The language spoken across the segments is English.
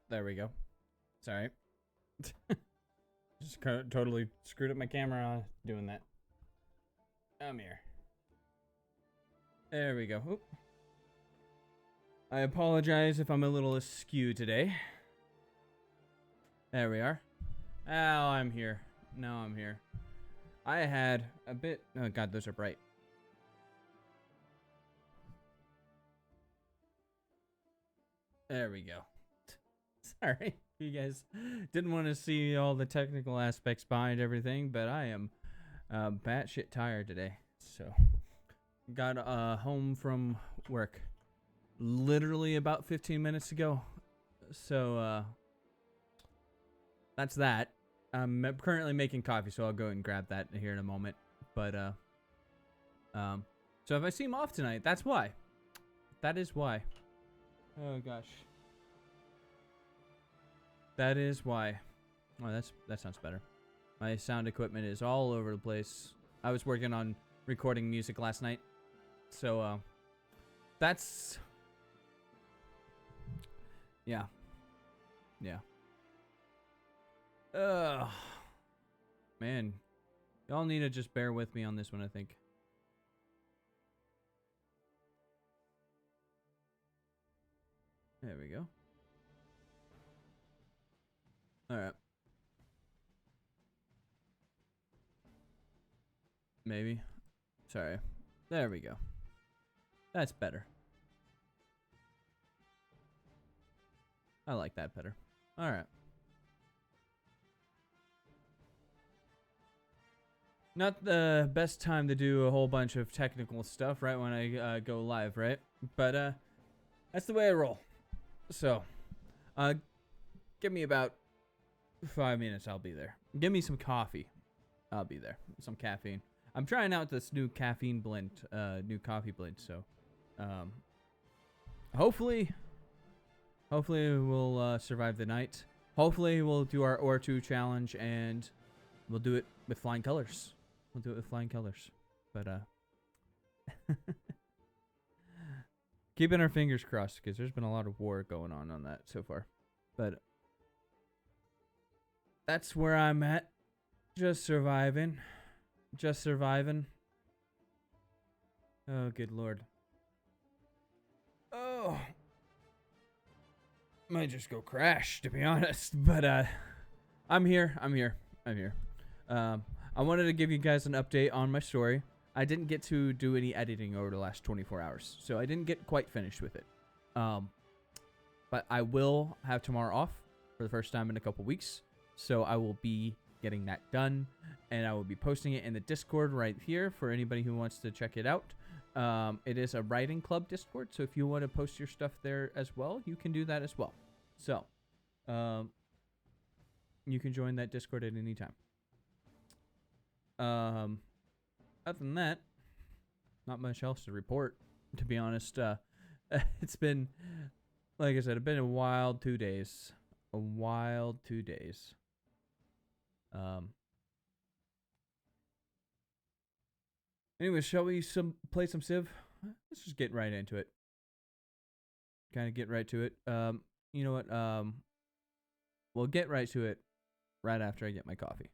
there we go. Sorry. Just totally screwed up my camera doing that. I'm here. There we go. Oop. I apologize if I'm a little askew today. There we are. Oh, I'm here. Now I'm here. I had a bit... Oh, God, those are bright. There we go. Sorry. You guys didn't want to see all the technical aspects behind everything, but I am batshit tired today. So, got home from work literally about 15 minutes ago. So, that's that. I'm currently making coffee, so I'll go and grab that here in a moment. But, so if I seem off tonight, that's why. That is why. Oh, gosh. That is why. Oh, that sounds better. My sound equipment is all over the place. I was working on recording music last night. So, that's... Yeah. Yeah. Ugh. Man. Y'all need to just bear with me on this one, I think. There we go. Alright. Maybe. Sorry. There we go. That's better. I like that better. Alright. Not the best time to do a whole bunch of technical stuff right when I go live, right? But that's the way I roll. So, give me about 5 minutes, I'll be there. Give me some coffee. I'll be there. Some caffeine. I'm trying out this new caffeine blend, new coffee blend, so hopefully we'll survive the night. Hopefully we'll do our OR2 challenge and we'll do it with flying colors. We'll do it with flying colors. But keeping our fingers crossed because there's been a lot of war going on that so far. But that's where I'm at. Just surviving. Just surviving. Oh, good lord. Oh. Might just go crash, to be honest. But, I'm here. I wanted to give you guys an update on my story. I didn't get to do any editing over the last 24 hours, so I didn't get quite finished with it. But I will have tomorrow off for the first time in a couple weeks, so I will be getting that done, and I will be posting it in the Discord right here for anybody who wants to check it out. It is a writing club Discord, so if you want to post your stuff there as well, you can do that as well. So, you can join that Discord at any time. Other than that, not much else to report, to be honest. It's been, like I said, it's been a wild 2 days. A wild 2 days. Anyway, shall we play some Civ? Let's just get right into it. Kind of get right to it. You know what? We'll get right to it right after I get my coffee.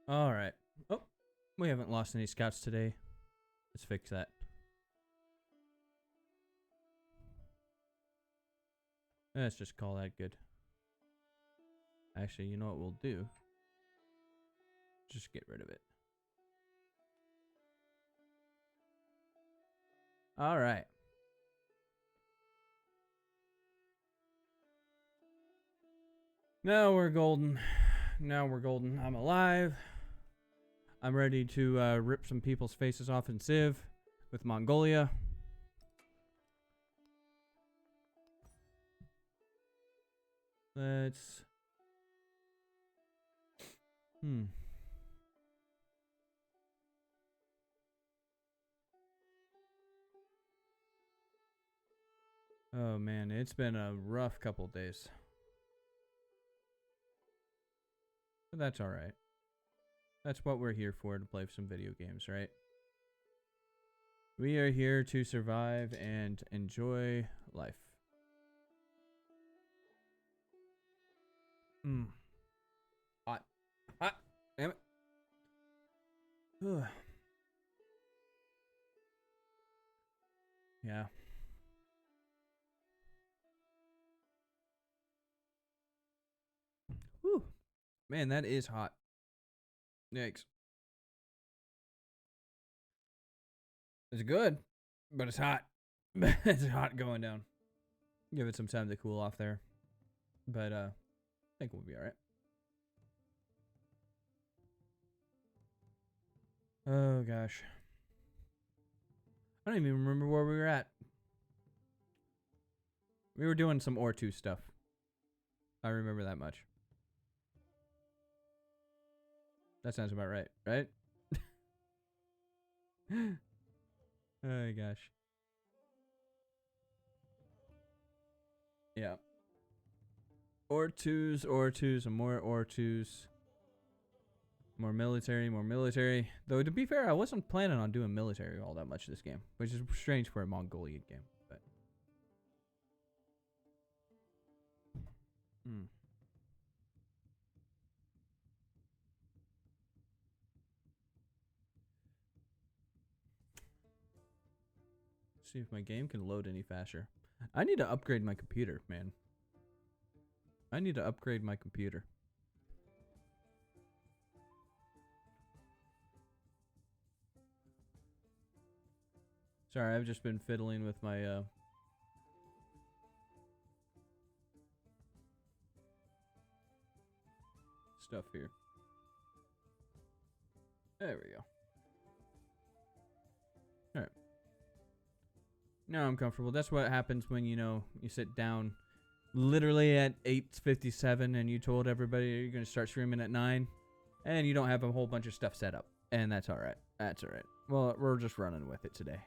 All right. Oh, we haven't lost any scouts today. Let's fix that. Let's just call that good. Actually, you know what we'll do? Just get rid of it. All right. Now we're golden. Now we're golden. I'm alive. I'm ready to rip some people's faces off in Civ with Mongolia. Let's... Oh man, it's been a rough couple days. But that's alright. That's what we're here for, to play some video games, right? We are here to survive and enjoy life. Hot. Hot. Damn it. Yeah. Whew. Man, that is hot. Yikes. It's good, but it's hot. It's hot going down. Give it some time to cool off there. But I think we'll be alright. Oh gosh. I don't even remember where we were at. We were doing some Or2 stuff. I remember that much. That sounds about right, right? Oh gosh. Yeah. Or2s, and more Or2s. More military. Though, to be fair, I wasn't planning on doing military all that much this game, which is strange for a Mongolian game, but... See if my game can load any faster. I need to upgrade my computer, man. I need to upgrade my computer. Sorry, I've just been fiddling with my stuff here. There we go. Alright. Now I'm comfortable. That's what happens when, you know, you sit down literally at 8:57 and you told everybody you're going to start streaming at 9 and you don't have a whole bunch of stuff set up. And that's alright. That's alright. Well, we're just running with it today.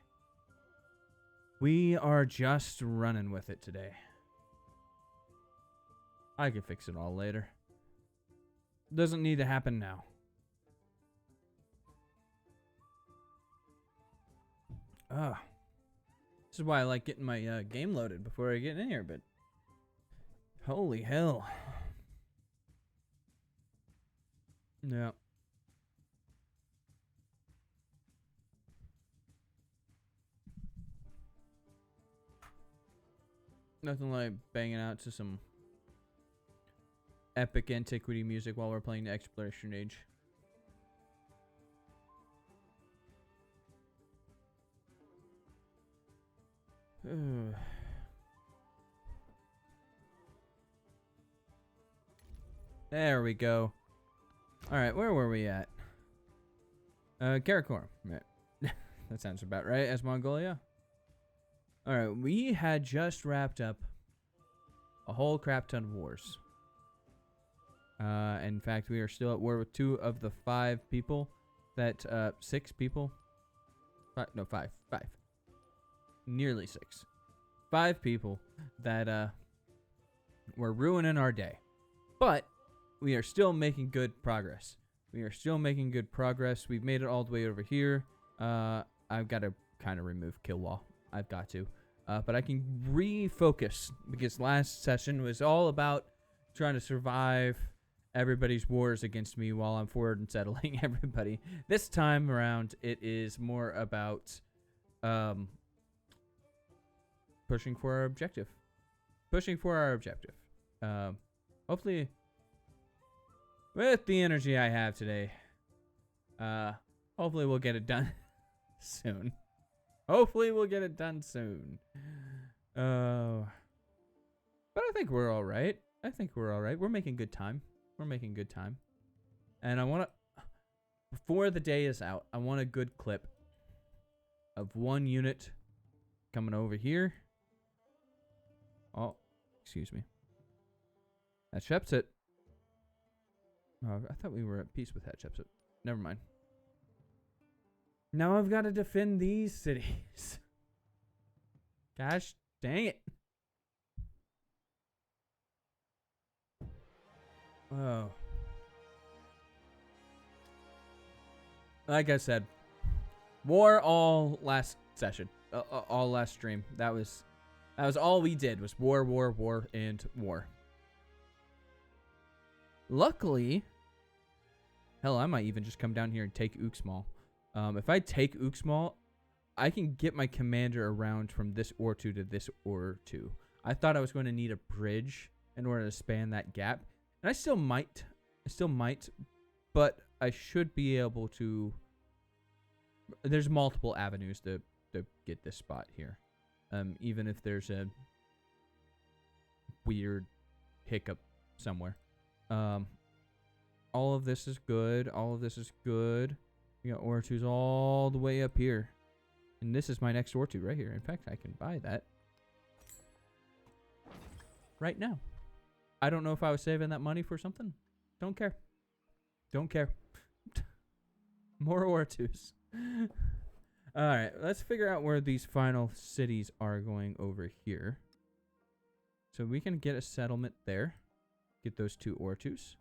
We are just running with it today. I can fix it all later. Doesn't need to happen now. This is why I like getting my game loaded before I get in here, but... Holy hell. Yeah. Nothing like banging out to some epic antiquity music while we're playing the Exploration Age. There we go. Alright, where were we at? Karakorum. Right. That sounds about right, as Mongolia. Alright, we had just wrapped up a whole crap ton of wars. In fact, we are still at war with 2 of the 5 people that, 6 people? 5, no, 5. Nearly 6. 5 people that, were ruining our day. But we are still making good progress. We've made it all the way over here. I've got to kind of remove kill wall. I've got to. But I can refocus because last session was all about trying to survive everybody's wars against me while I'm forward and settling everybody. This time around, it is more about pushing for our objective. Hopefully, with the energy I have today, hopefully we'll get it done soon. Oh. But I think we're all right. We're making good time. And I want to, before the day is out, I want a good clip of one unit coming over here. Oh, excuse me. Hatshepsut. Oh, I thought we were at peace with Hatshepsut. Never mind. Now I've got to defend these cities. Gosh dang it. Oh. Like I said, war all last session, all last stream. That was all we did was war, and war. Luckily, hell, I might even just come down here and take Uxmal. If I take Uxmal, I can get my commander around from this Ortu to this Ortu. I thought I was going to need a bridge in order to span that gap. And I still might, but I should be able to. There's multiple avenues to get this spot here. Even if there's a weird hiccup somewhere. All of this is good. We got Ortus all the way up here. And this is my next Ortu right here. In fact, I can buy that right now. I don't know if I was saving that money for something. Don't care. More Ortus. Alright, let's figure out where these final cities are going over here. So we can get a settlement there. Get those 2 Ortus.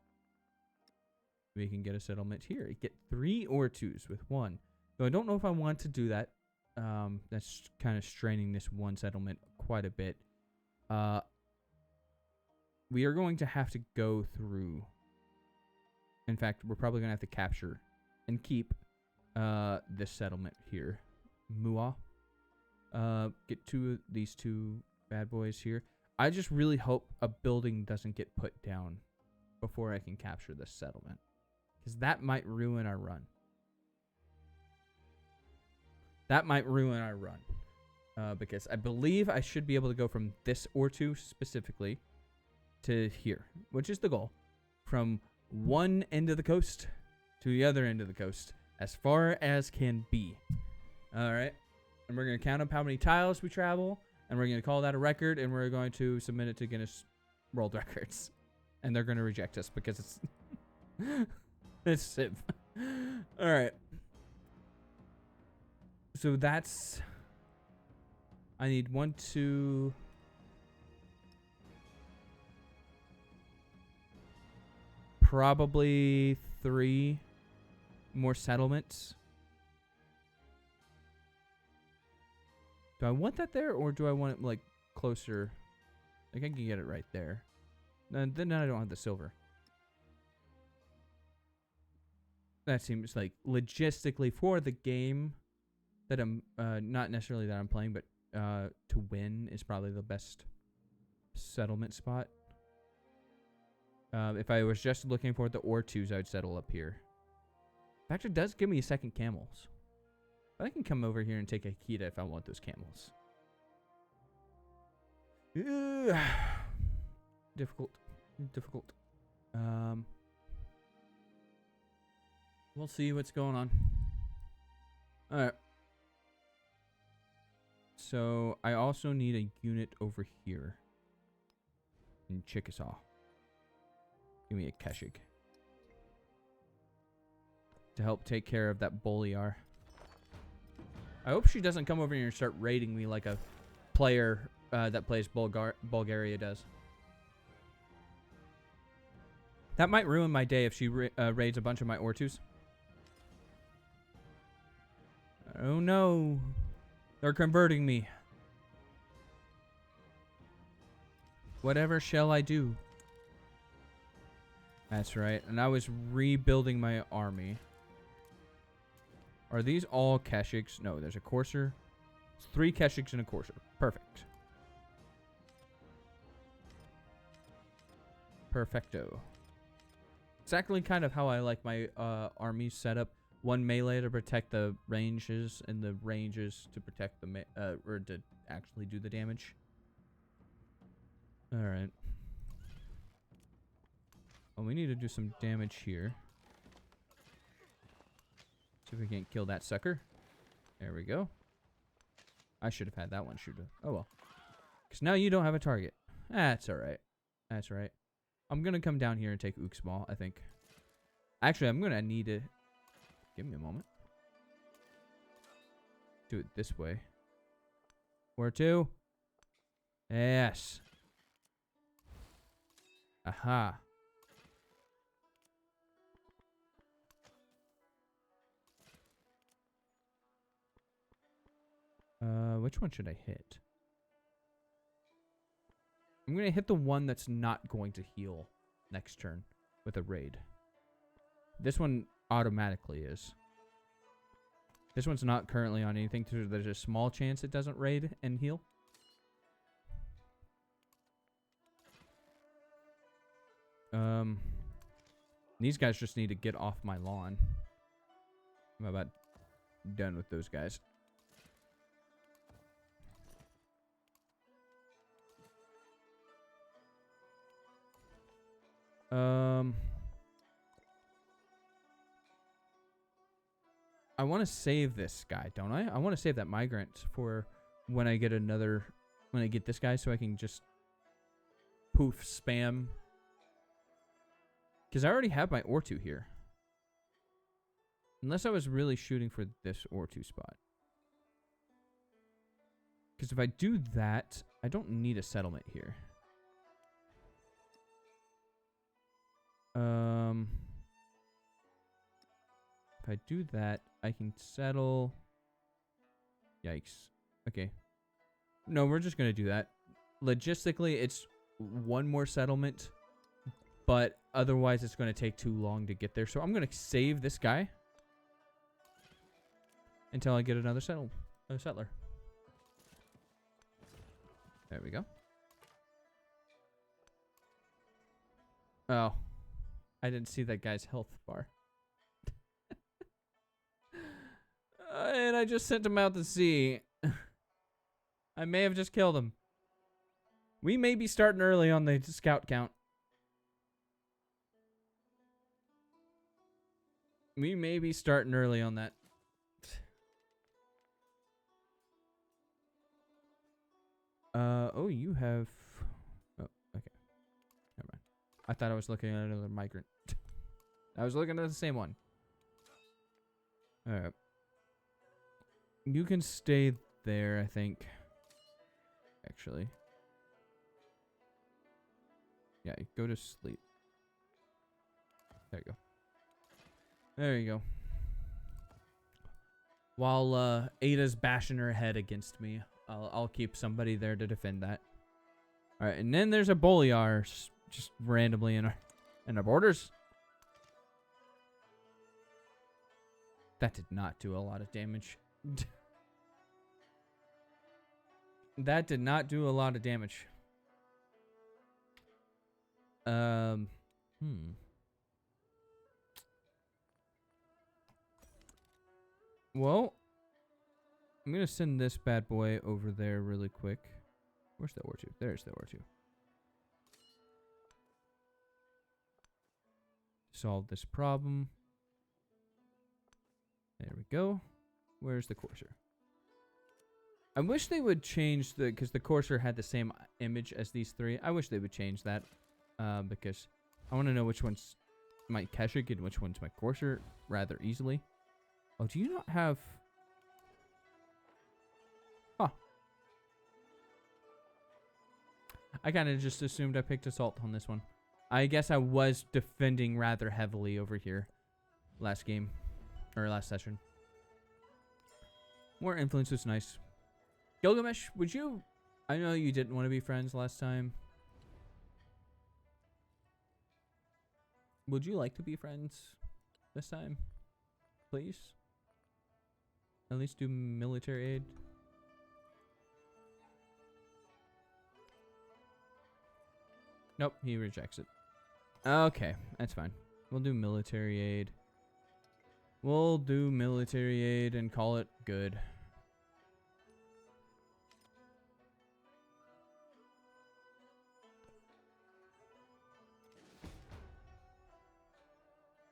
We can get a settlement here. Get 3 Ortus with 1. So I don't know if I want to do that. That's kind of straining this one settlement quite a bit. We are going to have to go through. In fact, we're probably going to have to capture and keep this settlement here. Mua. Get these 2 bad boys here. I just really hope a building doesn't get put down before I can capture this settlement. Because that might ruin our run. Because I believe I should be able to go from this Ortu specifically to here, which is the goal. From one end of the coast to the other end of the coast, as far as can be. Alright. And we're going to count up how many tiles we travel, and we're going to call that a record, and we're going to submit it to Guinness World Records. And they're going to reject us because it's... it's Civ. Alright. So that's... I need 1, 2... Probably 3 more settlements. Do I want that there, or do I want it like closer? Like I can get it right there. Then I don't have the silver. That seems like logistically for the game that I'm not necessarily that I'm playing, but to win is probably the best settlement spot. If I was just looking for the Ortus, I'd settle up here. In fact, it does give me 2nd camels. But I can come over here and take a Akita if I want those camels. Difficult. We'll see what's going on. Alright. So, I also need a unit over here. In Chickasaw. Give me a Keshig. To help take care of that Boliar. I hope she doesn't come over here and start raiding me like a player that plays Bulgaria does. That might ruin my day if she raids a bunch of my Ortus. Oh no. They're converting me. Whatever shall I do? That's right. And I was rebuilding my army. Are these all Keshiks? No, there's a Courser. It's 3 Keshiks and a Courser. Perfect. Perfecto. Exactly kind of how I like my army setup. 1 melee to protect the ranges, and the ranges to protect the or to actually do the damage. All right. Well, we need to do some damage here. See if we can't kill that sucker. There we go. I should have had that one shoot. Oh well. Because now you don't have a target. That's alright. That's right. I'm going to come down here and take Uxmal, I think. Actually, I'm going to need to... Give me a moment. Do it this way. Where to? Yes. Aha. Which one should I hit? I'm going to hit the one that's not going to heal next turn with a raid. This one automatically is. This one's not currently on anything, so there's a small chance it doesn't raid and heal. These guys just need to get off my lawn. I'm about done with those guys. I want to save this guy, don't I? I want to save that migrant for when I get another... When I get this guy, so I can just... Poof, spam. Because I already have my Ortu here. Unless I was really shooting for this Ortu spot. Because if I do that, I don't need a settlement here. If I do that, I can settle... Yikes. Okay. No, we're just going to do that. Logistically, it's 1 more settlement, but otherwise it's going to take too long to get there. So I'm going to save this guy until I get another settler. There we go. Oh. I didn't see that guy's health bar. And I just sent him out to sea. I may have just killed him. We may be starting early on the scout count. We may be starting early on that. Oh, you have... Oh, okay. Never mind. I thought I was looking at another migrant. I was looking at the same one. Alright. You can stay there, I think. Actually. Yeah, go to sleep. There you go. There you go. While Ada's bashing her head against me, I'll keep somebody there to defend that. All right, and then there's a Boliar just randomly in our borders. That did not do a lot of damage. That did not do a lot of damage. Well, I'm going to send this bad boy over there really quick. Where's the R2? There's the R2. Solve this problem. There we go. Where's the Courser? I wish they would change the... Because the Courser had the same image as these 3. I wish they would change that. Because I want to know which one's my Keshik and which one's my Courser rather easily. Oh, do you not have... Huh. I kind of just assumed I picked Assault on this one. I guess I was defending rather heavily over here last game. Or last session. More influence is nice. Gilgamesh, would you... I know you didn't want to be friends last time. would you like to be friends this time? Please? At least do military aid. Nope, he rejects it. Okay, that's fine. We'll do military aid. We'll do military aid and call it good.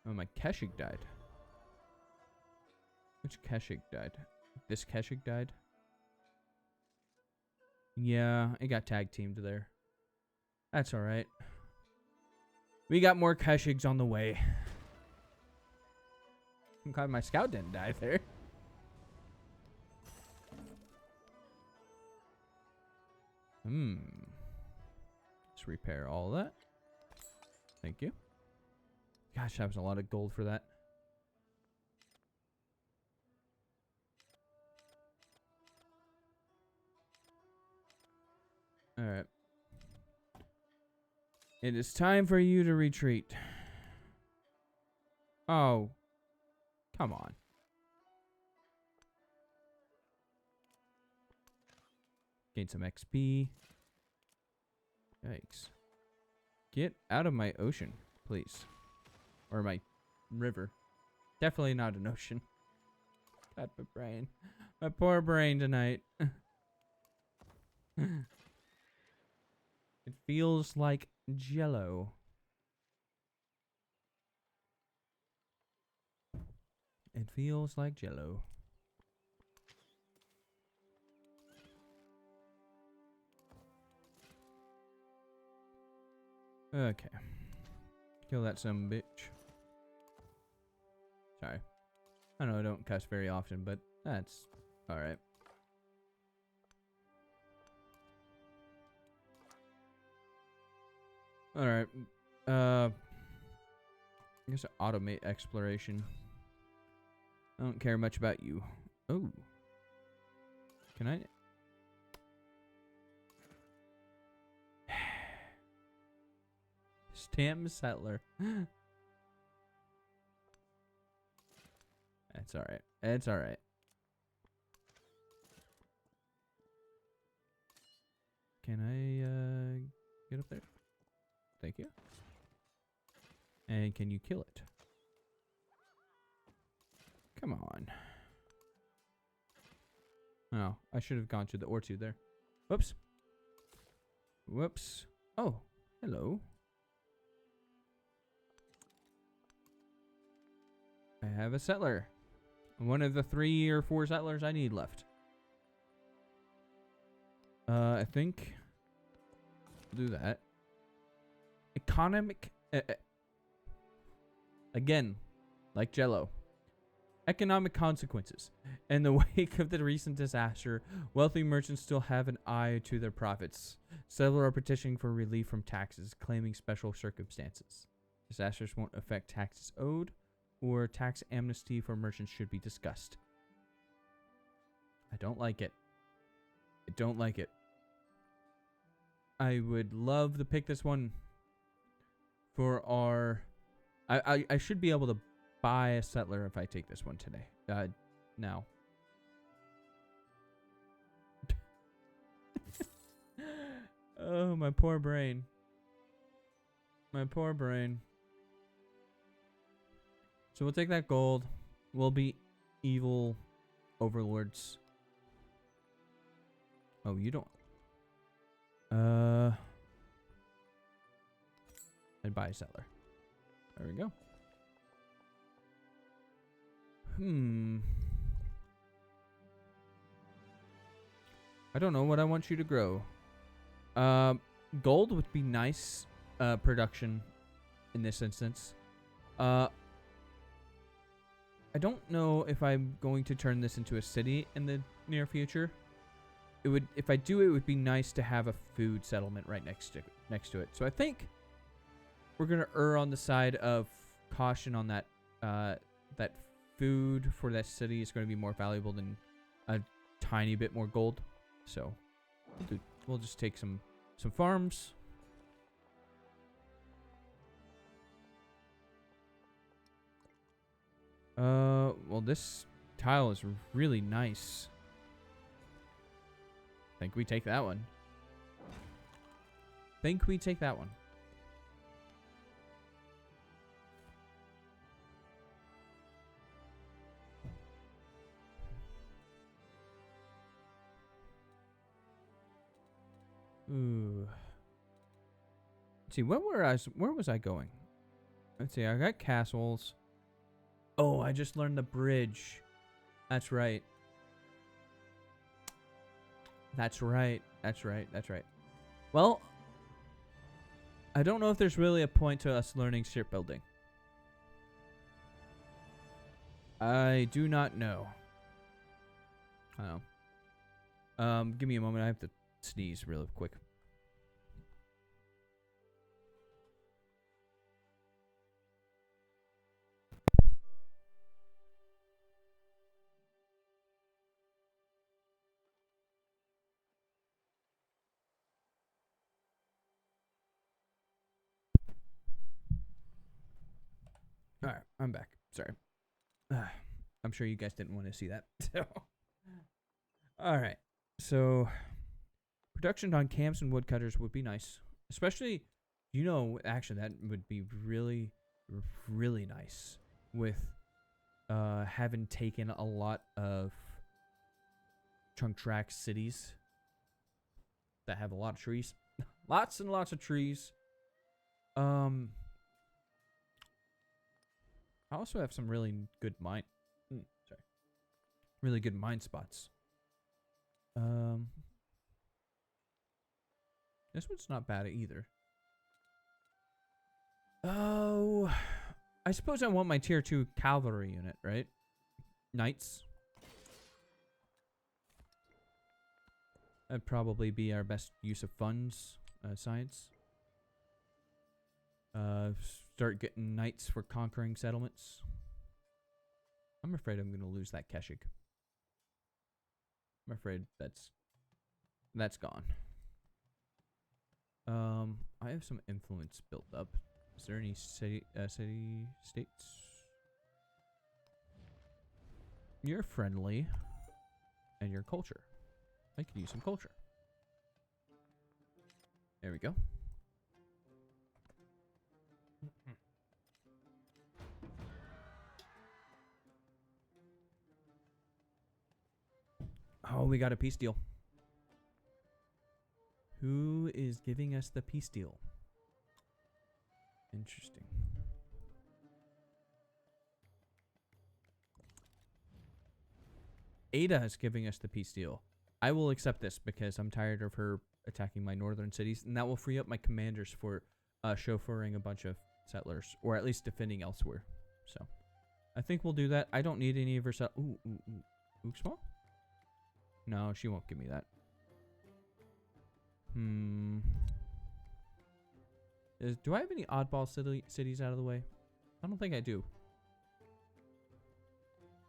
Oh, my Keshik died. Which Keshik died? This Keshik died? Yeah, it got tag teamed there. That's alright. We got more Keshiks on the way. I'm glad my scout didn't die there. Let's repair all that. Thank you. Gosh, that was a lot of gold for that. Alright. It is time for you to retreat. Oh. Come on. Gain some XP. Yikes. Get out of my ocean, please. Or my river. Definitely not an ocean. God, my brain. My poor brain tonight. It feels like Jello. It feels like Jello. Okay. Kill that some bitch. Sorry. I know I don't cuss very often, but that's alright. Alright. I guess automate exploration. I don't care much about you. Oh. Can I? Stam settler. That's alright. It's alright. Can I get up there? Thank you. And can you kill it? Come on. Oh, I should have gone to the Ortu there. Whoops. Whoops. Oh, hello. I have a settler. One of the 3 or 4 settlers I need left. I think I'll do that. Economic again, like Jello. Economic consequences. In the wake of the recent disaster, wealthy merchants still have an eye to their profits. Several are petitioning for relief from taxes, claiming special circumstances. Disasters won't affect taxes owed, or tax amnesty for merchants should be discussed. I don't like it. I don't like it. I would love to pick this one for our... I should be able to buy a settler if I take this one today. Now. Oh, my poor brain. My poor brain. So we'll take that gold. We'll be evil overlords. Oh, you don't. I'd buy a settler. There we go. I don't know what I want you to grow. Gold would be nice production in this instance. I don't know if I'm going to turn this into a city in the near future. It would, if I do, it would be nice to have a food settlement right next to it. So I think we're gonna err on the side of caution on that. That food for that city is going to be more valuable than a tiny bit more gold. So we'll just take some farms. Well, this tile is really nice. Think we take that one. Think we take that one. Ooh. Let's see, where was I going? Let's see, I got castles. Oh, I just learned the bridge. That's right. That's right. That's right. That's right. Well, I don't know if there's really a point to us learning shipbuilding. I do not know. Oh. Give me a moment. I have to sneeze real quick. All right, I'm back. Sorry. I'm sure you guys didn't want to see that. So, all right. So, production on cams and woodcutters would be nice, especially, actually that would be really, really nice with having taken a lot of chunk track cities that have a lot of trees, lots and lots of trees. I also have some really good really good mine spots. This one's not bad either. Oh, I suppose I want my tier 2 cavalry unit, right? Knights. That'd probably be our best use of funds, science. Start getting knights for conquering settlements. I'm afraid I'm going to lose that Keshik. I'm afraid that's gone. I have some influence built up. Is there any city states? You're friendly, and your culture. I could use some culture. There we go. Oh, we got a peace deal. Who is giving us the peace deal? Interesting. Ada is giving us the peace deal. I will accept this because I'm tired of her attacking my northern cities, and that will free up my commanders for chauffeuring a bunch of settlers, or at least defending elsewhere. So, I think we'll do that. I don't need any of her Ooh, Uxmal? No, she won't give me that. Do I have any oddball cities out of the way? I don't think I do.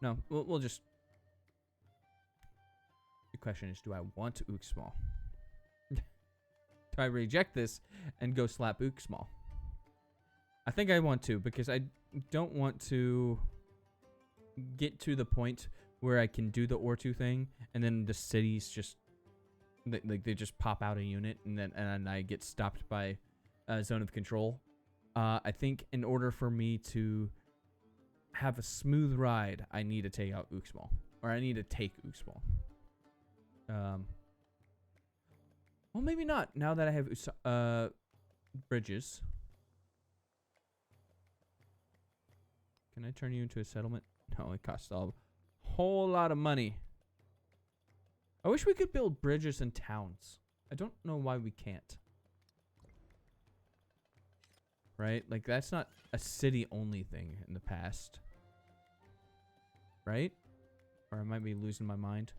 No, we'll just... The question is, do I want Uxmal? Do I reject this and go slap Uxmal? I think I want to, because I don't want to get to the point where I can do the Ortu thing, and then the cities just... they just pop out a unit, and I get stopped by a zone of control. I think in order for me to have a smooth ride, I need to take out Uxmal. Or I need to take Uxmal. Well, maybe not. Now that I have bridges. Can I turn you into a settlement? No, it costs a whole lot of money. I wish we could build bridges in towns. I don't know why we can't. Right? Like, that's not a city-only thing in the past. Right? Or I might be losing my mind.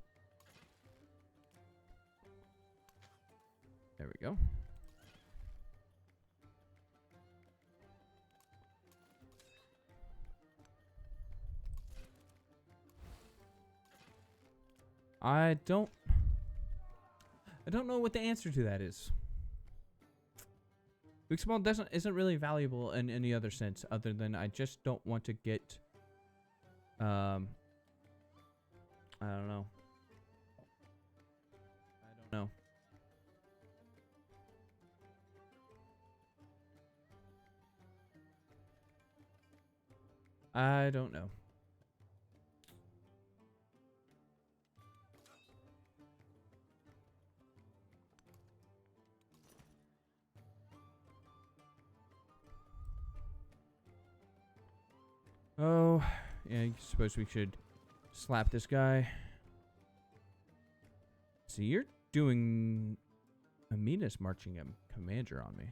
There we go. I don't know what the answer to that is. Uxmal isn't really valuable in any other sense other than I just don't want to get I don't know. I don't know. I don't know. Oh, yeah, I suppose we should slap this guy. See, you're doing Amina's marching a commander on me.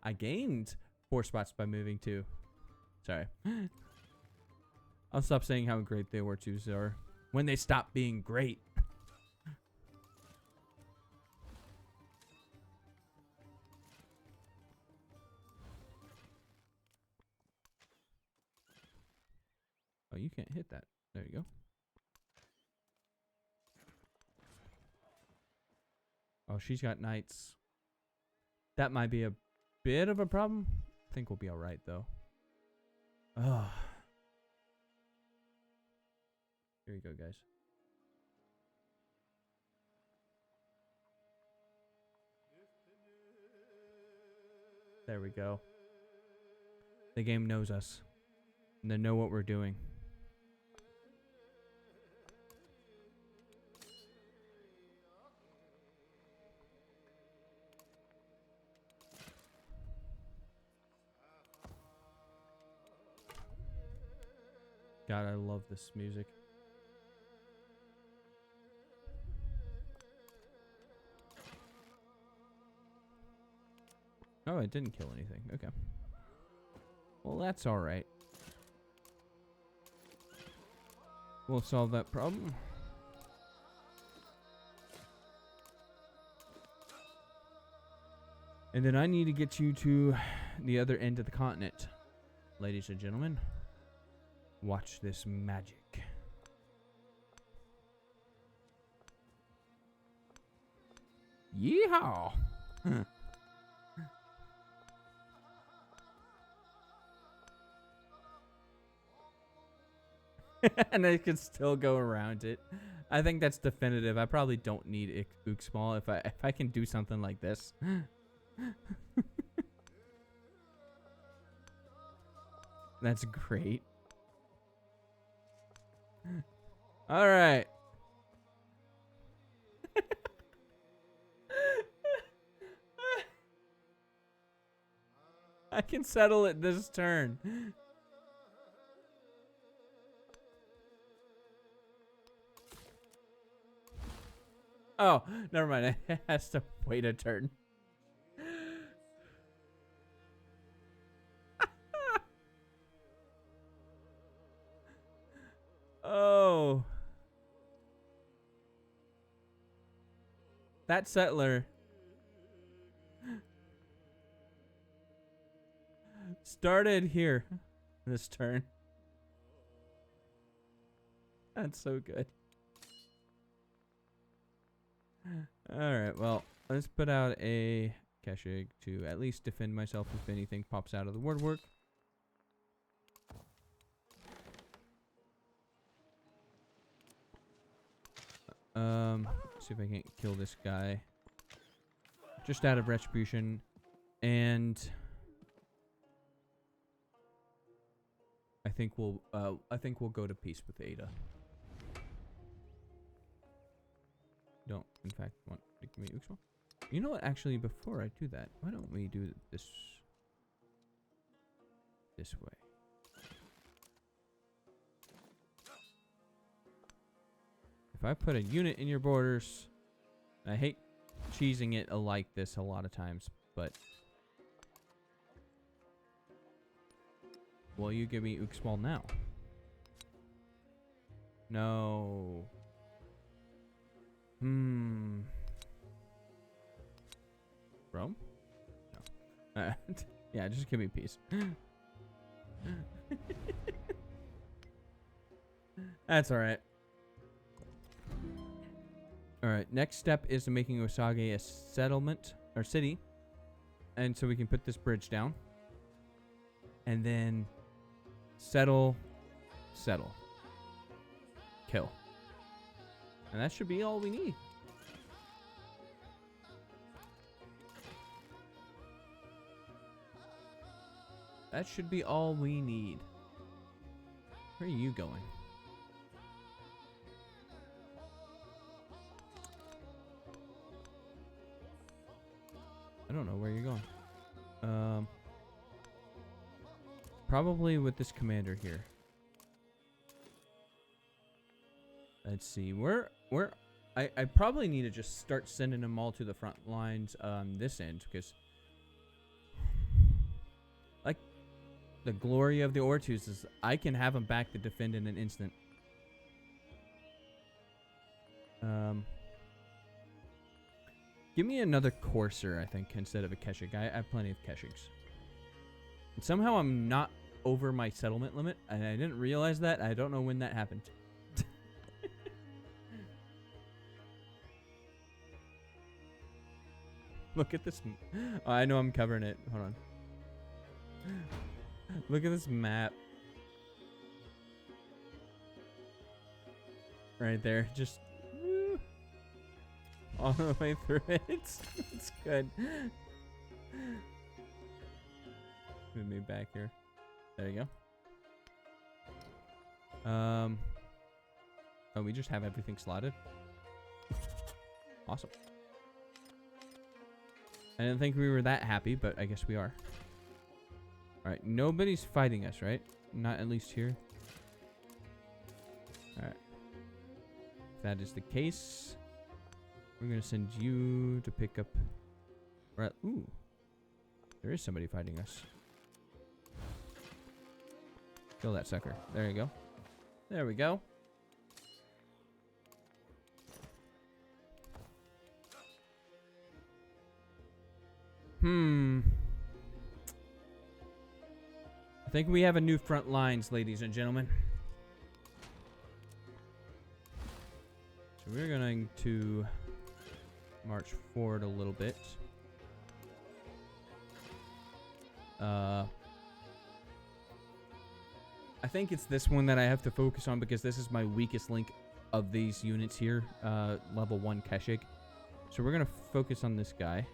I gained 4 spots by moving 2. Sorry. I'll stop saying how great the War 2s are when they stop being great. Oh, you can't hit that. There you go. Oh, she's got knights. That might be a bit of a problem. I think we'll be alright, though. Oh. Here you go, guys. There we go. The game knows us. And they know what we're doing. God, I love this music. Oh, it didn't kill anything. Okay. Well, that's alright. We'll solve that problem. And then I need to get you to the other end of the continent. Ladies and gentlemen, watch this magic. Yeehaw! And I can still go around it. I think that's definitive. I probably don't need Uxmal if I can do something like this. That's great. All right. I can settle it this turn. Oh, never mind. It has to wait a turn. Oh. That settler started here this turn. That's so good. Alright, well, let's put out a Keshig to at least defend myself if anything pops out of the woodwork. See if I can't kill this guy. Just out of retribution. And I think we'll go to peace with Ada. Don't, in fact, want to give me Uxmal. You know what? Actually, before I do that, why don't we do this way? If I put a unit in your borders, I hate cheesing it like this a lot of times, but will you give me Uxmal now? No. Rome? No. Yeah, just give me peace. That's alright. Alright, next step is making Osage a settlement, or city. And so we can put this bridge down. And then settle, settle, kill. And that should be all we need. That should be all we need. Where are you going? I don't know where you're going. Probably with this commander here. Let's see. I probably need to just start sending them all to the front lines on this end, because like the glory of the Ortus is I can have them back to defend in an instant. Give me another Courser, I think, instead of a Keshik. I have plenty of Keshiks. And somehow I'm not over my settlement limit, and I didn't realize that. I don't know when that happened. Look at this. Oh, I know I'm covering it. Hold on. Look at this map. Right there. Just all the way through it. It's good. Move me back here. There you go. Oh, we just have everything slotted. Awesome. I didn't think we were that happy, but I guess we are. Alright, nobody's fighting us, right? Not at least here. Alright. If that is the case, we're going to send you to pick up... Right. Ooh. There is somebody fighting us. Kill that sucker. There you go. There we go. I think we have a new front lines, ladies and gentlemen. So we're going to march forward a little bit. I think it's this one that I have to focus on because this is my weakest link of these units here. Level 1 Keshik. So we're going to focus on this guy.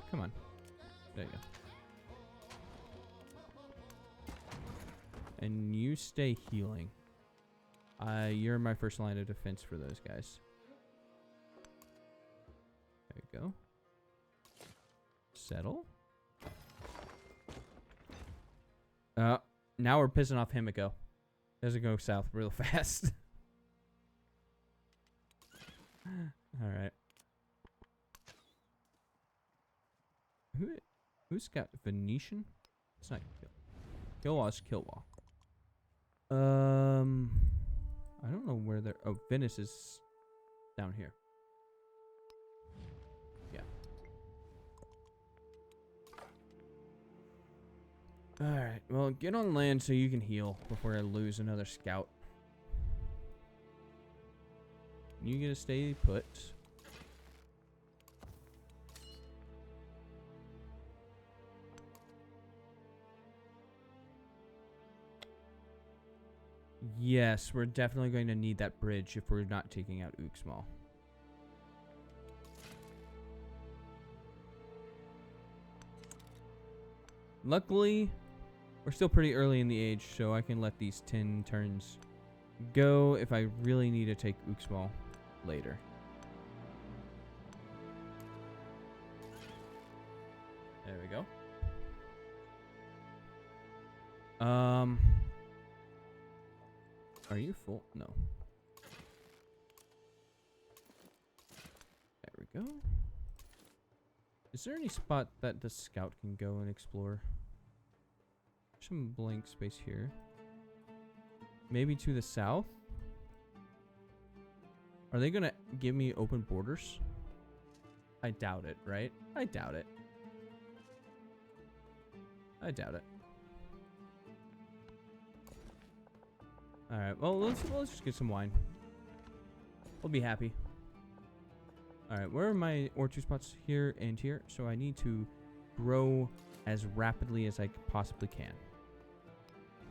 Come on. There you go. And you stay healing. You're my first line of defense for those guys. There you go. Settle. Now we're pissing off Himiko. Doesn't go south real fast. Alright. Who's got Venetian? It's not Kilwa's Kilwa. I don't know where they're... Oh, Venice is down here. Yeah. Alright, well, get on land so you can heal before I lose another scout. You gonna stay put. Yes, we're definitely going to need that bridge if we're not taking out Uxmal. Luckily, we're still pretty early in the age, so I can let these 10 turns go if I really need to take Uxmal later. There we go. Are you full? No. There we go. Is there any spot that the scout can go and explore? Some blank space here. Maybe to the south? Are they gonna give me open borders? I doubt it, right? I doubt it. I doubt it. Alright, well, let's just get some wine. We'll be happy. All right, where are my ore 2 spots? Here and here. So I need to grow as rapidly as I possibly can.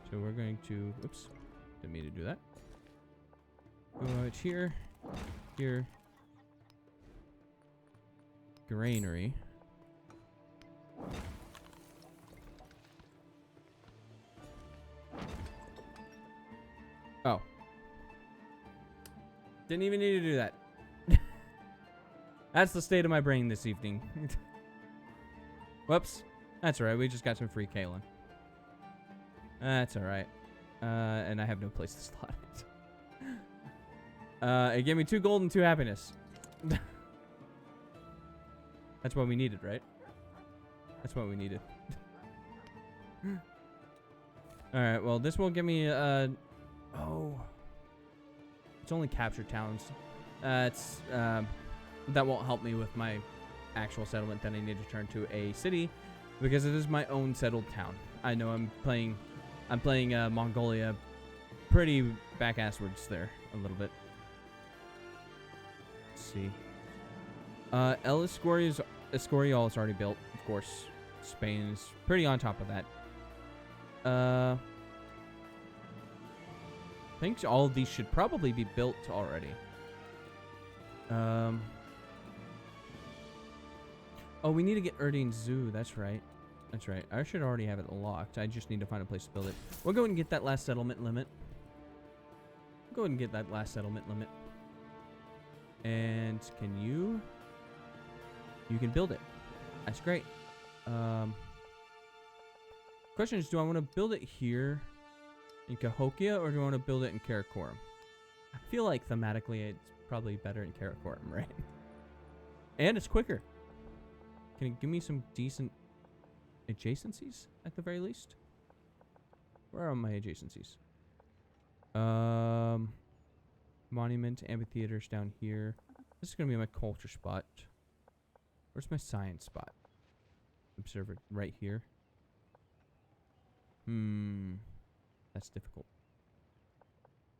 So we're going to, oops, didn't mean to do that. Go out here, here, granary. Oh. Didn't even need to do that. That's the state of my brain this evening. Whoops. That's alright, we just got some free Kalen. That's alright. And I have no place to slot it. It gave me 2 gold and 2 happiness. That's what we needed, right? That's what we needed. Alright, well, this will give me, oh. It's only captured towns. That won't help me with my actual settlement. Then I need to turn to a city because it is my own settled town. I know I'm playing Mongolia pretty back-asswards there a little bit. Let's see. El Escorial is already built, of course. Spain is pretty on top of that. I think all of these should probably be built already. Oh, we need to get Erdene Zoo. That's right. That's right. I should already have it locked. I just need to find a place to build it. We'll go and get that last settlement limit. Go ahead and get that last settlement limit. And can you? You can build it. That's great. Question is, do I want to build it here in Cahokia or do I want to build it in Karakoram? I feel like thematically it's probably better in Karakoram, right? And it's quicker. Can it give me some decent adjacencies at the very least? Where are my adjacencies? Monument, amphitheaters down here. This is gonna be my culture spot. Where's my science spot? Observer right here. That's difficult.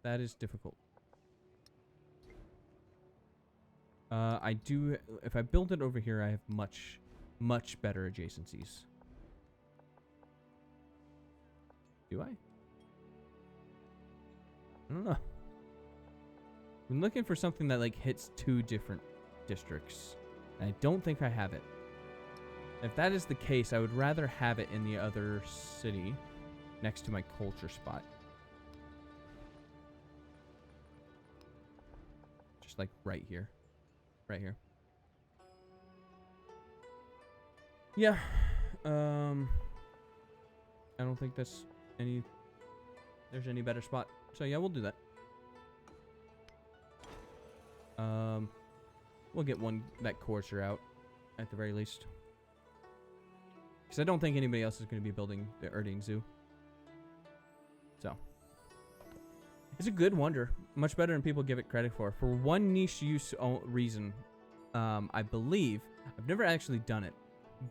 That is difficult. I do, if I build it over here, I have much better adjacencies. Do I? I don't know. I'm looking for something that like hits 2 different districts. And I don't think I have it. If that is the case, I would rather have it in the other city next to my culture spot. Just like right here. Right here. Yeah. I don't think there's any better spot. So yeah, we'll do that. We'll get that courser out at the very least. Because I don't think anybody else is going to be building the Erdene Zoo. So. It's a good wonder. Much better than people give it credit for. For one niche use reason, I believe, I've never actually done it,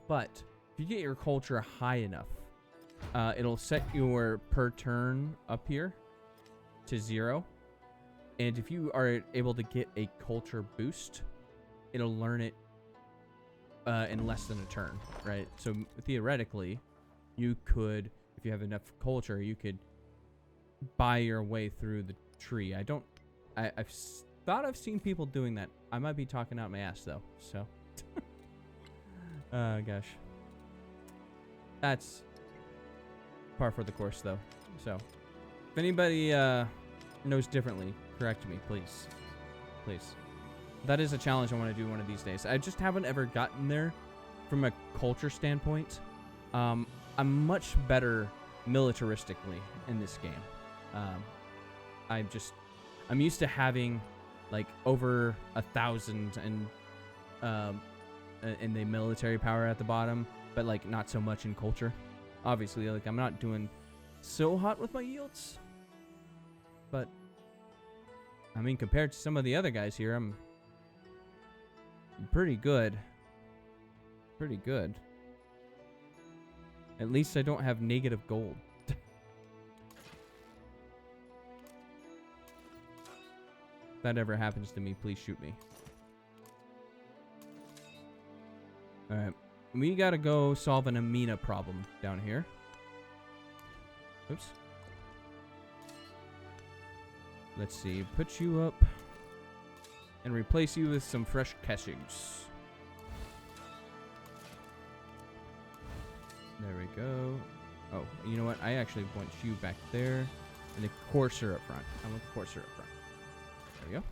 but if you get your culture high enough, it'll set your per turn up here to 0. And if you are able to get a culture boost, it'll learn it in less than a turn, right? So theoretically, you could, if you have enough culture, you could buy your way through the tree. I've thought I've seen people doing that. I might be talking out my ass though, so. Gosh. That's par for the course though. So, if anybody knows differently, correct me, please. Please. That is a challenge I want to do one of these days. I just haven't ever gotten there from a culture standpoint. I'm much better militaristically in this game. I'm used to having like over 1,000 in the military power at the bottom, but like not so much in culture. Obviously, like I'm not doing so hot with my yields, but I mean compared to some of the other guys here, I'm pretty good. Pretty good. At least I don't have negative gold. If that ever happens to me, please shoot me. Alright. We gotta go solve an Amina problem down here. Oops. Let's see. Put you up. And replace you with some fresh Keshigs. There we go. Oh, you know what? I actually want you back there. And the courser up front. I want the courser up front. There we go.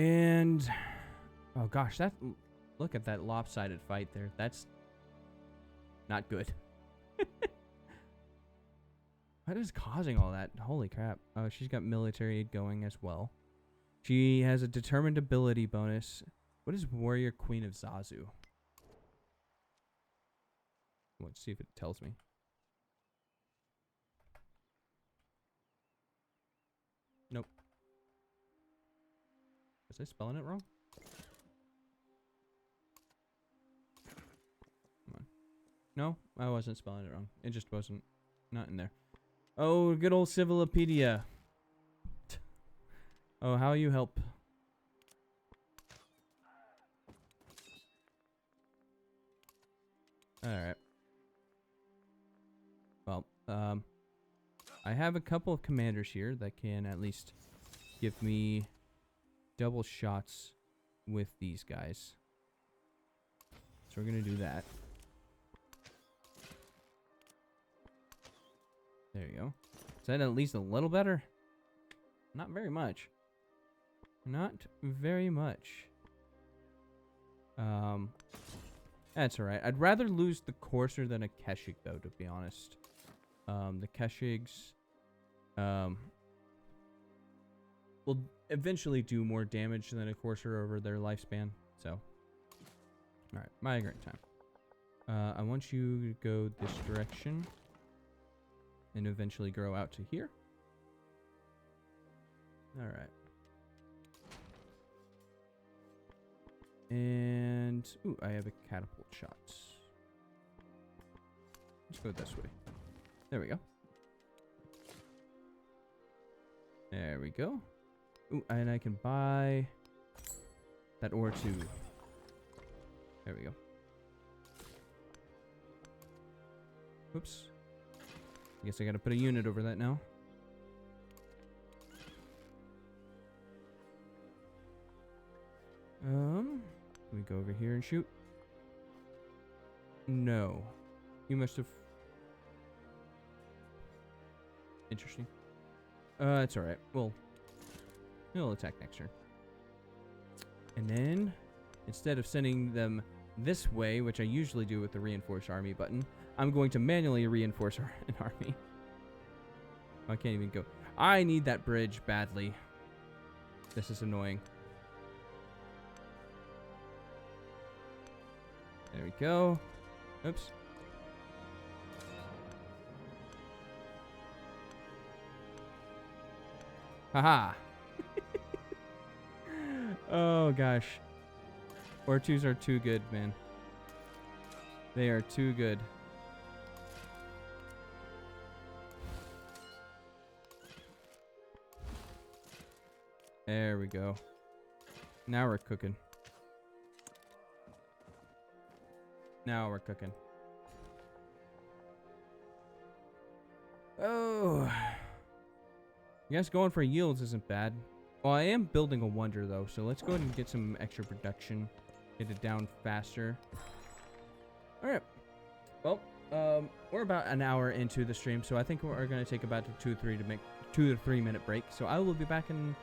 And oh gosh, look at that lopsided fight there. That's not good. What is causing all that? Holy crap. Oh, she's got military aid going as well. She has a determined ability bonus. What is Warrior Queen of Zazu? Let's see if it tells me. Nope. Was I spelling it wrong? Come on. No, I wasn't spelling it wrong. It just wasn't. Not in there. Oh, good old Civilopedia. Oh, how you help? Alright. Well, I have a couple of commanders here that can at least give me double shots with these guys. So we're gonna do that. There you go. Is that at least a little better? Not very much. Not very much. That's alright. I'd rather lose the courser than a Keshig, though, to be honest. The Keshigs will eventually do more damage than a courser over their lifespan. So, alright, migrant time. I want you to go this direction and eventually grow out to here. Alright. And ooh, I have a catapult shot. Let's go this way. There we go. There we go. Ooh, and I can buy that ore too. There we go. Oops. I guess I gotta put a unit over that now. Can we go over here and shoot? No. You must have... Interesting. It's alright. We'll attack next turn. And then, instead of sending them this way, which I usually do with the reinforce army button, I'm going to manually reinforce an army. I can't even go. I need that bridge badly. This is annoying. There we go. Oops. Haha. Oh gosh. Ore 2s are too good, man. They are too good. There we go. Now we're cooking. Now we're cooking. Oh. I guess going for yields isn't bad. Well, I am building a wonder, though, so let's go ahead and get some extra production. Get it down faster. Alright. Well, we're about an hour into the stream, so I think we're going to take about 2 to 3 minute break. So I will be back in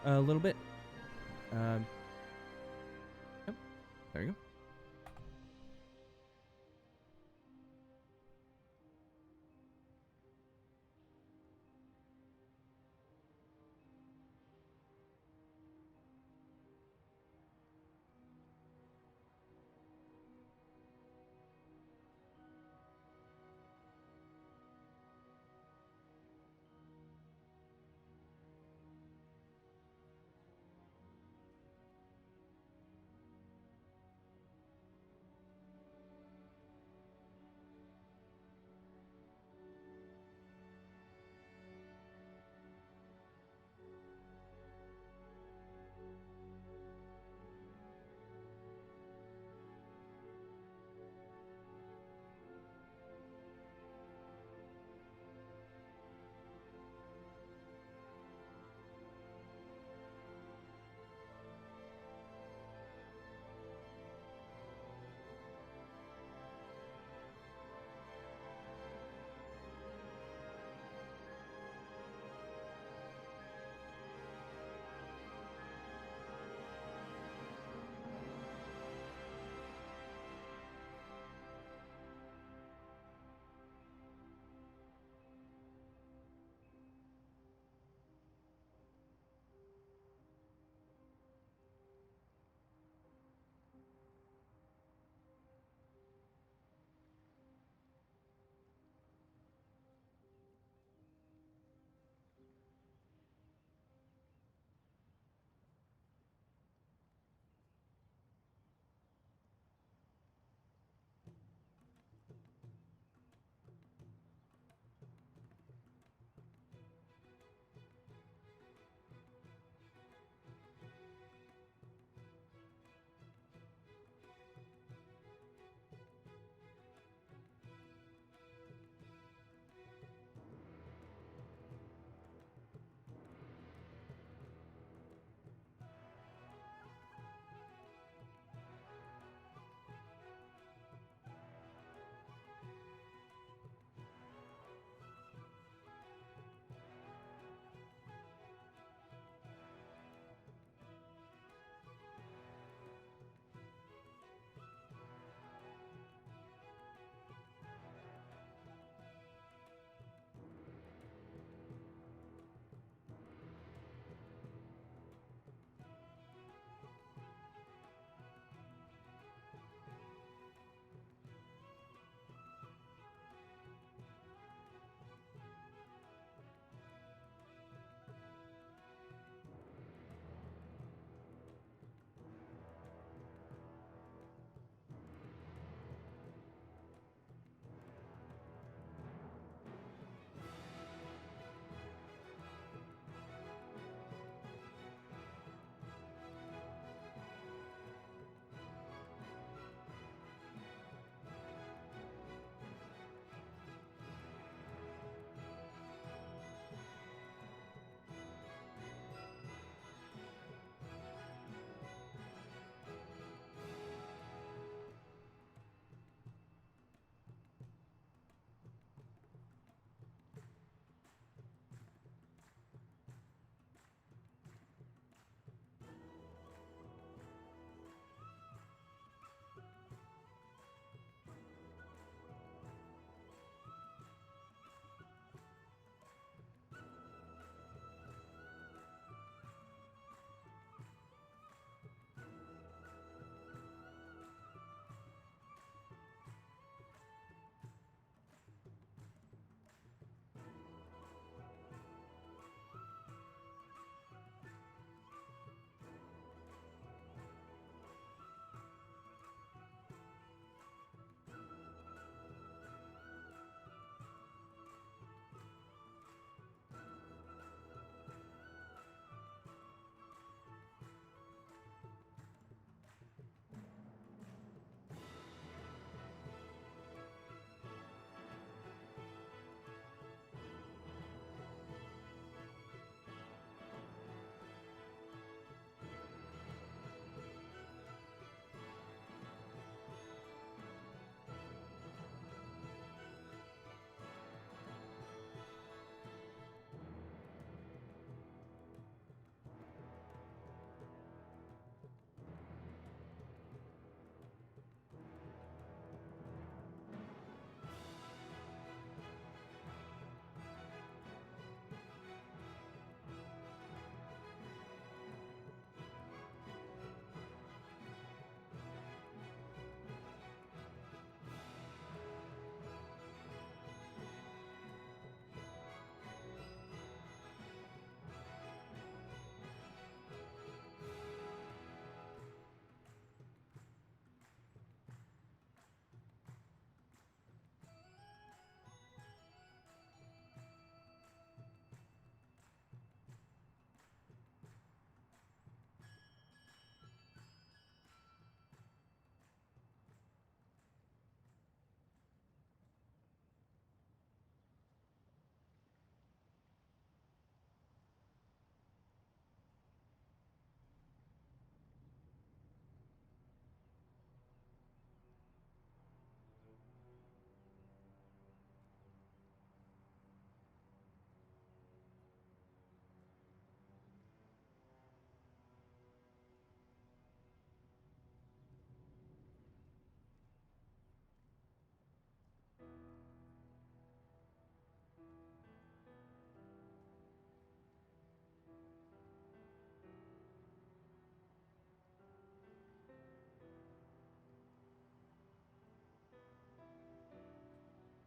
a little bit. Yep. There you go.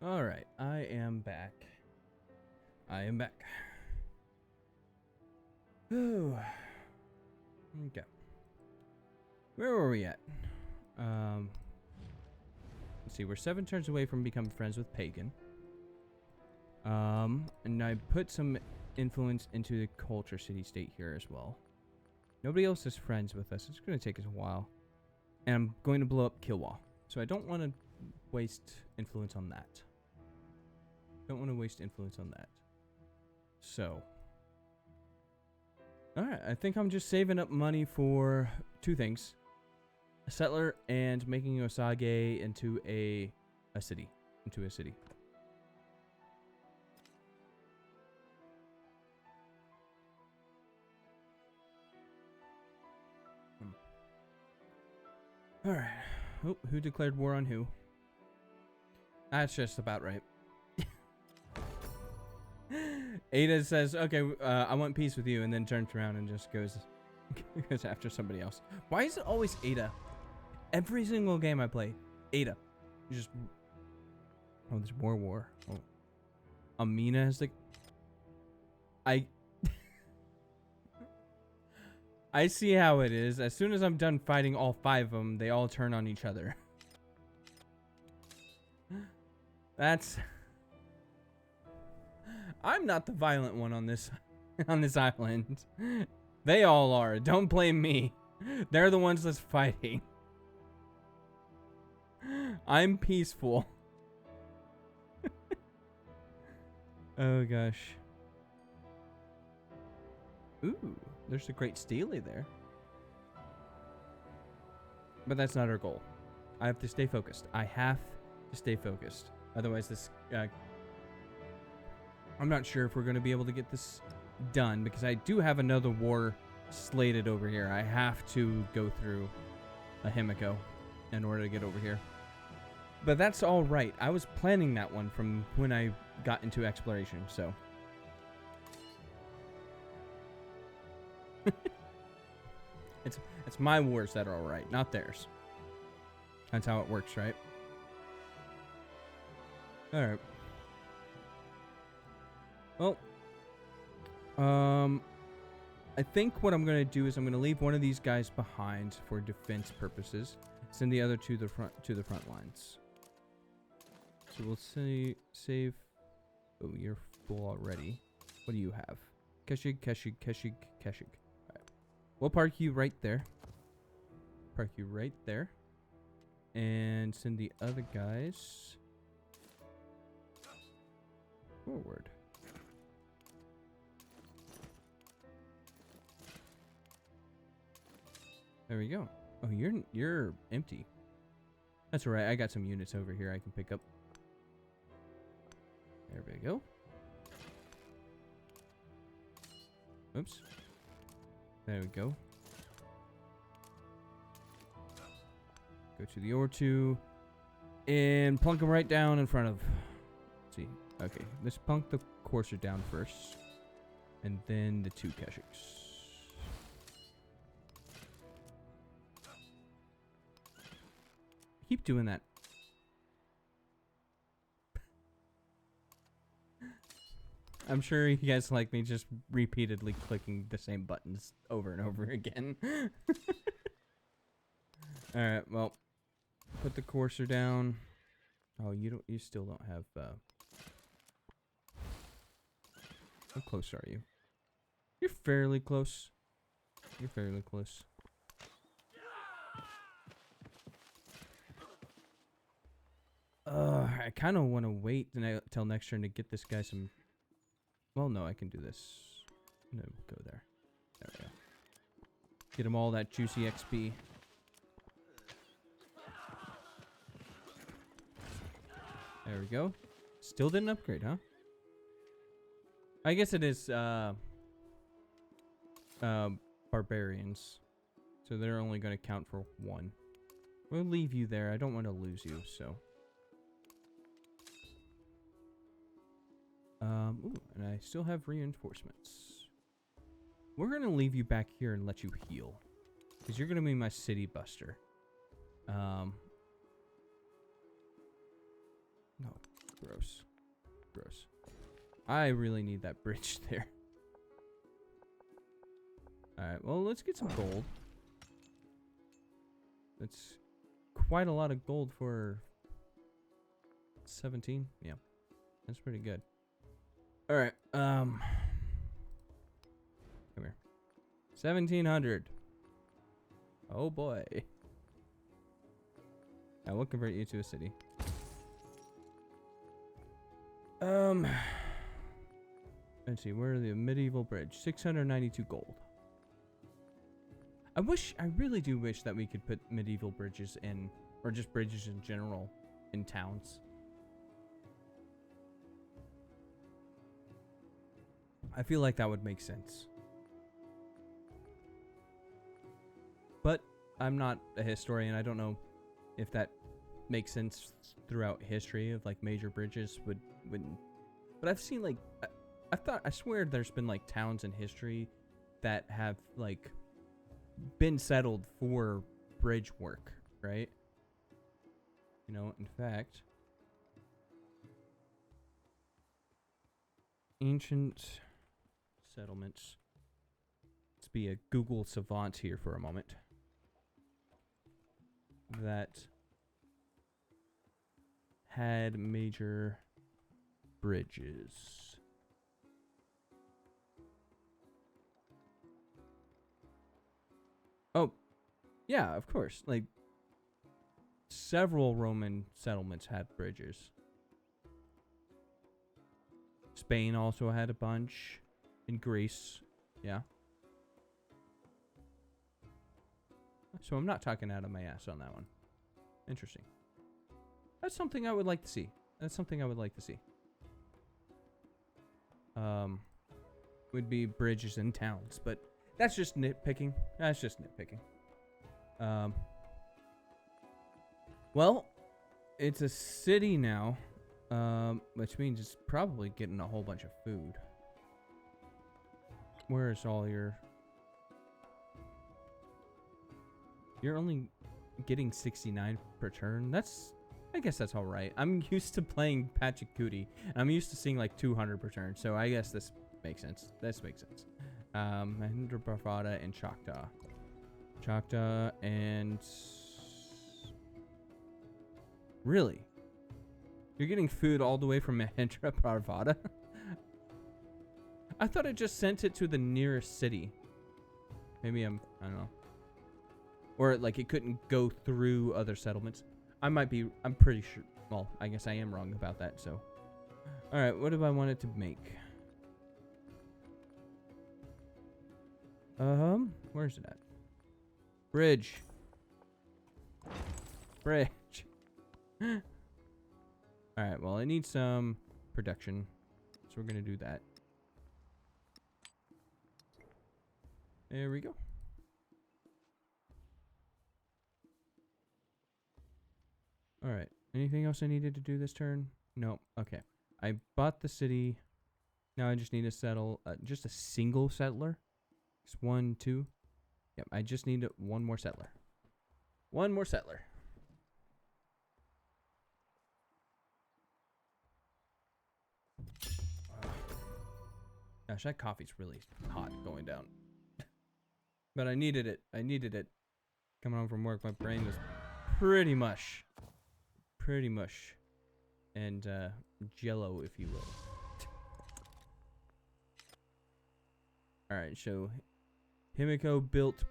All right, I am back. I am back. Ooh. Okay. Where were we at? Let's see. We're 7 turns away from becoming friends with Pagan. And I put some influence into the culture city-state here as well. Nobody else is friends with us. It's going to take us a while. And I'm going to blow up Kilwa. So I don't want to waste influence on that. Don't want to waste influence on that. So. Alright, I think I'm just saving up money for 2 things. A settler and making Osage into a city. Into a city. Alright. Oh, who declared war on who? That's just about right. Ada says, okay, I want peace with you, and then turns around and just goes after somebody else. Why is it always Ada? Every single game I play, Ada. Just... Oh, there's more war. Oh. Amina is like... I see how it is. As soon as I'm done fighting all 5 of them, they all turn on each other. That's... I'm not the violent one on this island. They all are. Don't blame me. They're the ones that's fighting. I'm peaceful. Oh gosh. Ooh, there's a great Steely there. But that's not our goal. I have to stay focused. I have to stay focused. Otherwise this... I'm not sure if we're going to be able to get this done, because I do have another war slated over here. I have to go through a Himiko in order to get over here. But that's all right. I was planning that one from when I got into exploration, so... It's my wars that are all right, not theirs. That's how it works, right? All right. Well, I think what I'm gonna do is I'm gonna leave one of these guys behind for defense purposes. Send the other to the front lines. So we'll say save. Oh, you're full already. What do you have? Keshig. Alright. We'll park you right there. And send the other guys forward. There we go. Oh, you're empty. That's all right. I got some units over here I can pick up. There we go. Oops. There we go. Go to the Ortu and plunk them right down in front of. Let's see. Okay, let's plunk the courser down first, and then the 2 Keshiks. Keep doing that. I'm sure you guys like me just repeatedly clicking the same buttons over and over again. Alright, well, put the courser down. Oh, you still don't have how close are you? You're fairly close. I kind of want to wait till next turn to get this guy some... Well, no, I can do this. No, go there. There we go. Get him all that juicy XP. There we go. Still didn't upgrade, huh? I guess it is, barbarians. So they're only going to count for 1. We'll leave you there. I don't want to lose you, so... Ooh, and I still have reinforcements. We're going to leave you back here and let you heal. Because you're going to be my city buster. No, gross. Gross. Gross. I really need that bridge there. Alright, well, let's get some gold. That's quite a lot of gold for 17. Yeah, that's pretty good. Alright, come here. 1700. Oh boy. I will convert you to a city. Let's see, where are the medieval bridge? 692 gold. I really do wish that we could put medieval bridges in, or just bridges in general, in towns. I feel like that would make sense. But I'm not a historian. I don't know if that makes sense throughout history of like major bridges wouldn't. But I've seen like I swear there's been like towns in history that have like been settled for bridge work, right? You know, in fact, ancient settlements. Let's be a Google savant here for a moment. That had major bridges. Oh, yeah, of course. Like, several Roman settlements had bridges. Spain also had a bunch. In Greece, yeah. So I'm not talking out of my ass on that one. Interesting. That's something I would like to see. That's something I would like to see. Would be bridges in towns, but that's just nitpicking. That's just nitpicking. Well, it's a city now, which means it's probably getting a whole bunch of food. Where's all your... You're only getting 69 per turn. I guess that's all right. I'm used to playing Pachacooty, and I'm used to seeing like 200 per turn, so I guess this makes sense. This makes sense. Mahendraparvata and Choctaw. Choctaw and... Really? You're getting food all the way from Mahendraparvata? I thought it just sent it to the nearest city. Maybe I don't know. Or like it couldn't go through other settlements. I'm pretty sure. Well, I guess I am wrong about that, so. Alright, what do I want it to make? Where's it at? Bridge. Bridge. Alright, well, I need some production. So we're gonna do that. There we go. Alright. Anything else I needed to do this turn? No. Okay. I bought the city. Now I just need to settle just a single settler. It's 1, 2. Yep, I just need one more settler. One more settler. Gosh, that coffee's really hot going down. But I needed it. I needed it. Coming home from work, my brain was pretty mush. Pretty mush. And jello, if you will. Alright, so Himiko built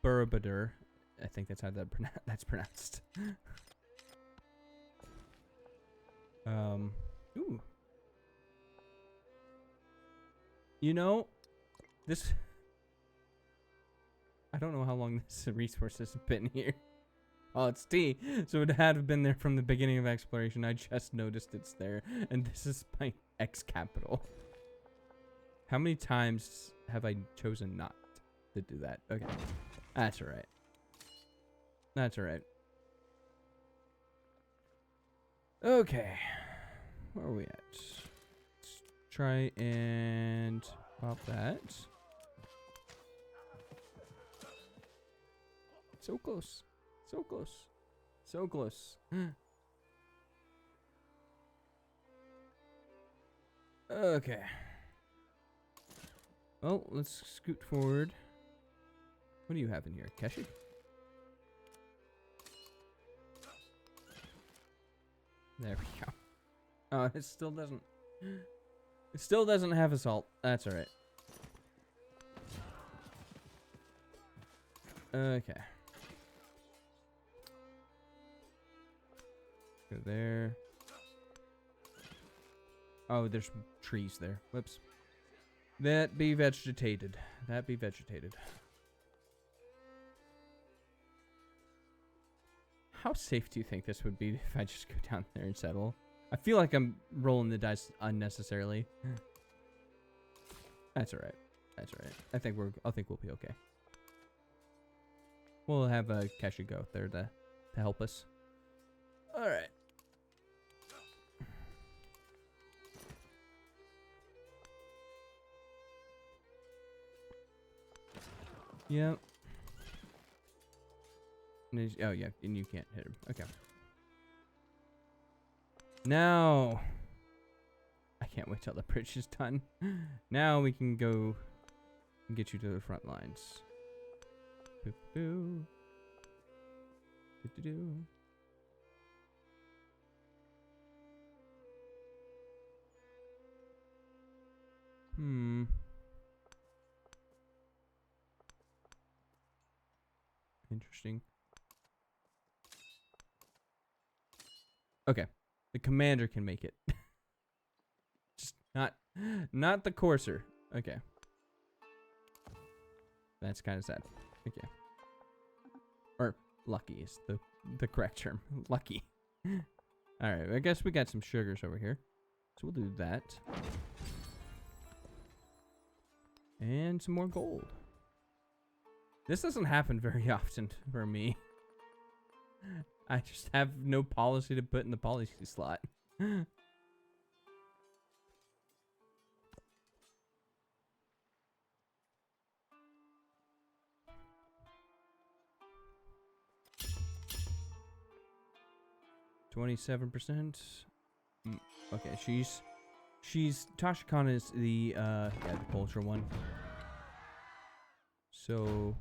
Borobudur. I think that's how that's pronounced. Ooh. You know, this... I don't know how long this resource has been here. Oh, it's T. So it had been there from the beginning of exploration. I just noticed it's there. And this is my X capital. How many times have I chosen not to do that? Okay. That's alright. That's alright. Okay. Where are we at? Let's try and pop that. So close. So close. So close. Okay. Well, let's scoot forward. What do you have in here? Keshi? There we go. Oh, it still doesn't... It still doesn't have assault. That's alright. Okay. Go there. Oh, there's trees there. Whoops. That be vegetated. That be vegetated. How safe do you think this would be if I just go down there and settle? I feel like I'm rolling the dice unnecessarily. That's alright. That's alright. I think we'll be okay. We'll have Keshi go there to help us. Alright. Yep. Oh yeah, and you can't hit him. Okay. Now, I can't wait till the bridge is done. Now we can go and get you to the front lines. Boo boo. Do do do. Hmm. Interesting. Okay. The commander can make it. Just not the courser. Okay. That's kind of sad. Okay. Or lucky is the correct term. Lucky. Alright, I guess we got some sugars over here. So we'll do that. And some more gold. This doesn't happen very often for me. I just have no policy to put in the policy slot. 27%. Okay, she's Tashikana is the the culture one. So,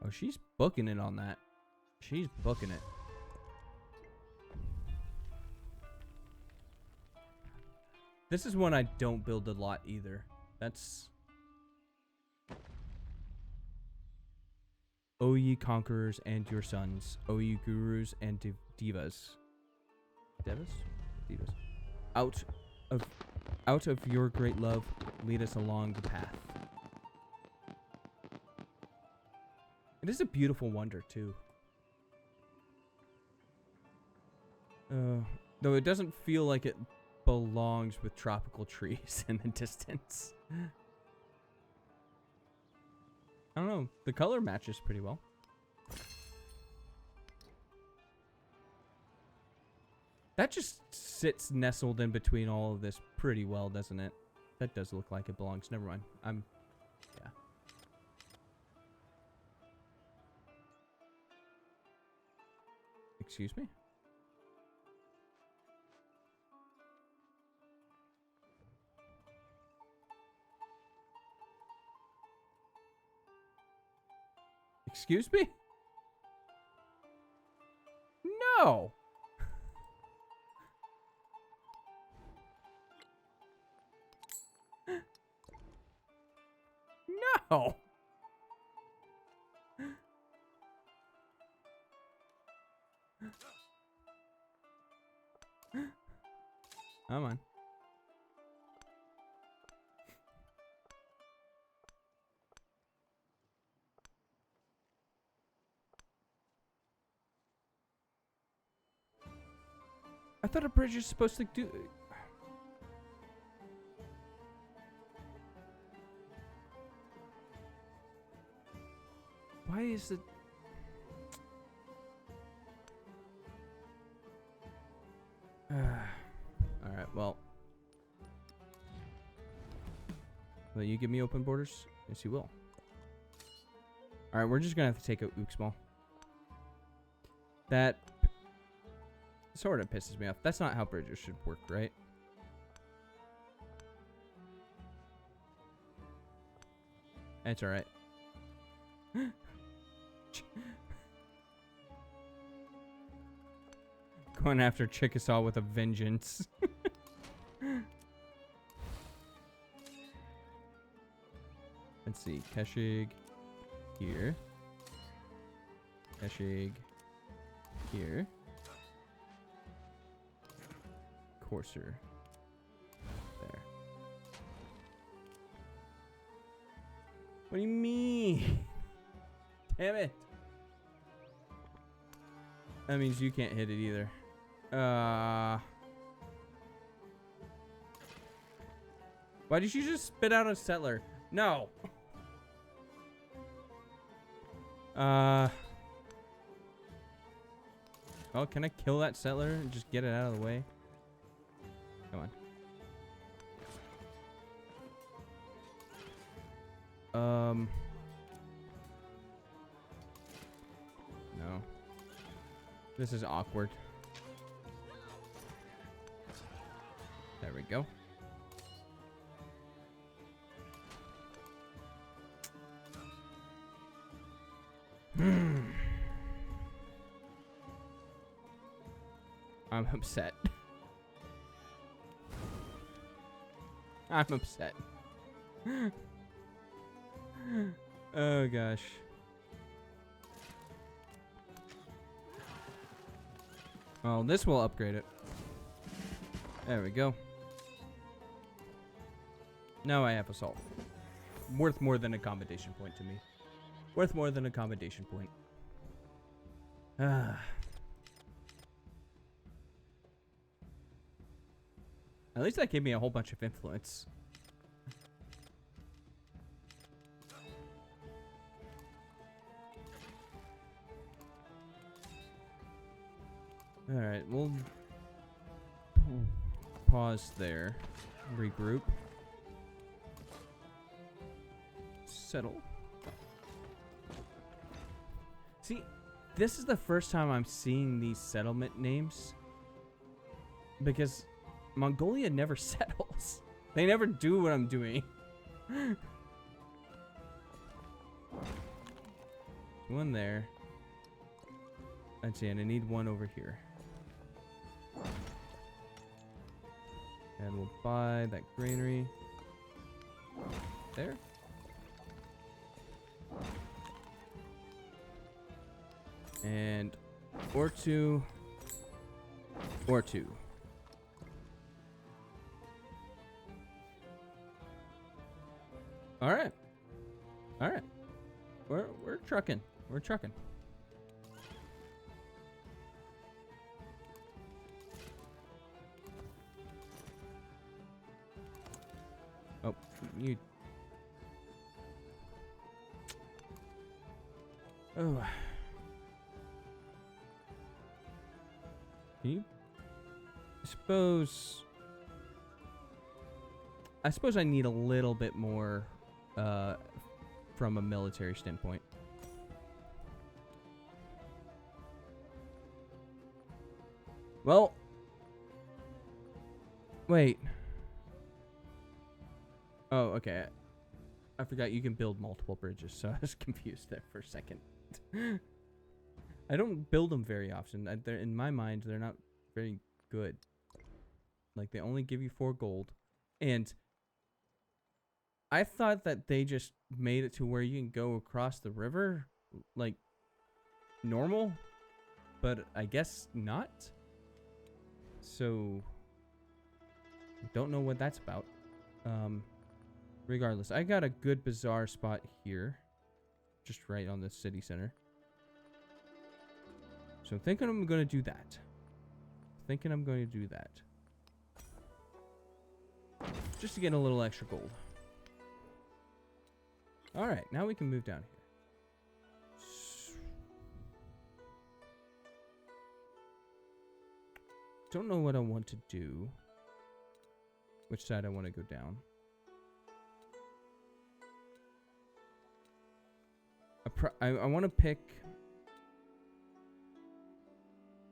oh, she's booking it on that. She's booking it. This is one I don't build a lot either. That's O ye conquerors and your sons, O ye gurus and divas. Devas? Divas. Out of your great love, lead us along the path. It is a beautiful wonder too. Though it doesn't feel like it belongs with tropical trees in the distance. I don't know. The color matches pretty well. That just sits nestled in between all of this pretty well, doesn't it? That does look like it belongs. Never mind. Yeah. Excuse me? Excuse me? No! No! Come on. I thought a bridge is supposed to do... Why is it... Alright, well. Will you give me open borders? Yes, you will. Alright, we're just gonna have to take out Uxmal. That sort of pisses me off. That's not how bridges should work, right? That's alright. Going after Chickasaw with a vengeance. Let's see. Keshig here. Keshig here. Courser. There. What do you mean? Damn it. That means you can't hit it either. Why did you just spit out a settler? No. Oh, can I kill that settler and just get it out of the way? Come on. No. This is awkward. There we go. I'm upset. I'm upset. Oh gosh. Well, this will upgrade it. There we go. Now I have assault. Worth more than a commendation point to me. Worth more than a commendation point. Ah. At least that gave me a whole bunch of influence. Alright, we'll pause there. Regroup. Settle. See, this is the first time I'm seeing these settlement names. Because Mongolia never settles. They never do what I'm doing. One there. Let's see, and I need one over here. And we'll buy that granary. There. And or two. Or two. All right. All right. We're trucking. We're trucking. Oh, you. Oh. Can you? I suppose I need a little bit more from a military standpoint. Well, wait. Oh, okay. I forgot you can build multiple bridges, so I was confused there for a second. I don't build them very often. They're, in my mind, they're not very good. Like, they only give you 4 gold. And I thought that they just made it to where you can go across the river, like, normal. But I guess not. So, don't know what that's about. Regardless, I got a good bazaar spot here. Just right on the city center. So I'm thinking I'm going to do that. Just to get a little extra gold. Alright, now we can move down here. Don't know what I want to do. Which side I want to go down. I want to pick...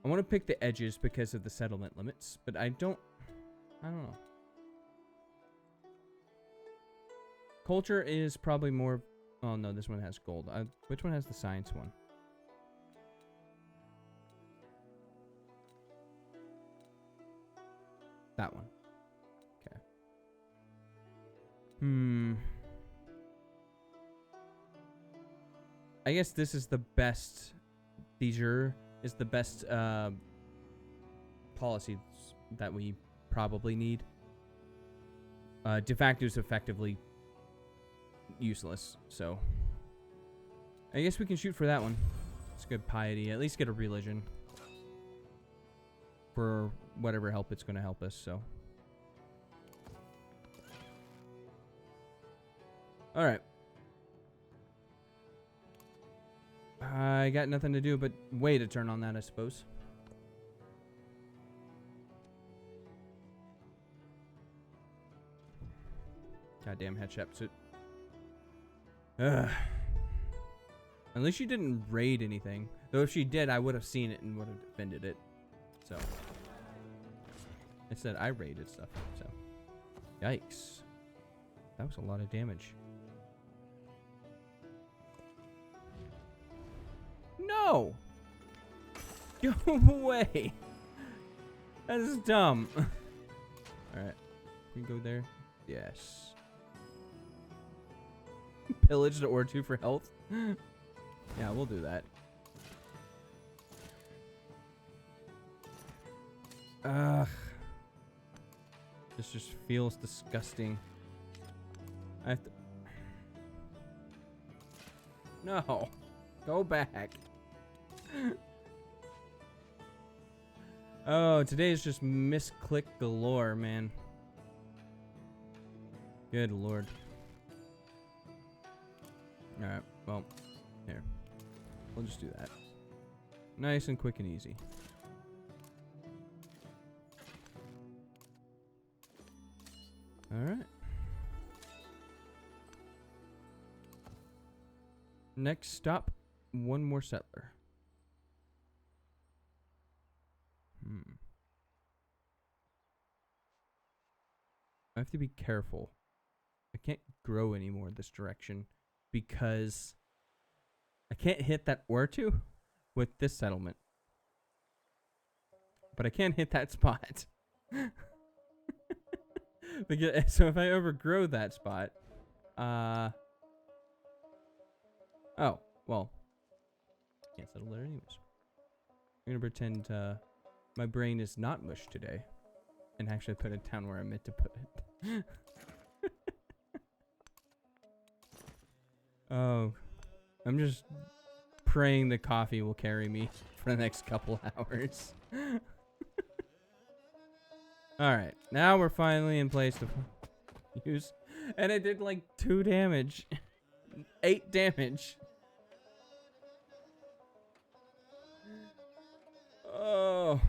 I want to pick the edges because of the settlement limits, but I don't know. Culture is probably more Oh no, this one has gold. Which one has the science one? That one. Okay. I guess this is the best. Seizure is the best policy that we probably need. De facto is effectively useless, so I guess we can shoot for that one. It's good piety. At least get a religion for whatever help it's going to help us. So, all right. I got nothing to do but wait to turn on that, I suppose. Goddamn Hatshepsut. Ugh. At least she didn't raid anything. Though if she did, I would have seen it and would have defended it. So. Instead, I raided stuff. So. Yikes. That was a lot of damage. No! Go away! That is dumb. Alright. Can we go there? Yes. Pillage the ore 2 for health? Yeah, we'll do that. Ugh. This just feels disgusting. I have to... No. Go back. Oh, today is just misclick galore, man. Good lord. Alright, well, here. We'll just do that. Nice and quick and easy. Alright. Next stop, one more settler. I have to be careful. I can't grow anymore this direction because I can't hit that ore 2 with this settlement. But I can hit that spot. Because, so if I overgrow that spot, oh, well, can't settle there anyways. I'm gonna pretend my brain is not mush today, and actually put it down where I meant to put it. Oh, I'm just praying the coffee will carry me for the next couple hours. Alright, now we're finally in place to use. And it did like 2 damage. 8 damage. Oh.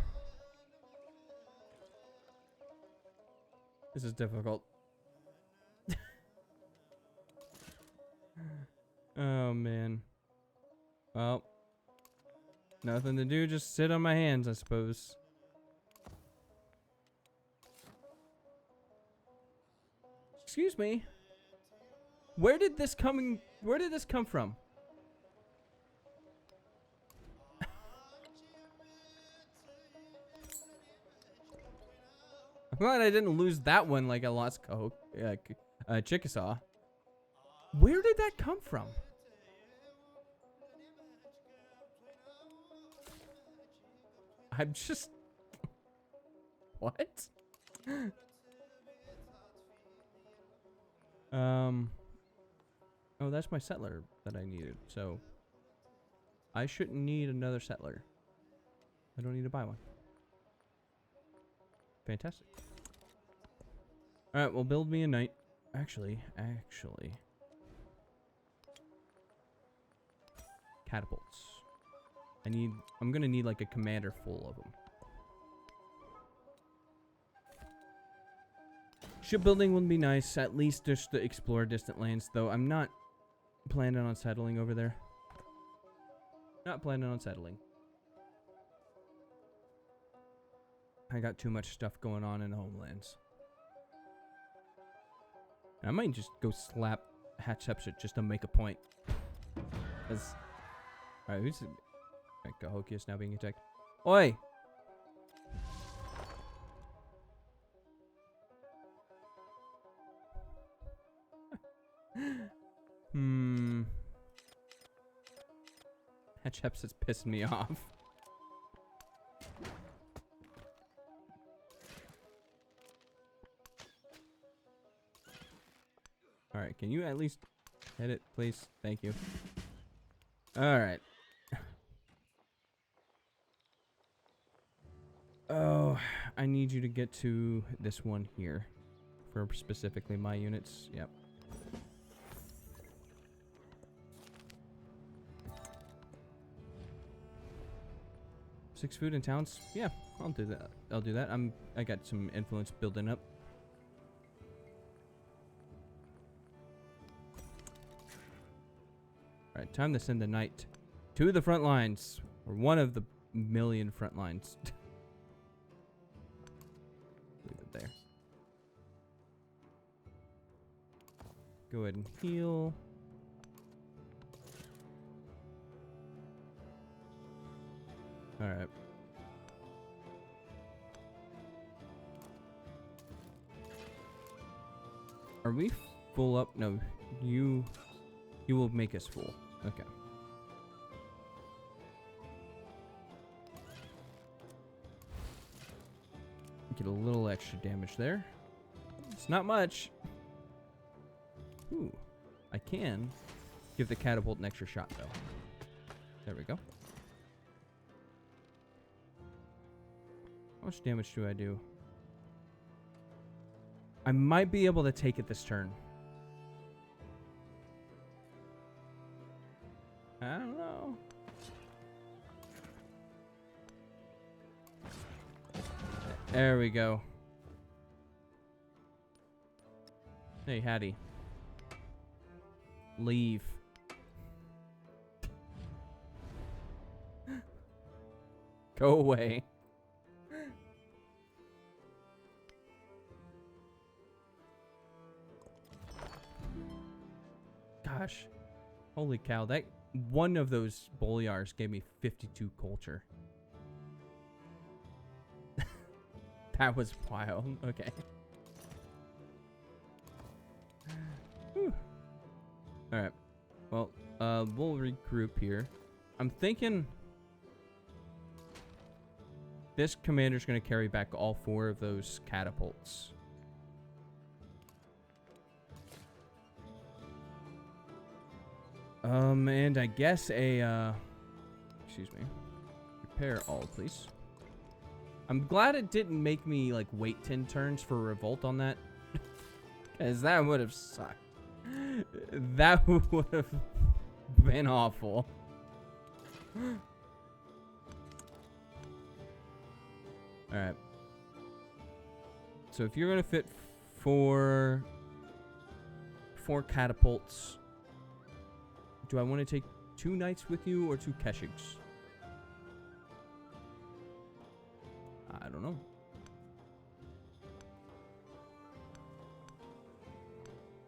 This is difficult. Oh, man. Well. Nothing to do, just sit on my hands, I suppose. Excuse me. Where did this come from? I'm glad I didn't lose that one like I lost Chickasaw. Where did that come from? I'm just... What? Oh, that's my settler that I needed, so I shouldn't need another settler. I don't need to buy one. Fantastic. Alright, well, build me a knight. Actually. Catapults. I'm gonna need like a commander full of them. Shipbuilding would be nice, at least just to explore distant lands, though I'm not planning on settling over there. Not planning on settling. I got too much stuff going on in the homelands. I might just go slap Hatshepsut just to make a point. That's alright. Who's right? Cahokia is now being attacked. Oi! Hatshepsut's pissing me off. Alright, can you at least hit it, please? Thank you. Alright. Oh, I need you to get to this one here. For specifically my units. Yep. Six food in towns? Yeah, I'll do that. I'll do that. I got some influence building up. Alright, time to send the knight to the front lines. Or one of the million front lines. Leave it there. Go ahead and heal. Alright. Are we full up? No, you will make us full. Okay. Get a little extra damage there. It's not much. Ooh. I can give the catapult an extra shot, though. There we go. How much damage do I do? I might be able to take it this turn. I don't know. There we go. Hey, Hattie. Leave. Go away. Gosh. Holy cow. That one of those Boliars gave me 52 culture. That was wild. Okay. Alright. Well, we'll regroup here. I'm thinking this commander's going to carry back all 4 of those catapults. And I guess a, excuse me. Repair all, please. I'm glad it didn't make me, like, wait 10 turns for revolt on that. Because that would have sucked. That would have been awful. Alright. So if you're going to fit 4 catapults, do I want to take 2 knights with you or 2 keshigs? I don't know.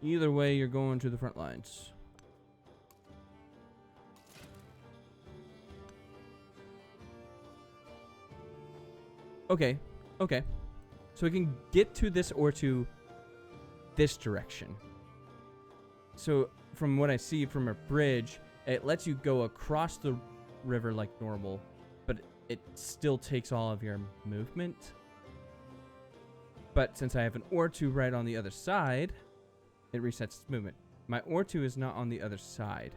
Either way, you're going to the front lines. Okay. Okay. So we can get to this or to this direction. So from what I see from a bridge, it lets you go across the river like normal, but it still takes all of your movement. But since I have an Ortu right on the other side, it resets its movement. My Ortu is not on the other side.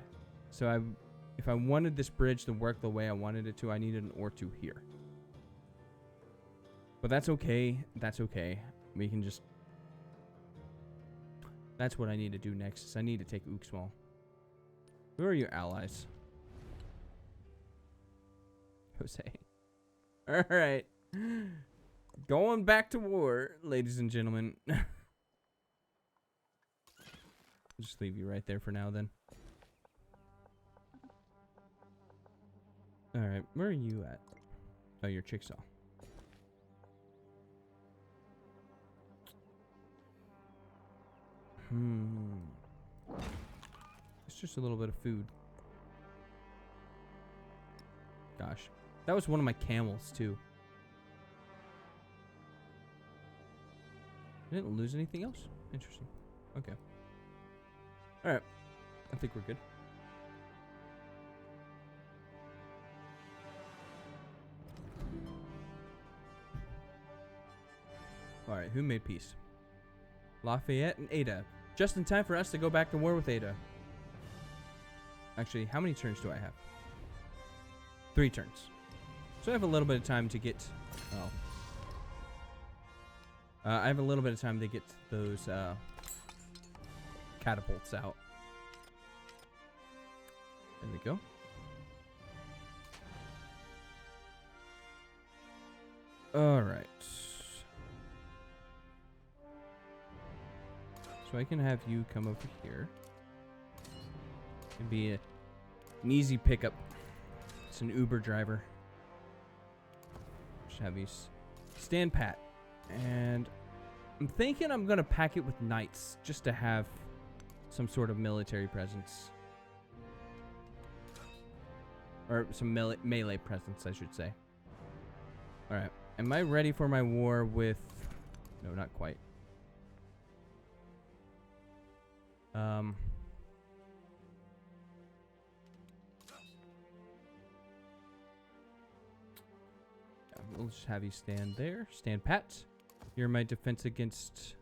So if I wanted this bridge to work the way I wanted it to, I needed an Ortu here. But that's okay. That's okay. We can just... That's what I need to do next. Is I need to take Uxmal. Who are your allies? Jose. Alright. Going back to war, ladies and gentlemen. I'll just leave you right there for now then. Alright, where are you at? Oh, you're Chickasaw. It's just a little bit of food. Gosh. That was one of my camels, too. I didn't lose anything else? Interesting. Okay. Alright. I think we're good. Alright, who made peace? Lafayette and Ada. Just in time for us to go back to war with Ada. Actually, how many turns do I have? 3 turns. So I have a little bit of time to get... Oh. I have a little bit of time to get those catapults out. There we go. Alright. So I can have you come over here. It'd be an easy pickup. It's an Uber driver. Just have you stand pat. And I'm thinking I'm going to pack it with knights just to have some sort of military presence. Or some melee presence, I should say. Alright. Am I ready for my war with... No, not quite. We'll just have you stand there. Stand pat. You're my defense against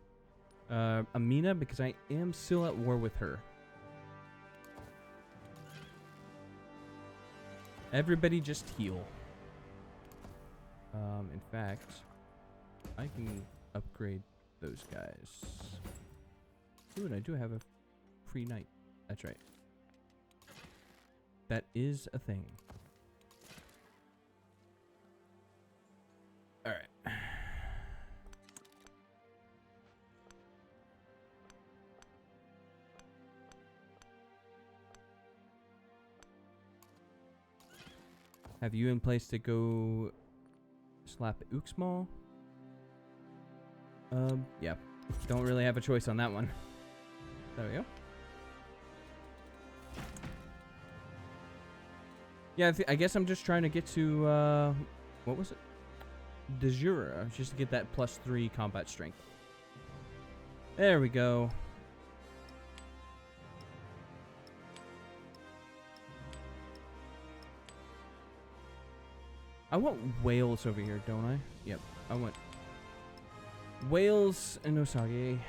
Amina, because I am still at war with her. Everybody just heal. In fact, I can upgrade those guys. Ooh, and I do have a free knight. That's right. That is a thing. Alright. Have you in place to go slap Uxmal? Yeah. Don't really have a choice on that one. There we go. Yeah, I guess I'm just trying to get to, what was it? De jure, just to get that +3 combat strength. There we go. I want Wales over here, don't I? Yep, I want Wales and Osage. There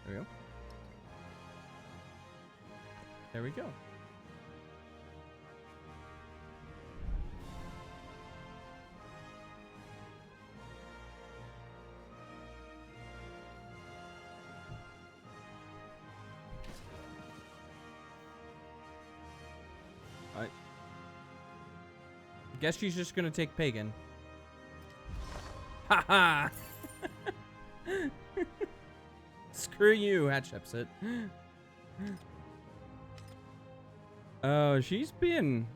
we go. There we go. Guess she's just gonna take pagan. Haha! Screw you, Hatshepsut. Oh, she's being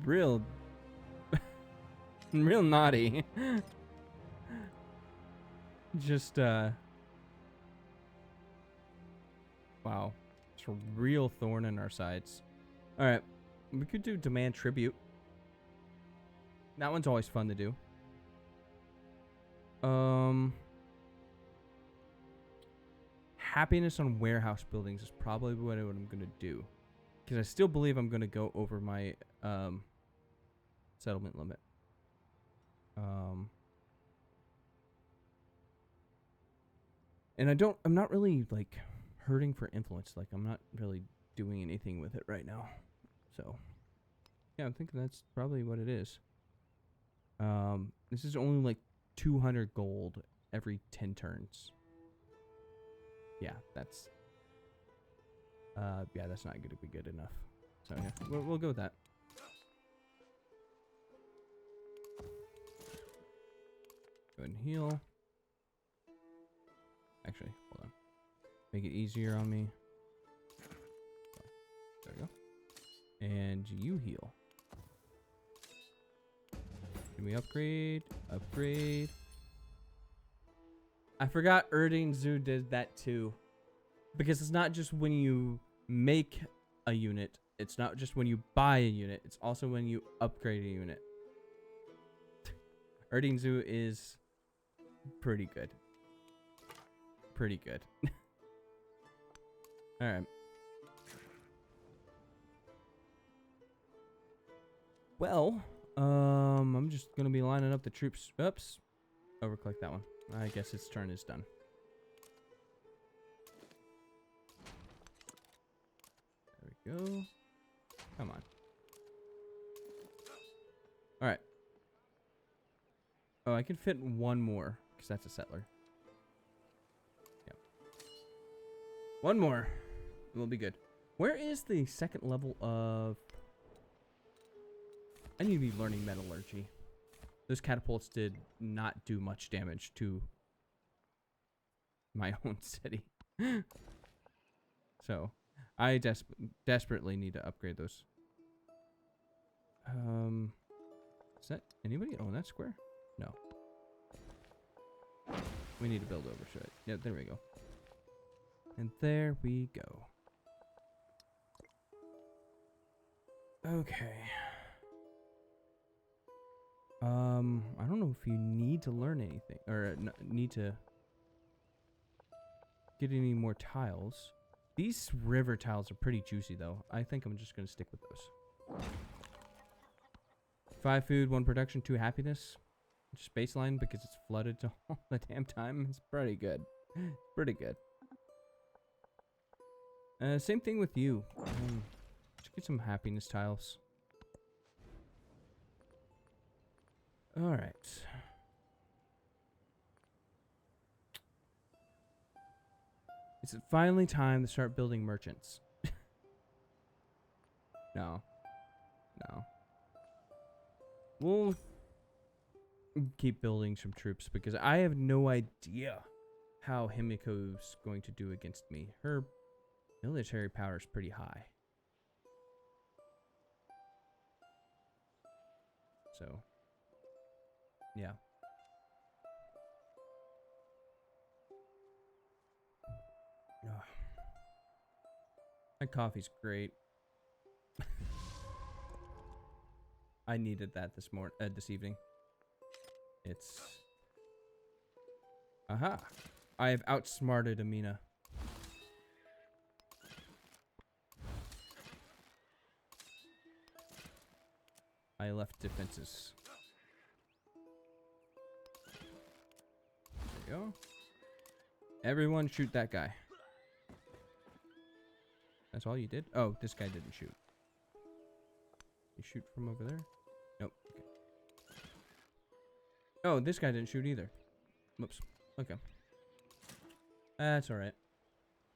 real real naughty. Just wow. It's a real thorn in our sides. Alright. We could do demand tribute. That one's always fun to do. Happiness on warehouse buildings is probably what I'm gonna do, because I still believe I'm gonna go over my settlement limit. And I'm not really like hurting for influence. Like I'm not really doing anything with it right now. So, yeah, I'm thinking that's probably what it is. This is only like 200 gold every 10 turns. Yeah, that's not going to be good enough. So, yeah, we'll go with that. Go ahead and heal. Actually, hold on. Make it easier on me. There we go. And you heal. Can we upgrade? Upgrade. I forgot Erding Zoo did that too. Because it's not just when you make a unit. It's not just when you buy a unit. It's also when you upgrade a unit. Erding Zoo is pretty good. Pretty good. Alright. Well, I'm just gonna be lining up the troops. Oops. Overclick that one. I guess its turn is done. There we go. Come on. Alright. Oh, I can fit one more, because that's a settler. Yep. One more. We'll be good. Where is the second level of... I need to be learning metallurgy. Those catapults did not do much damage to my own city. So, I desperately need to upgrade those. Is that anybody own that square? No. We need to build over to it. Yeah, there we go. And there we go. Okay. I don't know if you need to learn anything or need to get any more tiles. These river tiles are pretty juicy though. I think I'm just gonna stick with those. 5 food, 1 production, 2 happiness. Just baseline because it's flooded all the damn time. It's pretty good. Pretty good. Same thing with you. Just get some happiness tiles. Alright. Is it finally time to start building merchants? No. No. We'll keep building some troops because I have no idea how Himiko's going to do against me. Her military power is pretty high. So, yeah. Ugh. That coffee's great. I needed that this evening. It's... Aha! I have outsmarted Amina. I left defenses. There you go. Everyone shoot that guy. That's all you did? Oh, this guy didn't shoot. You shoot from over there? Nope. Okay. Oh, this guy didn't shoot either. Whoops. Okay. That's alright.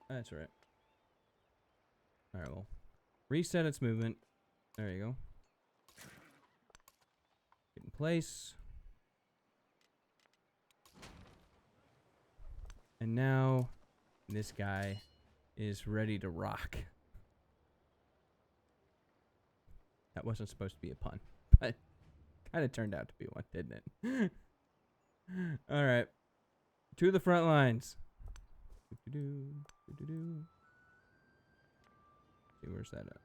That's alright. Alright, well. Reset its movement. There you go. Get in place. And now, this guy is ready to rock. That wasn't supposed to be a pun, but kind of turned out to be one, didn't it? Alright. To the front lines. See, where's that at?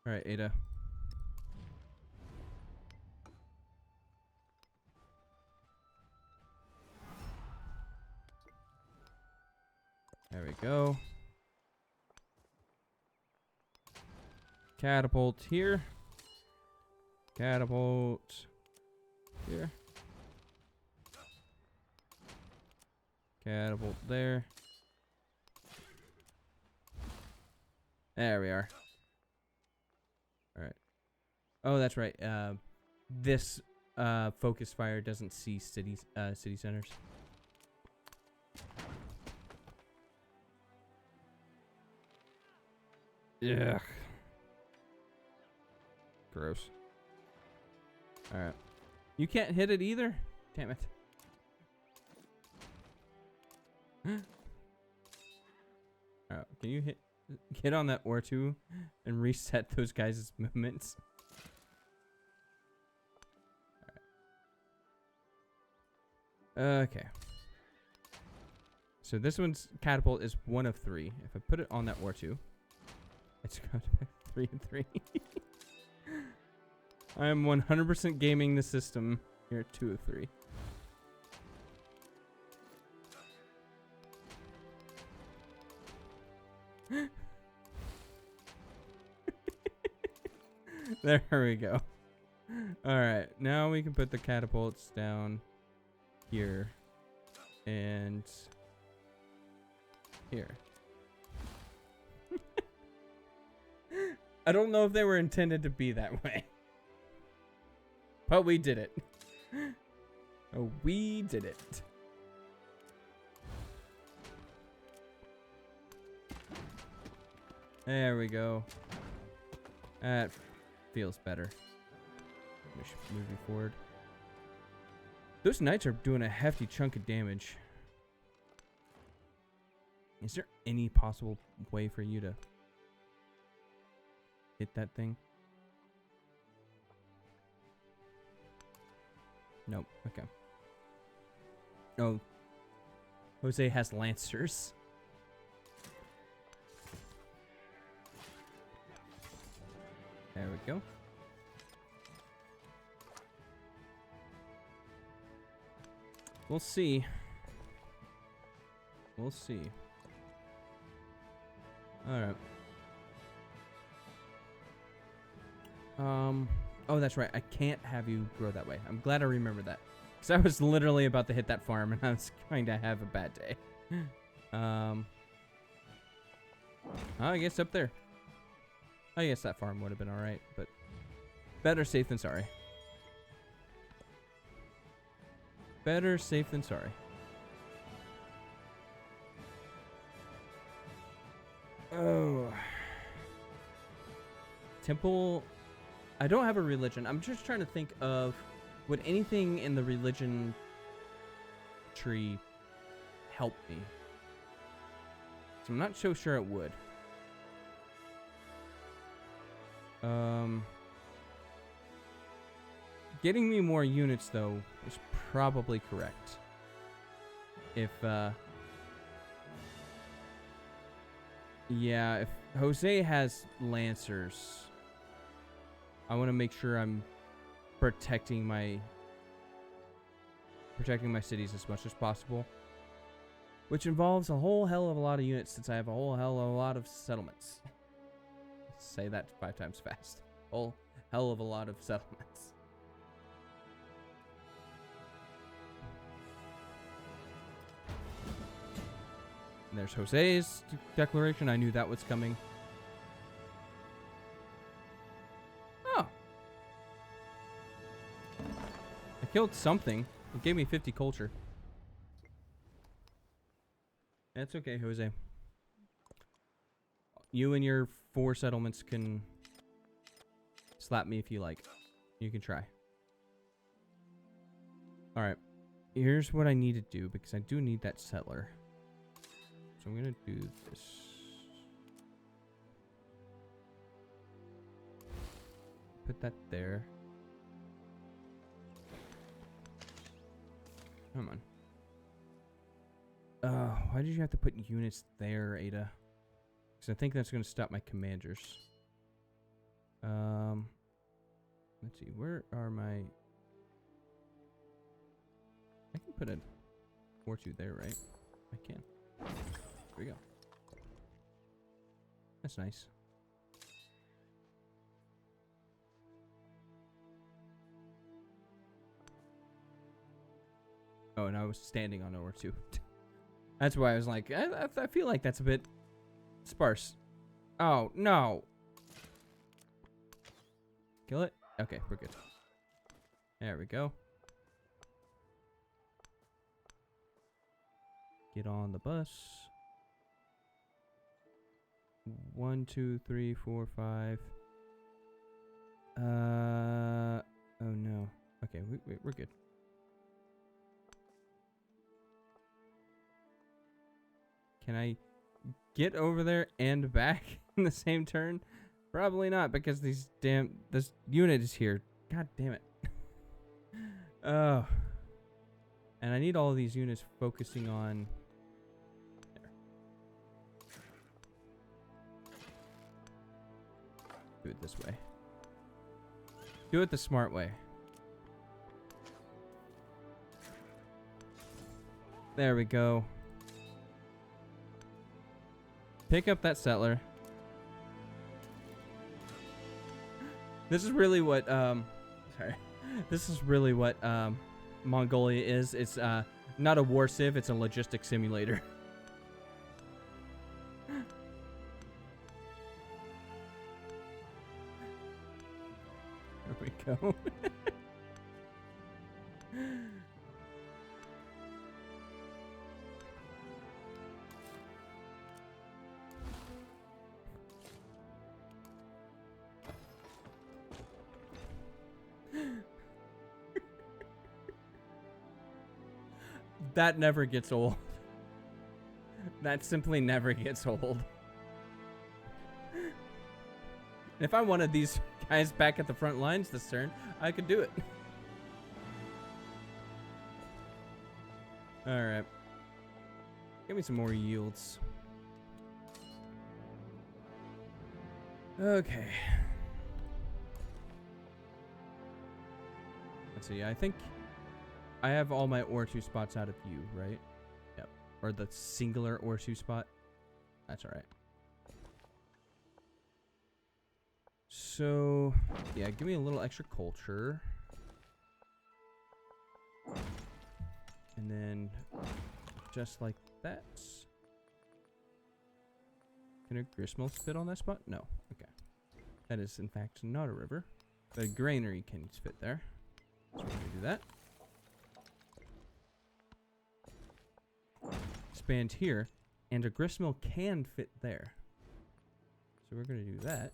Alright, Ada. There we go. Catapult here. Catapult here. Catapult there. There we are. Alright. Oh, that's right. This focus fire doesn't see city centers. Ugh. Gross. Alright. You can't hit it either? Damn it. Alright, can you get on that ore too and reset those guys' movements? Okay. So this one's catapult is 1 of 3. If I put it on that ore 2, it's got 3 and 3. I am 100% gaming the system here at 2 of 3. There we go. Alright, now we can put the catapults down here and here. I don't know if they were intended to be that way. But we did it. Oh, we did it. There we go. That feels better. We should move you forward. Those knights are doing a hefty chunk of damage. Is there any possible way for you to hit that thing? Nope. Okay. Oh. Jose has lancers. There we go. We'll see. We'll see. Alright. Oh, that's right. I can't have you grow that way. I'm glad I remembered that. Because I was literally about to hit that farm and I was going to have a bad day. I guess up there. I guess that farm would have been alright, but better safe than sorry. Better safe than sorry. Oh. Temple. I don't have a religion. I'm just trying to think of, would anything in the religion tree help me? So I'm not so sure it would. Getting me more units, though, is probably correct. If, yeah, if Jose has Lancers, I want to make sure I'm protecting my cities as much as possible. Which involves a whole hell of a lot of units, since I have a whole hell of a lot of settlements. Say that 5 times fast. Whole hell of a lot of settlements. And there's Jose's declaration. I knew that was coming. Oh. I killed something. It gave me 50 culture. That's okay, Jose. You and your 4 settlements can slap me if you like. You can try. Alright. Here's what I need to do, because I do need that settler. So I'm going to do this. Put that there. Come on. Why did you have to put units there, Ada? Because I think that's going to stop my commanders. Let's see. Where are my... I can put a 4-2 there, right? I can. There we go. That's nice. Oh, and I was standing on or 2. That's why I was like, I feel like that's a bit sparse. Oh, no. Kill it? Okay, we're good. There we go. Get on the bus. 1, 2, 3, 4, 5. Oh no. Okay, we're good. Can I get over there and back in the same turn? Probably not, because this unit is here. God damn it. Oh. And I need all of these units focusing on... There. Do it this way. Do it the smart way. There we go. Pick up that settler. This is really what, sorry. This is really what, Mongolia is. It's, not a war civ, it's a logistics simulator. There we go. That never gets old. That simply never gets old. If I wanted these guys back at the front lines this turn, I could do it. Alright. Give me some more yields. Okay. Let's see, I think I have all my ore 2 spots out of you, right? Yep. Or the singular ore 2 spot. That's alright. So, yeah, give me a little extra culture. And then, just like that. Can a gristmill fit on that spot? No. Okay. That is, in fact, not a river. But a granary can fit there. So we're going to do that. Expand here, and a gristmill can fit there. So we're going to do that.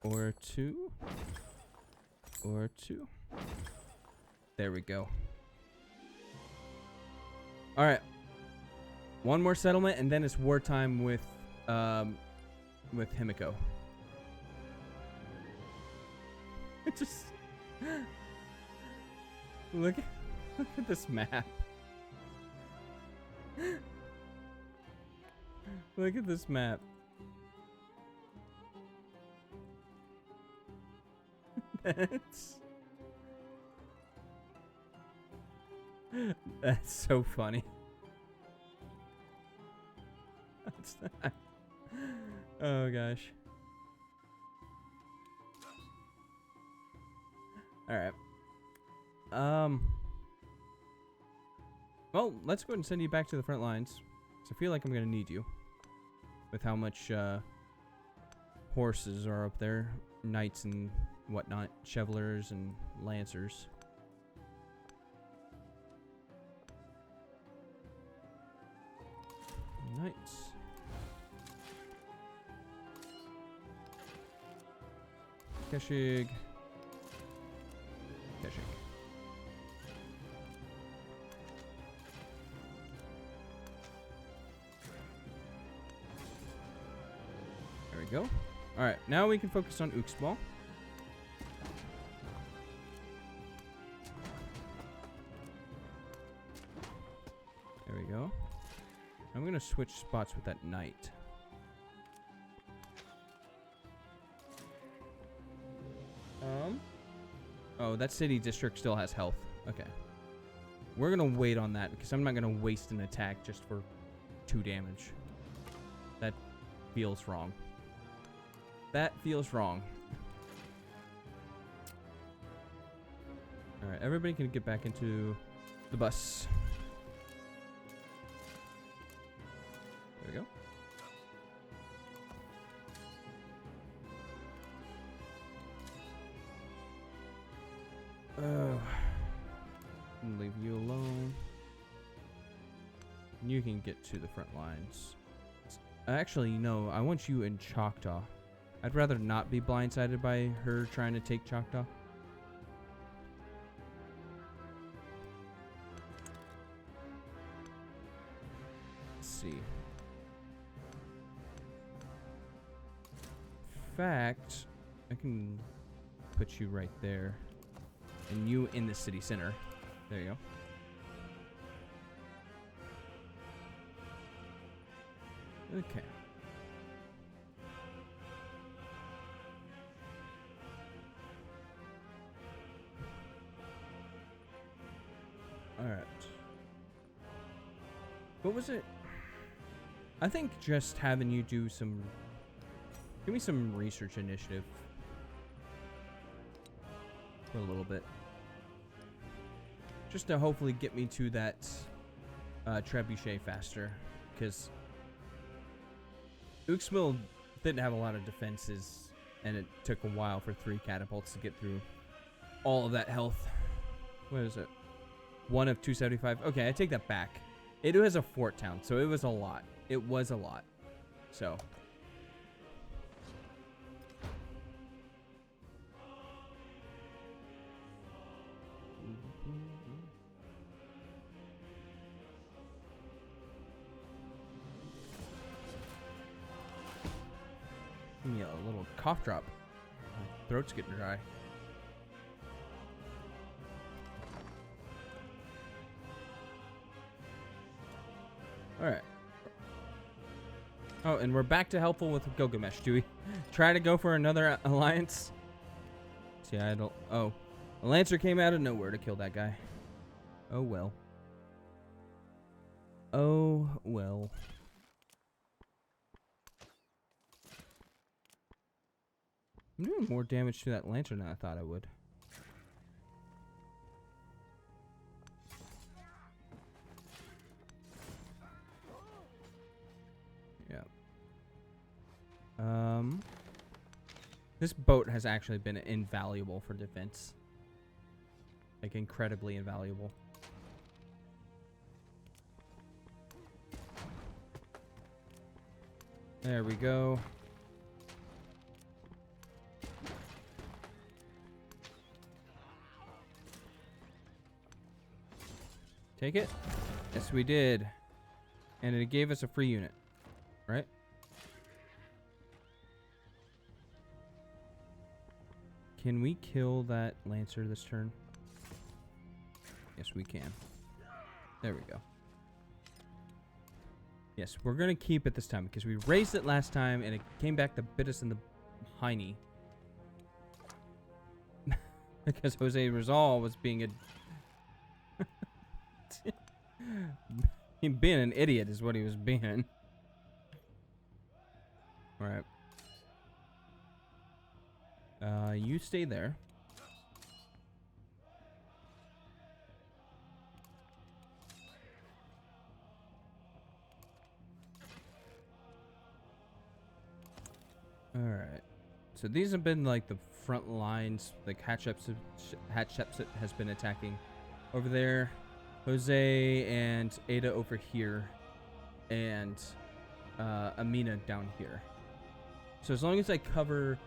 Or 2. Or 2. There we go. Alright. One more settlement, and then it's wartime with Himiko. Just look at this map. Look at this map. That's so funny. Oh gosh. Alright. Well, let's go ahead and send you back to the front lines. Because I feel like I'm going to need you. With how much, horses are up there. Knights and whatnot. Chevelers and lancers. Knights. Keshig. There we go. Alright, now we can focus on Uxmal. There we go. I'm going to switch spots with that knight. Oh, that city district still has health. Okay. We're going to wait on that because I'm not going to waste an attack just for 2 damage. That feels wrong. That feels wrong. Alright, everybody can get back into the bus. There we go. I'll leave you alone. You can get to the front lines. Actually, no, I want you in Choctaw. I'd rather not be blindsided by her trying to take Choctaw. Let's see. fact, I can put you right there. And you in the city center. There you go. Okay. Alright. What was it? I think just having you do some... Give me some research initiative. For a little bit. Just to hopefully get me to that trebuchet faster. Because Uxmal didn't have a lot of defenses. And it took a while for 3 catapults to get through all of that health. What is it? 1 of 275. Okay, I take that back. It was a fort town, so it was a lot. It was a lot. So. Give me a little cough drop. My throat's getting dry. Alright. Oh, and we're back to helpful with Gilgamesh. Do we try to go for another alliance? See, I don't... Oh. A Lancer came out of nowhere to kill that guy. Oh, well. Oh, well. I'm doing more damage to that Lancer than I thought I would. This boat has actually been invaluable for defense. Like, incredibly invaluable. There we go. Take it? Yes, we did. And it gave us a free unit, right? Can we kill that Lancer this turn? Yes, we can. There we go. Yes, we're going to keep it this time because we raised it last time and it came back to bit us in the hiney. Because Jose Rizal was being a... being an idiot is what he was being. Alright. You stay there. Alright. So these have been like the front lines. Like Hatshepsut has been attacking over there. Jose and Ada over here. And Amina down here. So as long as I cover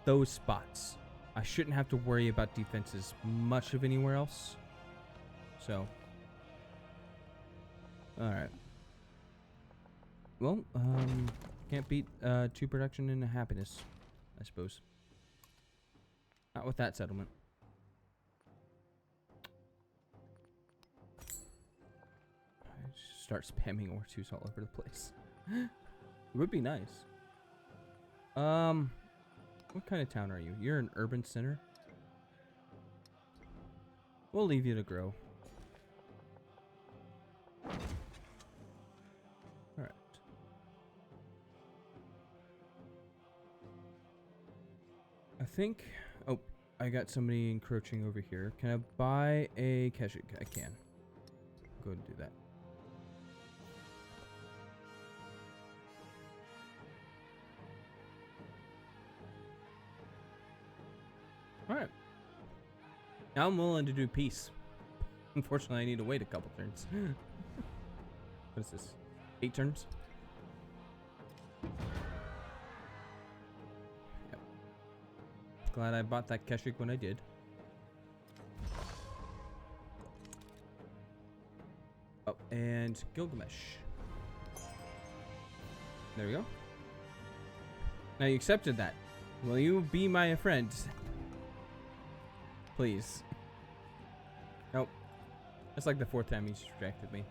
those spots, I shouldn't have to worry about defenses much of anywhere else. So. Alright. Well, can't beat 2 production and a happiness, I suppose. Not with that settlement. I just start spamming ore2s all over the place. It would be nice. What kind of town are you? You're an urban center? We'll leave you to grow. Alright. I think... Oh, I got somebody encroaching over here. Can I buy a Keshik? I can. Go ahead and do that. Alright. Now I'm willing to do peace. Unfortunately, I need to wait a couple turns. What is this? 8 turns? Yep. Glad I bought that Keshik when I did. Oh, and Gilgamesh. There we go. Now you accepted that. Will you be my friend? Please. Nope. That's like the 4th time he's distracted me.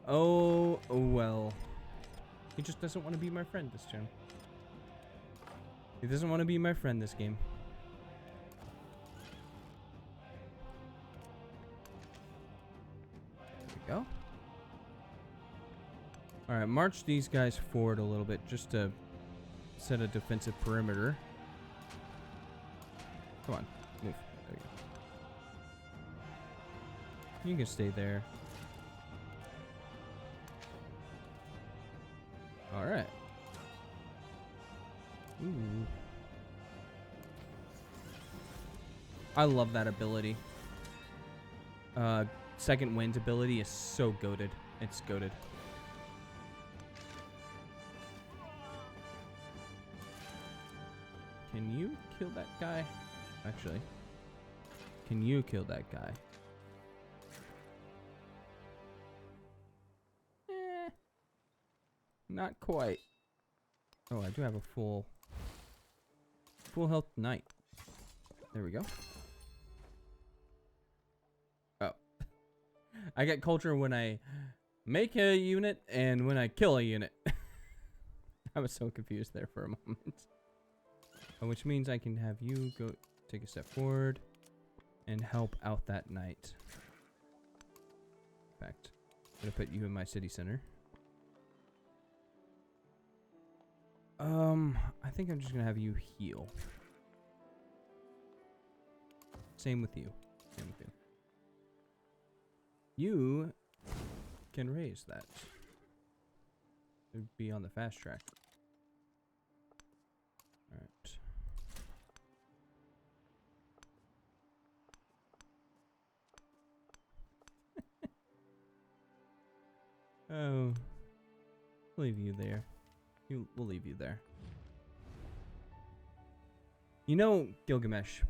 Oh, well. He just doesn't want to be my friend this time. He doesn't want to be my friend this game. There we go. Alright, march these guys forward a little bit just to set a defensive perimeter. Come on, move. There you go. You can stay there. Alright. Ooh. I love that ability. Second Wind ability is so goated. It's goated. Can you kill that guy? Actually, can you kill that guy? Not quite. Oh, I do have a full health knight. There we go. Oh. I get culture when I make a unit and when I kill a unit. I was so confused there for a moment. Which means I can have you go take a step forward and help out that knight. In fact, I'm gonna put you in my city center. I think I'm just gonna have you heal. Same with you. Same with you. You can raise that. It would be on the fast track. Alright. Oh. We'll leave you there. We'll leave you there. You know, Gilgamesh,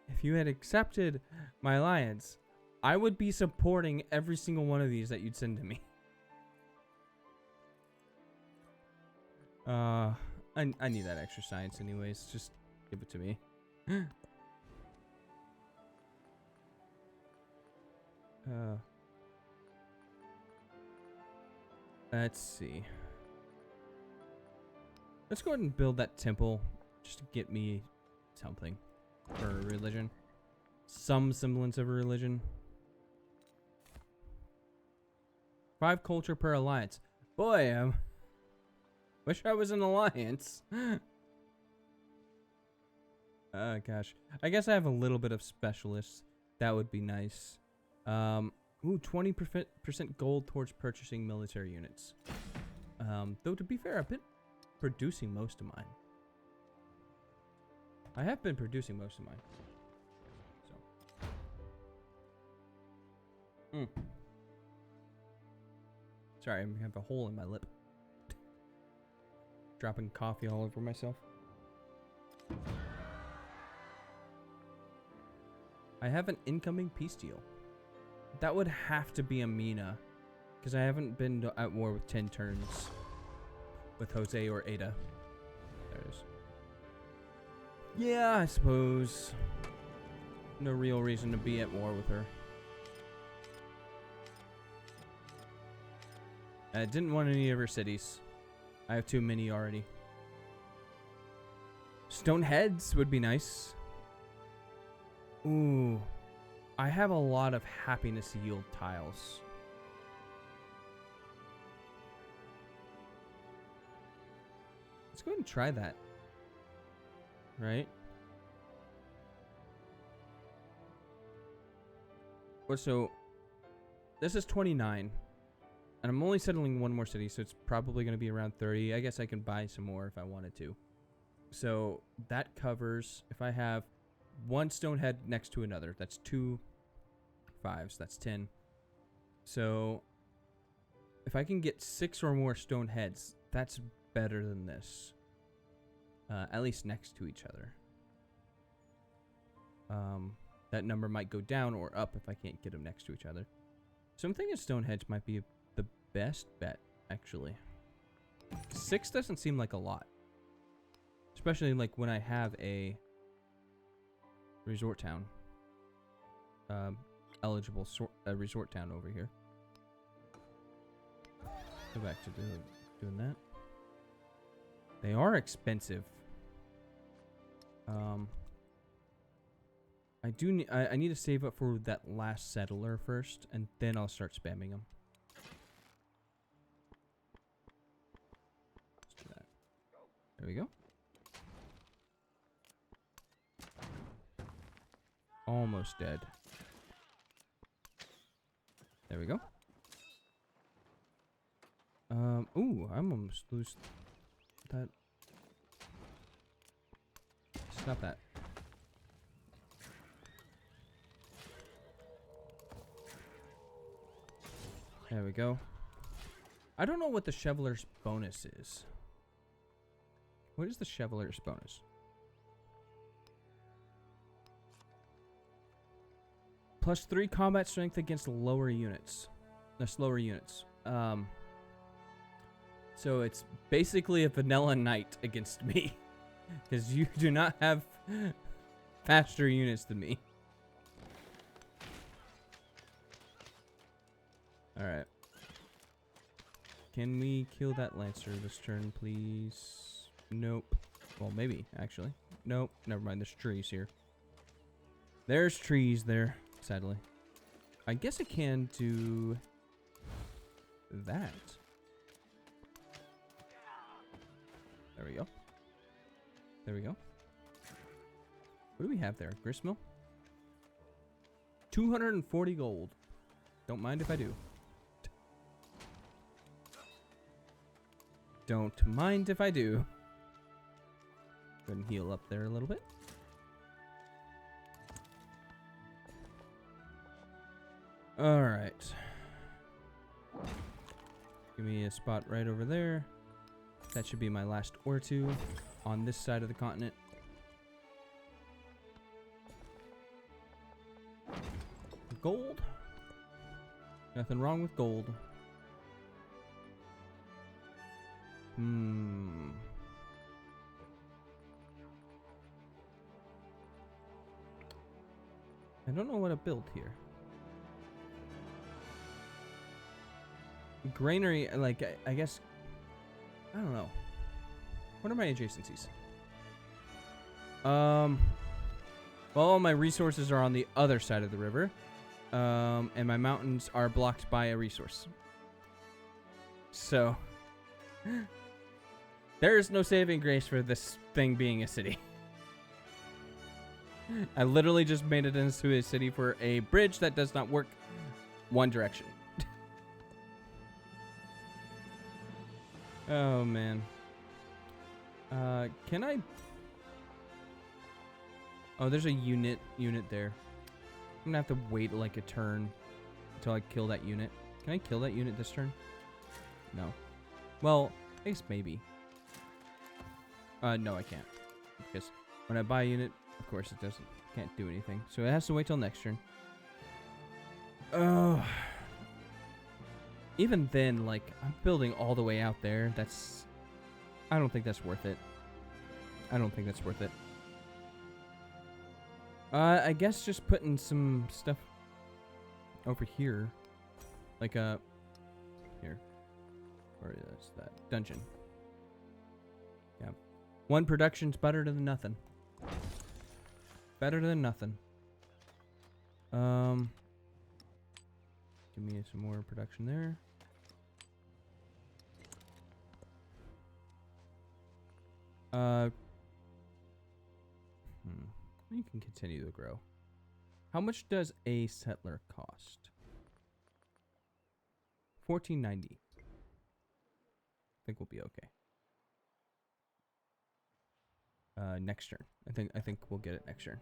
if you had accepted my alliance, I would be supporting every single one of these that you'd send to me. I need that extra science anyways. Just give it to me. Let's see. Let's go ahead and build that temple just to get me something for a religion. Some semblance of a religion. 5 culture per alliance. Boy, wish I was an alliance. Gosh. I guess I have a little bit of specialists. That would be nice. Ooh, 20% gold towards purchasing military units. Though to be fair, I've been producing most of mine. I have been producing most of mine. So. Sorry, I have a hole in my lip. Dropping coffee all over myself. I have an incoming peace deal. That would have to be a Mina, because I haven't been at war with 10 turns with Jose or Ada. There it is. Yeah, I suppose. No real reason to be at war with her. I didn't want any of her cities. I have too many already. Stoneheads would be nice. Ooh. I have a lot of happiness yield tiles. Let's go ahead and try that. Right? So, this is 29. And I'm only settling one more city, so it's probably going to be around 30. I guess I can buy some more if I wanted to. So, that covers, if I have one stone head next to another, that's 2 5s, that's 10. So, if I can get 6 or more stone heads, that's better than this. At least next to each other. That number might go down or up if I can't get them next to each other. So I'm thinking stone heads might be the best bet, actually. 6 doesn't seem like a lot. Especially like when I have a resort town. Eligible resort town over here. Go back to doing that. They are expensive. I need to save up for that last settler first, and then I'll start spamming them. Let's do that. There we go. Almost dead. There we go. Ooh, I'm almost lose that. Stop that. There we go. I don't know what the Shoveler's bonus is. What is the Shoveler's bonus? +3 combat strength against lower units. No, slower units. So it's basically a vanilla knight against me. Because you do not have faster units than me. Alright. Can we kill that Lancer this turn, please? Nope. Well, maybe, actually. Nope. Never mind. There's trees here. There's trees there, sadly. I guess I can do that. There we go. There we go. What do we have there? Gristmill? 240 gold. Don't mind if I do. Don't mind if I do. Go ahead and heal up there a little bit. Alright. Give me a spot right over there. That should be my last or two on this side of the continent. Gold. Nothing wrong with gold. I don't know what to build here. Granary, like, I guess, I don't know. What are my adjacencies? Well, all my resources are on the other side of the river. And my mountains are blocked by a resource. So, there is no saving grace for this thing being a city. I literally just made it into a city for a bridge that does not work one direction. Oh, man. Can I... Oh, there's a unit there. I'm gonna have to wait like a turn until I kill that unit. Can I kill that unit this turn? No. Well, I guess maybe. No, I can't. Because when I buy a unit, of course it doesn't. Can't do anything. So it has to wait till next turn. Oh. Even then, like, I'm building all the way out there. That's... I don't think that's worth it. I don't think that's worth it. I guess just putting some stuff over here. Like, here. Where is that? Dungeon. Yeah. One production's better than nothing. Better than nothing. Give me some more production there. You can continue to grow. How much does a settler cost? $14.90. I think we'll be okay. Next turn. I think we'll get it next turn.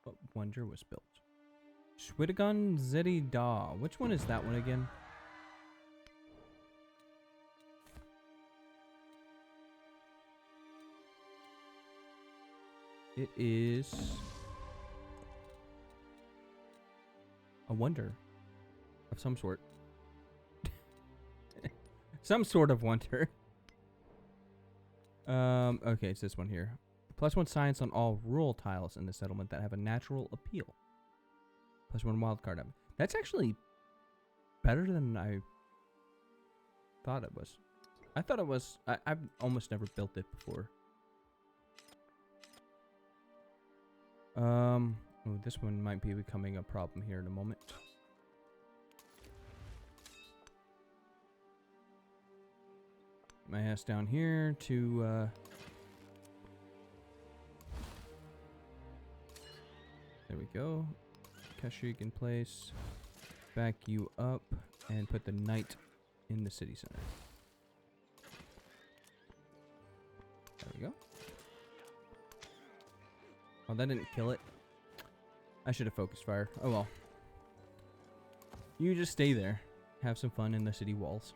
What wonder was built? Schwidigon Zeddy Da. Which one is that one again? It is a wonder of some sort. Some sort of wonder. Okay, it's this one here. +1 science on all rural tiles in the settlement that have a natural appeal. +1 wildcard. That's actually better than I thought it was. I thought it was... I've almost never built it before. Oh, this one might be becoming a problem here in a moment. My ass down here to... There we go. Kashyyyk in place. Back you up and put the knight in the city center. There we go. Oh, that didn't kill it. I should have focused fire. Oh well. You just stay there. Have some fun in the city walls.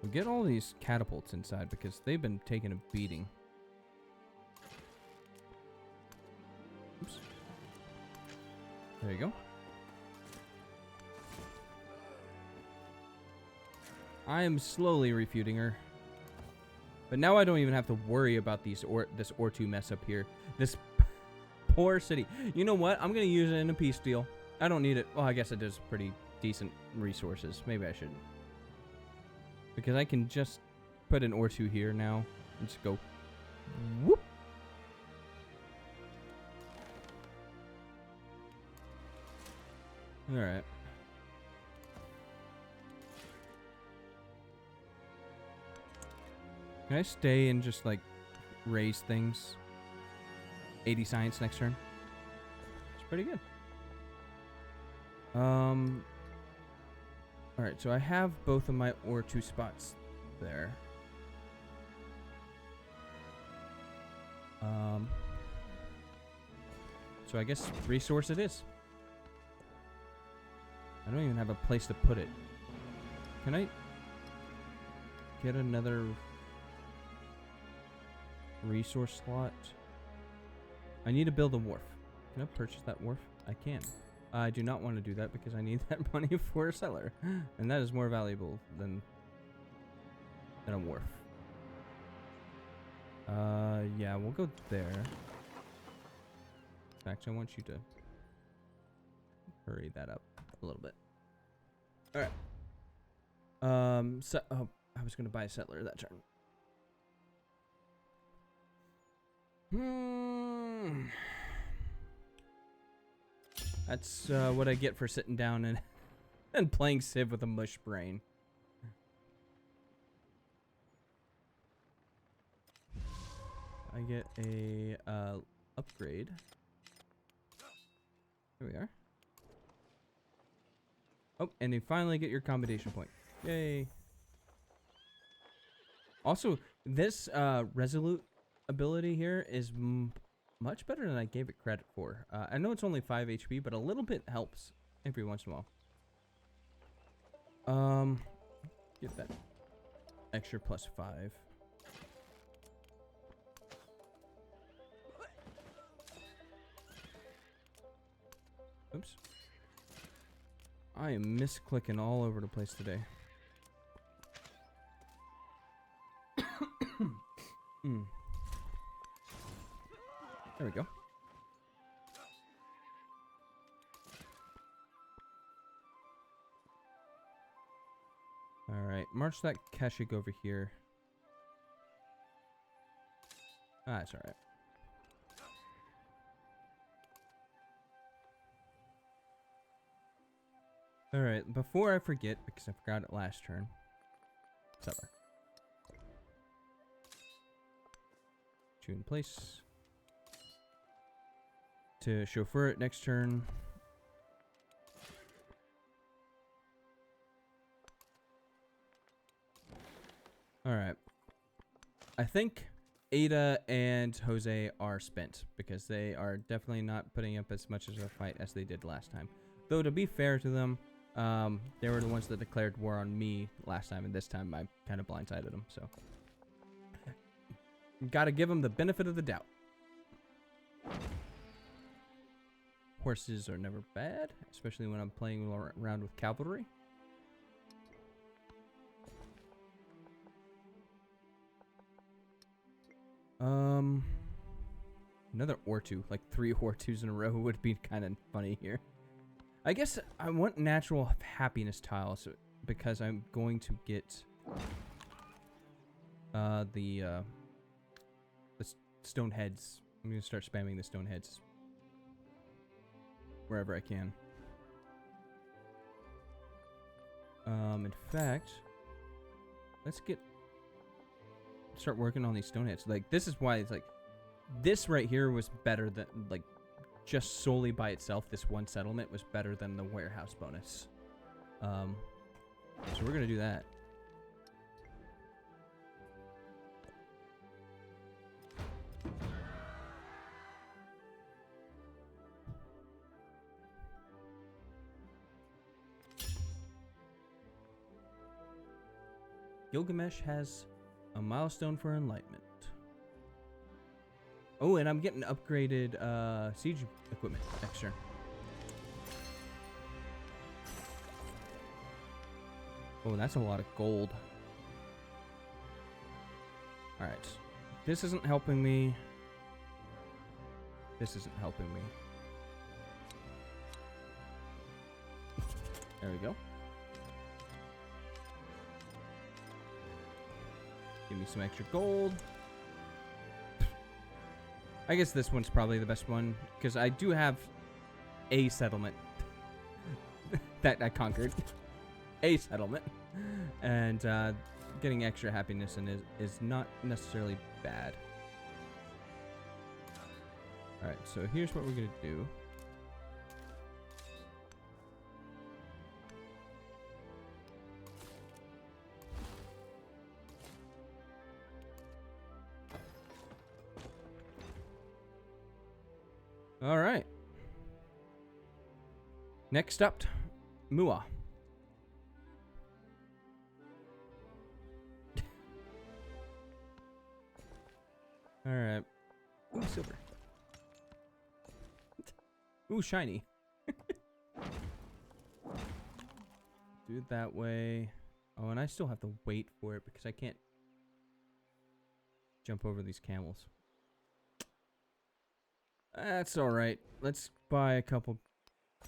We get all these catapults inside because they've been taking a beating. Oops. There you go. I am slowly refuting her. But now I don't even have to worry about this Ortu mess up here. This poor city. You know what? I'm going to use it in a peace deal. I don't need it. Well, I guess it is pretty decent resources. Maybe I shouldn't. Because I can just put an Ortu here now and just go whoop. Alright. Can I stay and just like raise things? 80 science next turn. It's pretty good. Alright, so I have both of my Ortu spots there. So I guess resource it is. I don't even have a place to put it. Can I get another resource slot? I need to build a wharf. Can I purchase that wharf? I can. I do not want to do that because I need that money for a settler. And that is more valuable than a wharf. Yeah, we'll go there. In fact, I want you to hurry that up a little bit. Alright. Oh, I was going to buy a settler that turn. That's what I get for sitting down and playing Civ with a mush brain. I get a upgrade. Here we are. Oh, and you finally get your combination point. Yay. Also, this Resolute ability here is much better than I gave it credit for. I know it's only 5 HP, but a little bit helps every once in a while. Get that extra +5. Oops. I am misclicking all over the place today. There we go. Alright, march that Kashyyyk over here. Ah, it's alright. Alright, before I forget, because I forgot it last turn. Settler. 2 in place. To chauffeur it next turn. Alright. I think Ada and Jose are spent because they are definitely not putting up as much of a fight as they did last time. Though to be fair to them, they were the ones that declared war on me last time, and this time I kind of blindsided them, so. Gotta give them the benefit of the doubt. Horses are never bad, especially when I'm playing around with cavalry. Another Ortu, like 3 Ortus in a row would be kind of funny here. I guess I want natural happiness tiles because I'm going to get the stone heads. I'm going to start spamming the stone heads wherever I can. In fact, let's start working on these stone heads. Like, this is why it's like, this right here was better than, like, just solely by itself, this one settlement was better than the warehouse bonus. So we're gonna do that. Gilgamesh has a milestone for enlightenment. Oh, and I'm getting upgraded siege equipment extra. Oh, that's a lot of gold. Alright. This isn't helping me. This isn't helping me. There we go. Give me some extra gold. I guess this one's probably the best one, because I do have a settlement that I conquered. A settlement. And getting extra happiness in is not necessarily bad. Alright, so here's what we're going to do. All right. Next up, Mua. All right. Ooh, silver. Ooh, shiny. Do it that way. Oh, and I still have to wait for it because I can't jump over these camels. That's alright. Let's buy a couple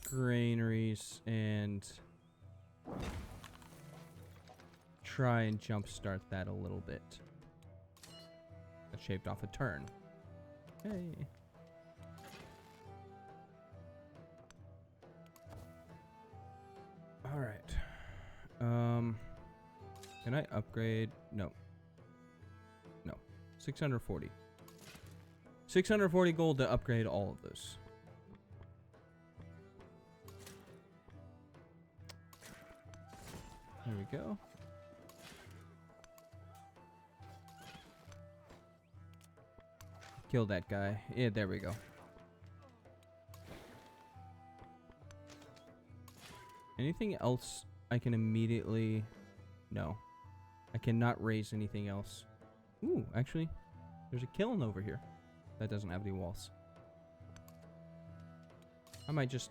granaries and try and jumpstart that a little bit. That shaved off a turn. Hey. Alright. Can I upgrade? No. No. 640. 640 gold to upgrade all of those. There we go. Kill that guy. Yeah, there we go. Anything else I can immediately... No. I cannot raise anything else. Ooh, actually, there's a kiln over here that doesn't have any walls. I might just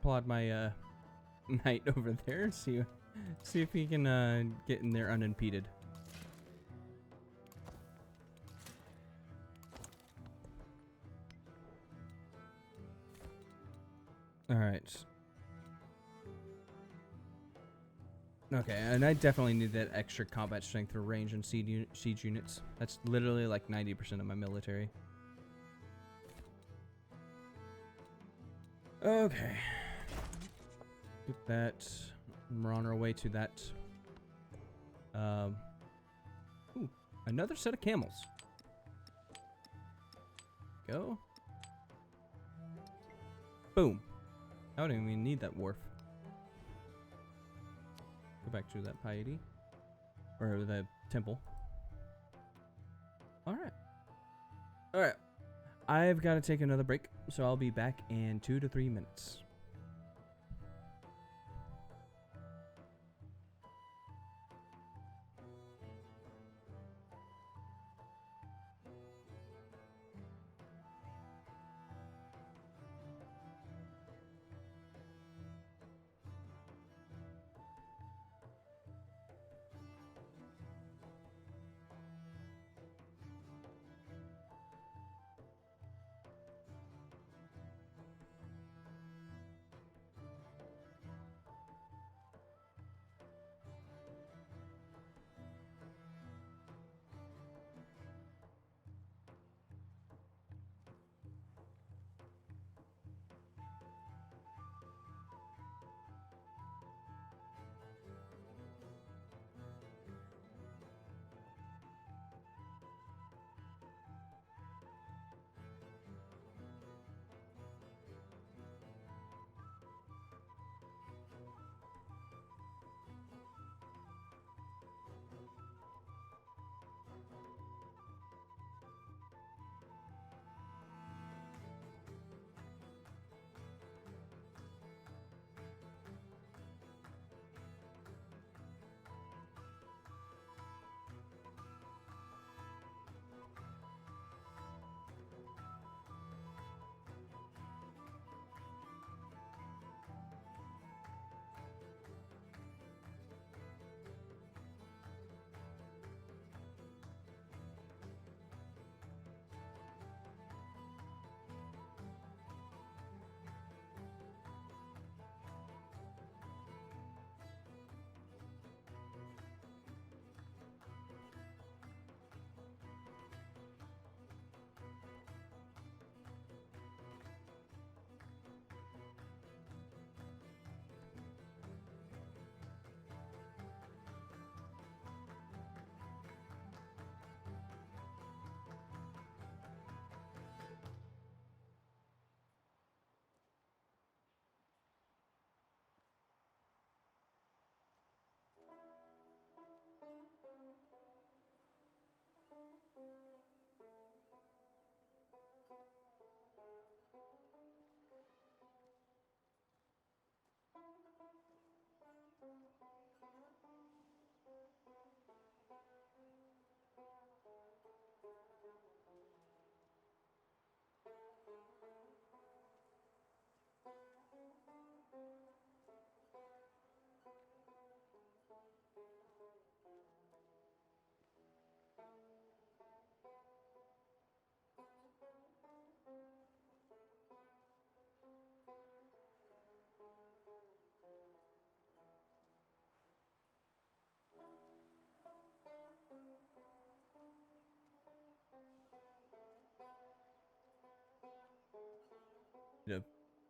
plod my knight over there and see if he can get in there unimpeded. All right. Okay, and I definitely need that extra combat strength for range and siege units. That's literally like 90% of my military. Okay. Get that. We're on our way to that. Ooh, another set of camels. Go. Boom. I don't even need that wharf. Go back to that piety. Or the temple. Alright. Alright. I've got to take another break, so I'll be back in 2 to 3 minutes.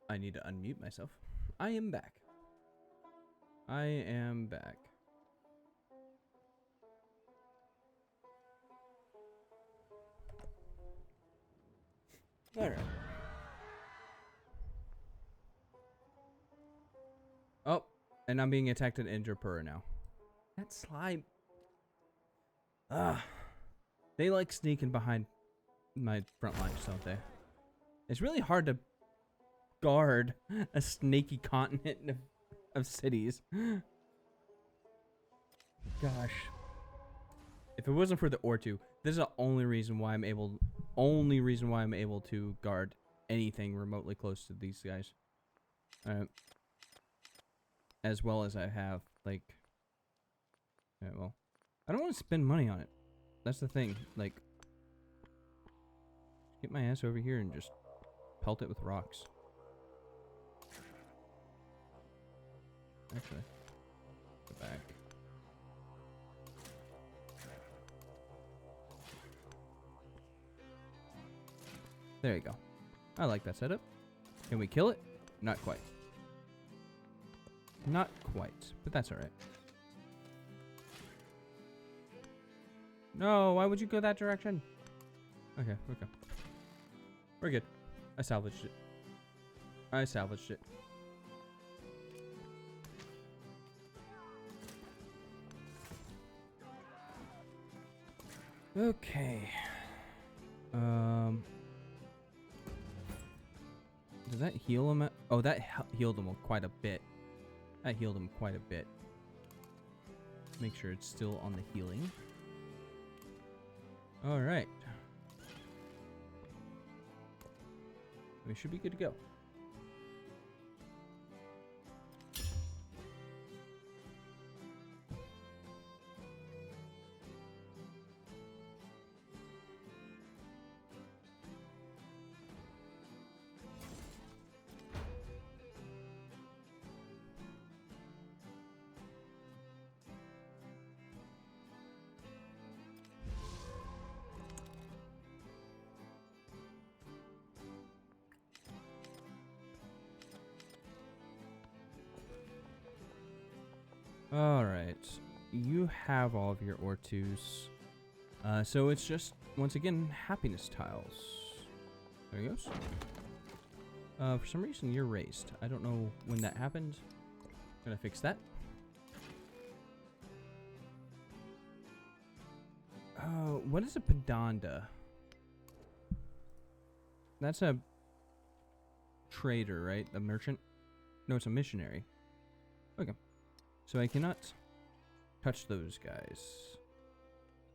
I need to unmute myself. I am back. I am back. Alright. Oh, and I'm being attacked at Enderpur now. That slime. Ah. They like sneaking behind my front lines, don't they? It's really hard to guard a snaky continent of cities. Gosh. If it wasn't for the Ortu, this is the only reason why I'm able to guard anything remotely close to these guys. As well as I have, like... Yeah, well, I don't want to spend money on it. That's the thing. Like, get my ass over here and just pelt it with rocks. Actually, go back. There you go. I like that setup. Can we kill it? Not quite. Not quite, but that's alright. No, why would you go that direction? Okay, okay. We're good. I salvaged it. I salvaged it. Okay. Does that heal him? Oh, that healed him quite a bit. That healed him quite a bit. Make sure it's still on the healing. All right. We should be good to go. Alright, you have all of your Ortus. So it's just, once again, happiness tiles. There he goes. For some reason, you're raised. I don't know when that happened. Gonna fix that. What is a Pedanda? That's a trader, right? A merchant? No, it's a missionary. Okay. So I cannot touch those guys.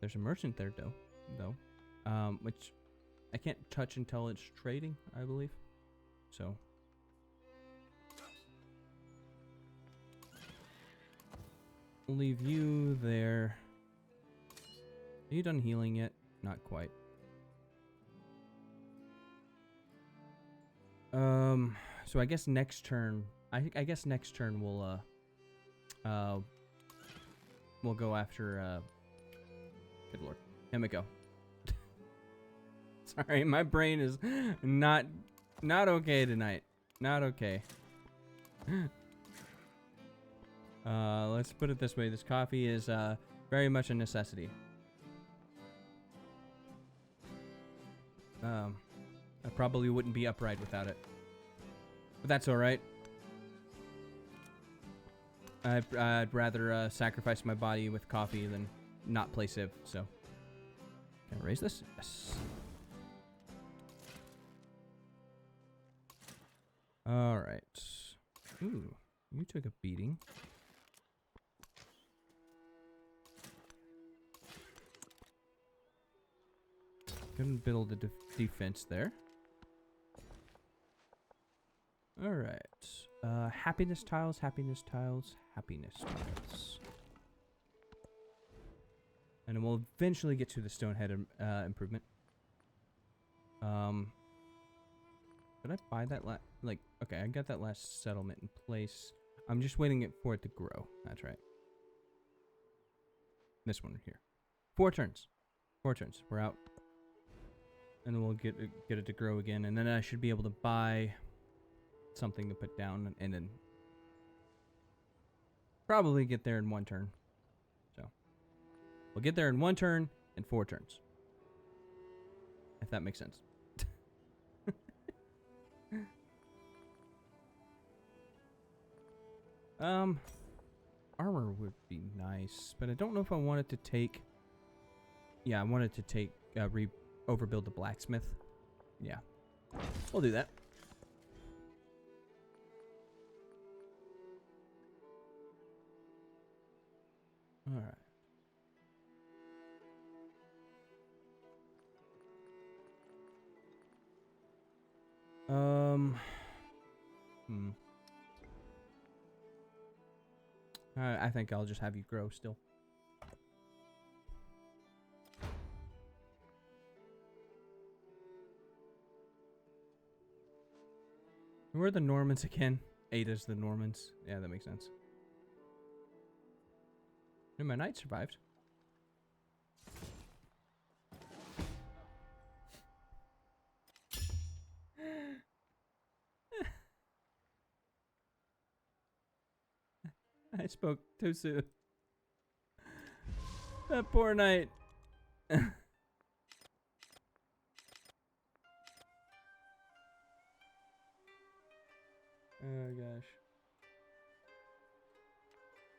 There's a merchant there, though. Which I can't touch until it's trading, I believe. So. We'll leave you there. Are you done healing yet? Not quite. So I guess next turn, I guess next turn we'll go after, good lord, Himiko. Sorry, my brain is not okay tonight. Not okay. Let's put it this way. This coffee is, very much a necessity. I probably wouldn't be upright without it. But that's alright. I'd rather sacrifice my body with coffee than not play Civ, so. Can I raise this? Yes. Alright. Ooh, you took a beating. Couldn't build a defense there. Alright. Happiness tiles, happiness tiles, happiness tiles. And then we'll eventually get to the Stonehead improvement. Did I buy that like, okay, I got that last settlement in place. I'm just waiting for it to grow. That's right. This one here. 4 turns. 4 turns. We're out. And then we'll get it to grow again. And then I should be able to buy something to put down, and then probably get there in 1 turn. So we'll get there in 1 turn and 4 turns, if that makes sense. Armor would be nice, but I don't know if I wanted to take. Yeah, I wanted to take overbuild the blacksmith. Yeah, we'll do that. All right. I think I'll just have you grow still. Who are the Normans again? Ada's the Normans. Yeah, that makes sense. And my knight survived. I spoke too soon. That poor knight. Oh gosh.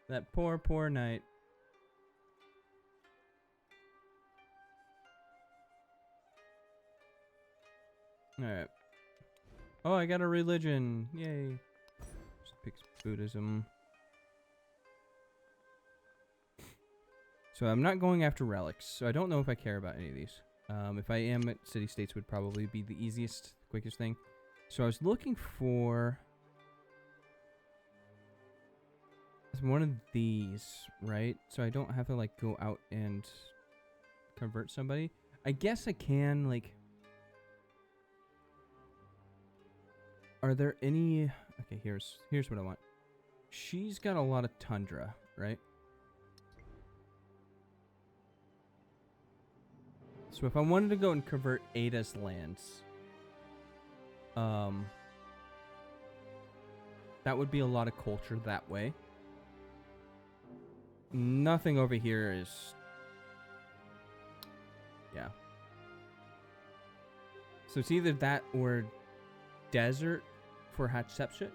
That poor knight. Alright. Oh, I got a religion. Yay. Just pick Buddhism. So I'm not going after relics, so I don't know if I care about any of these. If I am, city-states would probably be the easiest, quickest thing. So I was looking for one of these, right? So I don't have to, like, go out and convert somebody. I guess I can, like... Are there any... Okay, here's what I want. She's got a lot of tundra, right? So if I wanted to go and convert Ada's lands, that would be a lot of culture that way. Nothing over here is... Yeah. So it's either that or desert for Hatshepsut.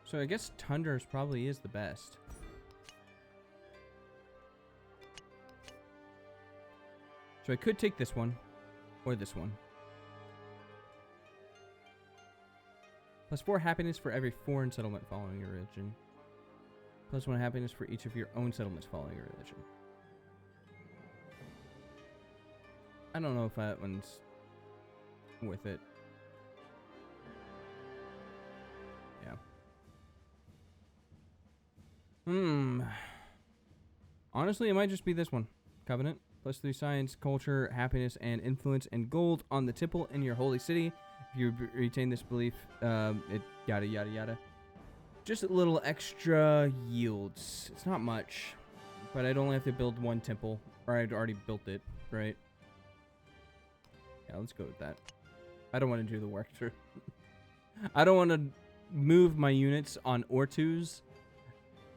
So I guess Tundra probably is the best. So I could take this one, or this one. +4 happiness for every foreign settlement following your religion. +1 happiness for each of your own settlements following your religion. I don't know if that one's with it. Yeah. Honestly, it might just be this one. Covenant. +3 science, culture, happiness, and influence, and gold on the temple in your holy city. If you retain this belief, it yada yada yada. Just a little extra yields. It's not much, but I'd only have to build 1 temple, or I'd already built it, right? Yeah, let's go with that. I don't want to do the work through. I don't want to move my units on Ortus,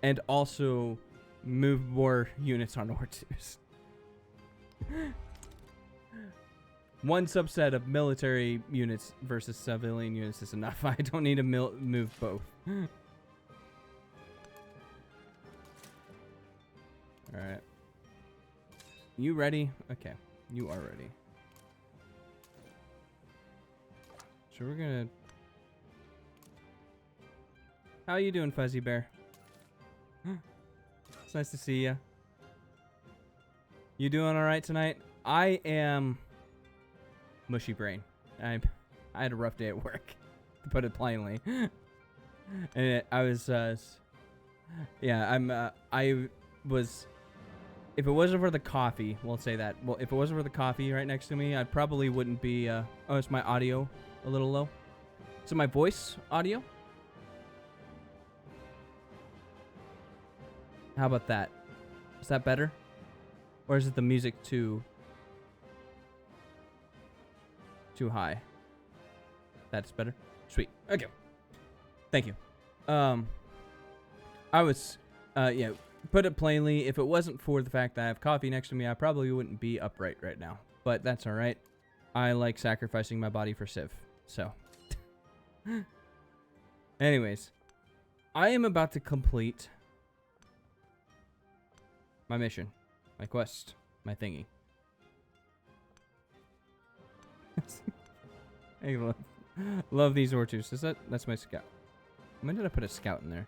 and also move more units on Ortus. One subset of military units versus civilian units is enough. I don't need to move both. Alright. You ready? Okay. You are ready. So we're gonna... How you doing, Fuzzy Bear? It's nice to see ya. You doing alright tonight? I am mushy brain. I had a rough day at work, to put it plainly. And I was, yeah, I was, if it wasn't for the coffee, we'll say that. Well, if it wasn't for the coffee right next to me, I probably wouldn't be, oh, is my audio a little low? Is it my voice audio? How about that? Is that better? Or is it the music too? too high. That's better. Sweet. Okay. Thank you. I was, yeah, put it plainly, if it wasn't for the fact that I have coffee next to me, I probably wouldn't be upright right now. But that's alright. I like sacrificing my body for Civ. So. Anyways. I am about to complete my mission. My quest. My thingy. I love these Ortus. That's my scout. When did I put a scout in there?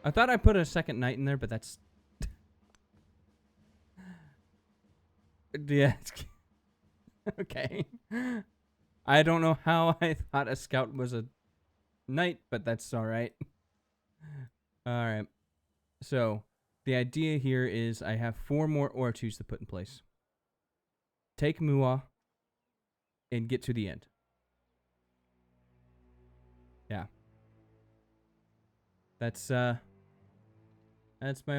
I thought I put a second knight in there, but that's... yeah. Okay. I don't know how I thought a scout was a knight, but that's alright. Alright. So, the idea here is I have 4 more Ortus to put in place. Take Mua and get to the end. Yeah. That's my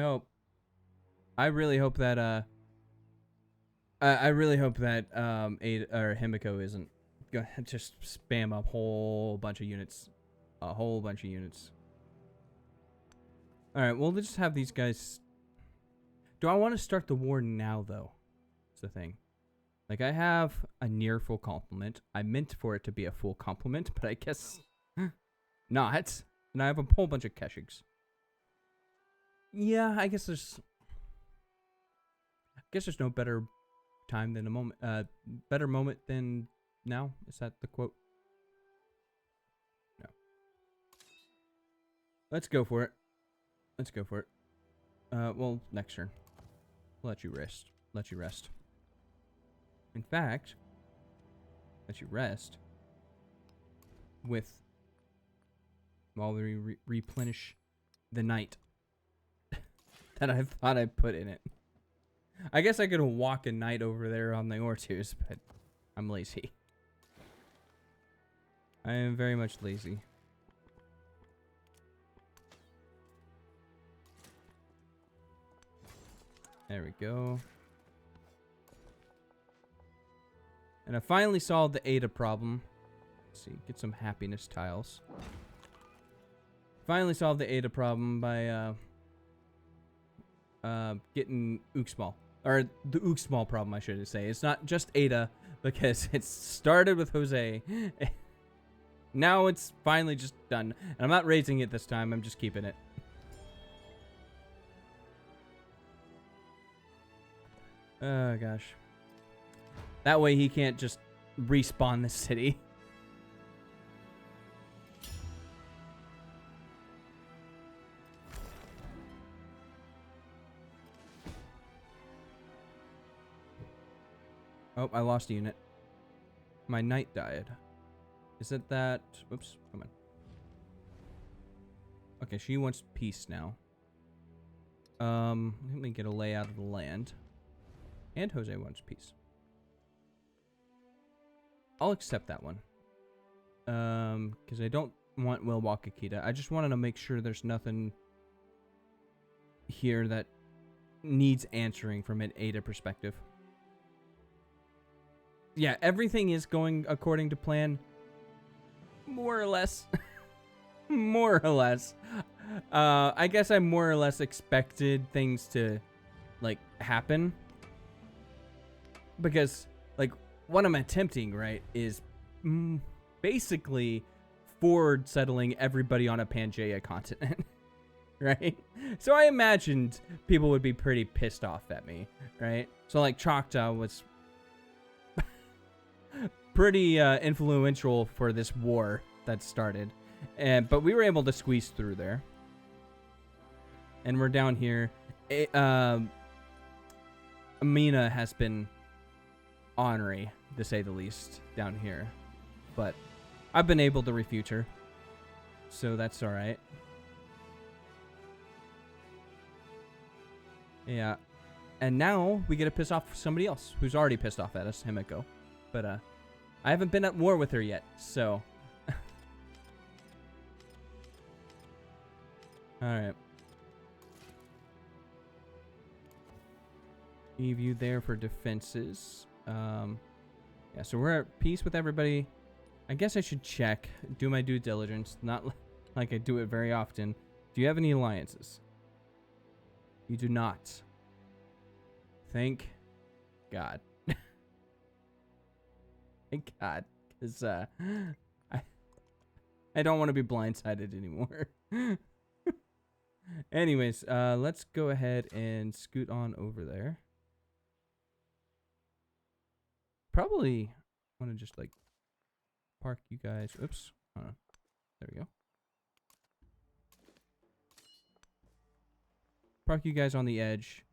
hope. I really hope that Ada or Himiko isn't gonna just spam a whole bunch of units. A whole bunch of units. Alright, we'll just have these guys. Do I want to start the war now though? That's the thing. Like, I have a near full complement. I meant for it to be a full complement, but I guess not. And I have a whole bunch of Keshiks. Yeah, I guess there's no better time than a moment. Better moment than now. Is that the quote? No. Let's go for it. Let's go for it. Well, next turn. We'll let you rest. Let you rest. In fact, let you rest with while we replenish the knight that I thought I put in it. I guess I could walk a knight over there on the Ortus, but I'm lazy. I am very much lazy. There we go. And I finally solved the Ada problem. Let's see, get some happiness tiles. Finally solved the Ada problem by getting Uxmal. Or the Uxmal problem, I should say. It's not just Ada, because it started with Jose. Now it's finally just done. And I'm not raising it this time, I'm just keeping it. Oh, gosh. That way he can't just respawn this city. Oh, I lost a unit. My knight died. Is it that... Oops, come on. Okay, she wants peace now. Let me get a layout of the land. And Jose wants peace. I'll accept that one. Because I don't want Wilwalkakita. I just wanted to make sure there's nothing here that needs answering from an Ada perspective. Yeah, everything is going according to plan. More or less. More or less. I guess I more or less expected things to, like, happen. Because, like, what I'm attempting, right, is basically forward settling everybody on a Pangaea continent. Right? So I imagined people would be pretty pissed off at me, right? So, like, Choctaw was pretty influential for this war that started. But we were able to squeeze through there. And we're down here. Amina has been ornery, to say the least, down here. But I've been able to refute her. So that's alright. Yeah. And now we get to piss off somebody else who's already pissed off at us, Himiko. But I haven't been at war with her yet, so... Alright. Leave you there for defenses. Yeah, so we're at peace with everybody. I guess I should check, do my due diligence, not like I do it very often. Do you have any alliances? You do not. Thank God. Thank God. Because I don't want to be blindsided anymore. Anyways, let's go ahead and scoot on over there. Probably want to just like park you guys. Oops. Hold on. There we go. Park you guys on the edge.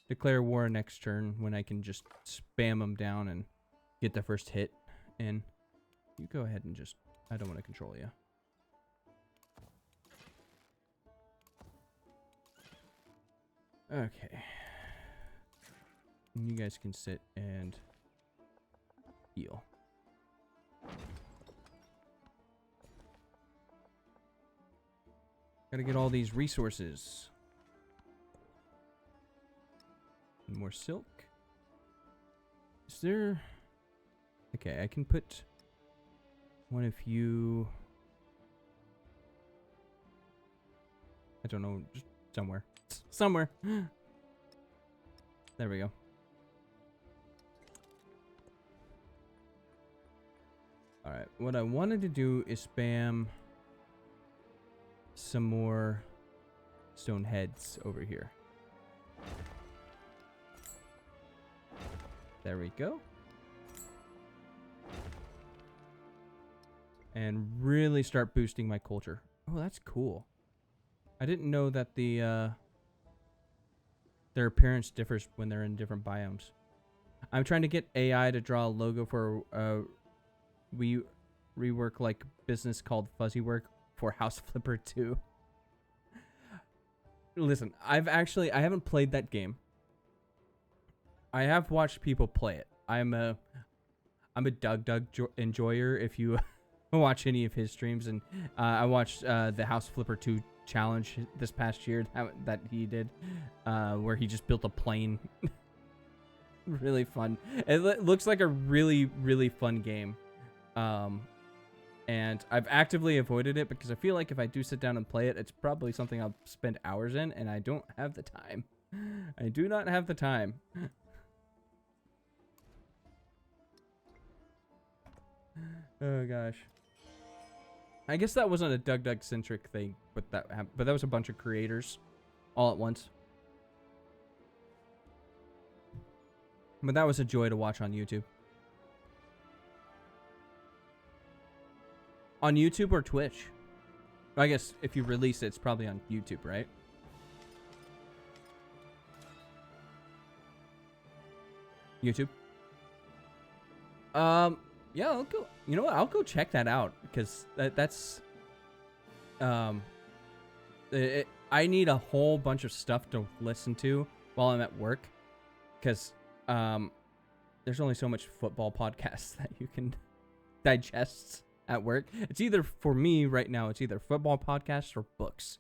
Declare war next turn when I can just spam them down and get the first hit. And you go ahead and just... I don't want to control you. Okay. And you guys can sit and heal. Gotta get all these resources. And more silk. Is there... Okay, I can put one of you... I don't know, just somewhere. Somewhere. There we go. Alright, what I wanted to do is spam some more stone heads over here. There we go. And really start boosting my culture. Oh, that's cool. I didn't know that the their appearance differs when they're in different biomes. I'm trying to get AI to draw a logo for we rework like business called Fuzzy Work for House Flipper 2. Listen, I haven't played that game. I have watched people play it. I'm a Doug enjoyer if you watch any of his streams, and I watched the House Flipper 2 challenge this past year that he did, where he just built a plane. Really fun. It looks like a really, really fun game. And I've actively avoided it because I feel like if I do sit down and play it, it's probably something I'll spend hours in, and I don't have the time. I do not have the time. Oh gosh. I guess that wasn't a Doug centric thing, but that was a bunch of creators all at once. But that was a joy to watch on YouTube. On YouTube or Twitch? I guess if you release it, it's probably on YouTube, right? YouTube? Yeah, I'll go. You know what? I'll go check that out because that's I need a whole bunch of stuff to listen to while I'm at work because there's only so much football podcasts that you can digest at work. It's either, for me right now, it's either football podcasts or books.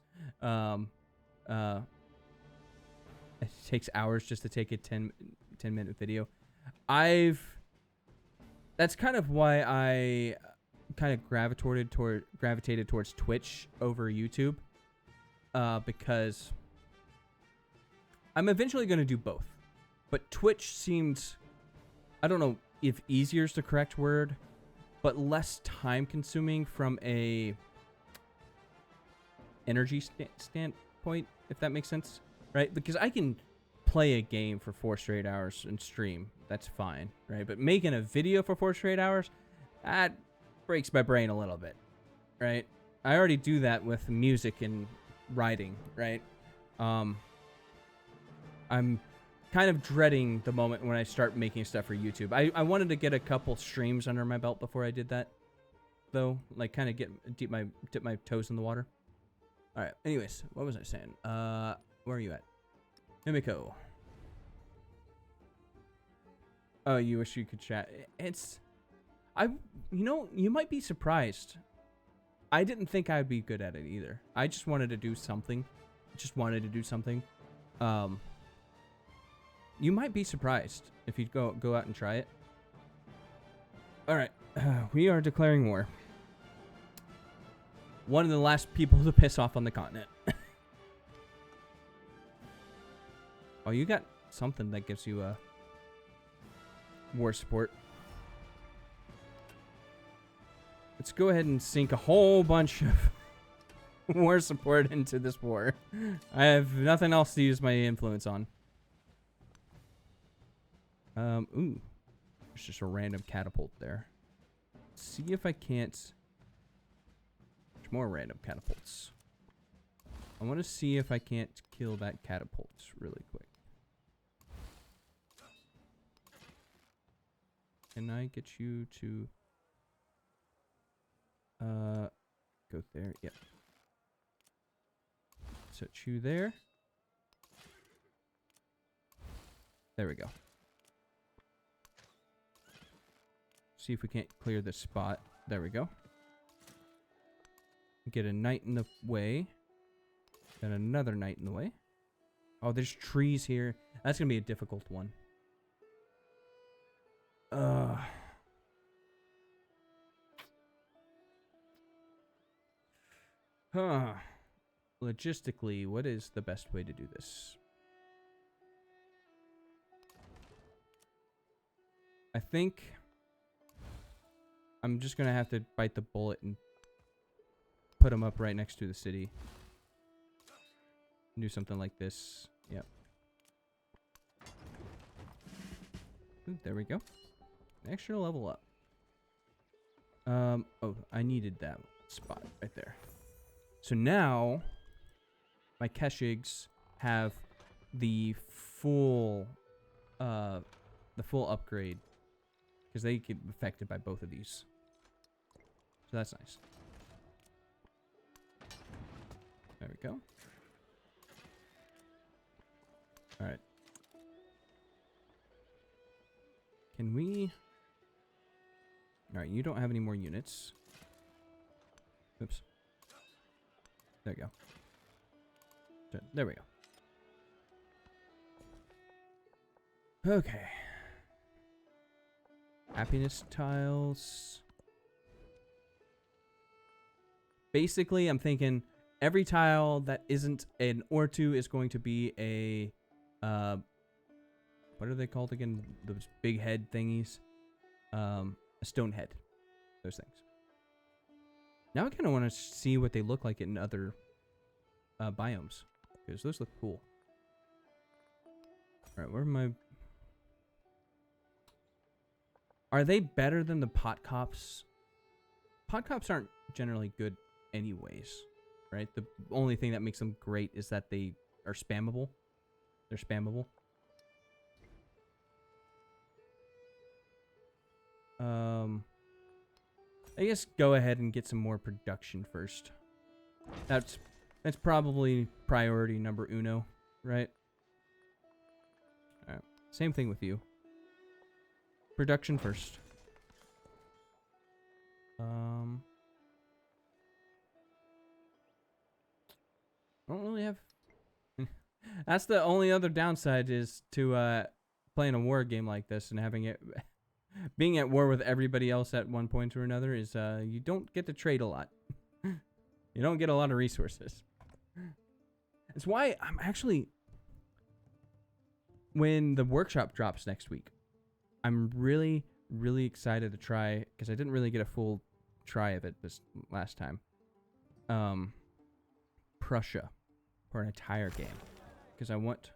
It takes hours just to take a 10-minute video. That's kind of why I kind of gravitated towards Twitch over YouTube, because I'm eventually going to do both. But Twitch seems, I don't know if easier is the correct word, but less time consuming from a energy standpoint, if that makes sense, right? Because I can play a game for 4 straight hours and stream. That's fine, right? But making a video for 4 straight hours, that breaks my brain a little bit, right? I already do that with music and writing, right? I'm kind of dreading the moment when I start making stuff for YouTube. I wanted to get a couple streams under my belt before I did that, though. Like, kind of dip my toes in the water. All right. Anyways, what was I saying? Where are you at? Himiko. Oh, you wish you could chat. You might be surprised. I didn't think I'd be good at it either. I just wanted to do something. You might be surprised if you go out and try it. All right, we are declaring war. One of the last people to piss off on the continent. Oh, you got something that gives you war support. Let's go ahead and sink a whole bunch of war support into this war. I have nothing else to use my influence on. Ooh. There's just a random catapult there. Let's see if I can't... There's more random catapults. I want to see if I can't kill that catapult really quick. Can I get you to... go there? Yep. Set you there. There we go. See if we can't clear this spot. There we go. Get a knight in the way. And another knight in the way. Oh, there's trees here. That's gonna be a difficult one. Huh. Logistically, what is the best way to do this? I think I'm just gonna have to bite the bullet and put them up right next to the city. Do something like this. Yep. Ooh, there we go. Extra level up. Oh, I needed that spot right there. So now my Keshigs have the full upgrade because they get affected by both of these. So that's nice. There we go. All right. Can we... All right, you don't have any more units. Oops. There you go. There we go. Okay. Happiness tiles. Basically, I'm thinking every tile that isn't an Ortu is going to be a... what are they called again? Those big head thingies. A stone head. Those things. Now I kind of want to see what they look like in other biomes. Because those look cool. Alright, where am I? Are they better than the pot cops? Pot cops aren't generally good anyways. Right? The only thing that makes them great is that they are spammable. They're spammable. I guess go ahead and get some more production first. That's probably priority number uno, right? Alright. Same thing with you. Production first. I don't really have... That's the only other downside is to playing a war game like this and having it... Being at war with everybody else at one point or another is you don't get to trade a lot. You don't get a lot of resources. It's why I'm actually... When the workshop drops next week, I'm really, really excited to try... Because I didn't really get a full try of it this last time. Prussia. For an entire game. Because I want...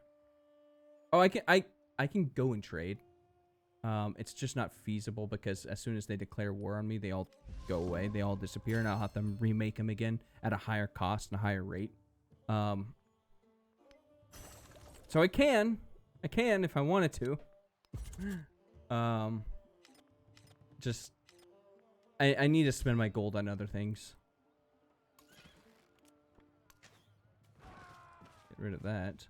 Oh, I can go and trade. It's just not feasible because as soon as they declare war on me, they all go away. They all disappear, and I'll have to remake them again at a higher cost and a higher rate. So I can if I wanted to. Just I need to spend my gold on other things. Get rid of that.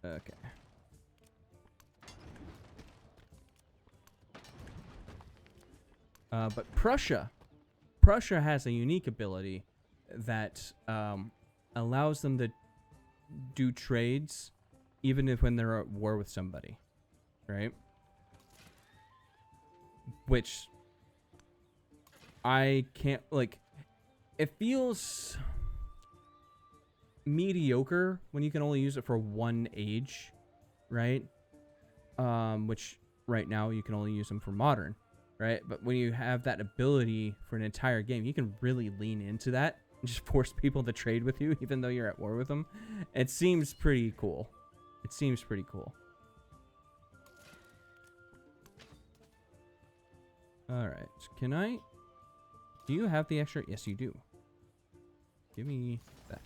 Okay. But Prussia has a unique ability that allows them to do trades, even if when they're at war with somebody, right? Which I can't, like, it feels mediocre when you can only use it for one age, right? Which right now you can only use them for modern, right? But when you have that ability for an entire game, you can really lean into that and just force people to trade with you, even though you're at war with them. It seems pretty cool. It seems pretty cool. All right, can I? Do you have the extra? Yes, you do. Give me that.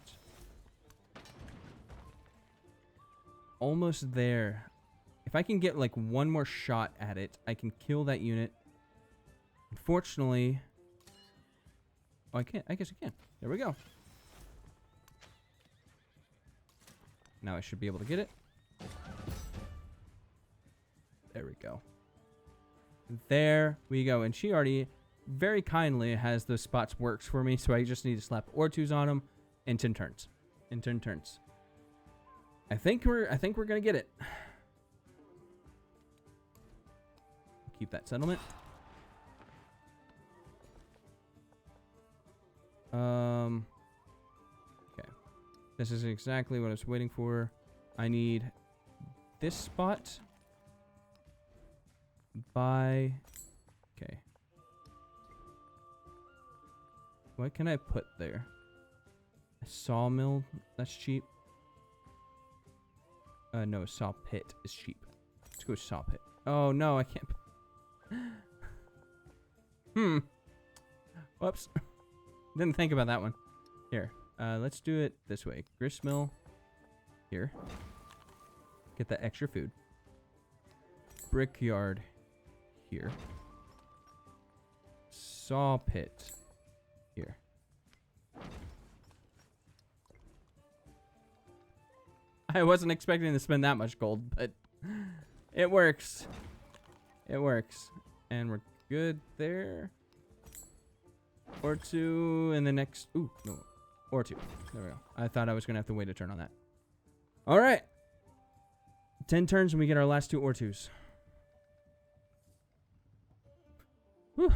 Almost there. If I can get like one more shot at it, I can kill that unit. Unfortunately, oh, I can't. I guess I can. There we go. Now I should be able to get it. There we go. There we go. And she already very kindly has those spots works for me, so I just need to slap Ortus on them in 10 turns. In 10 turns. I think we're gonna get it. Keep that settlement. Okay. This is exactly what I was waiting for. I need this spot by... Okay. What can I put there? A sawmill? That's cheap. No, saw pit is cheap. Let's go saw pit. Oh, no, I can't... Whoops. Didn't think about that one. Here, let's do it this way. Gristmill. Here. Get that extra food. Brickyard. Here. Saw pit. Here. I wasn't expecting to spend that much gold, but it works. It works. And we're good there. Or two in the next... Ooh, no. Or two. There we go. I thought I was going to have to wait a turn on that. All right. 10 turns and we get our last 2 Ortus. Whew.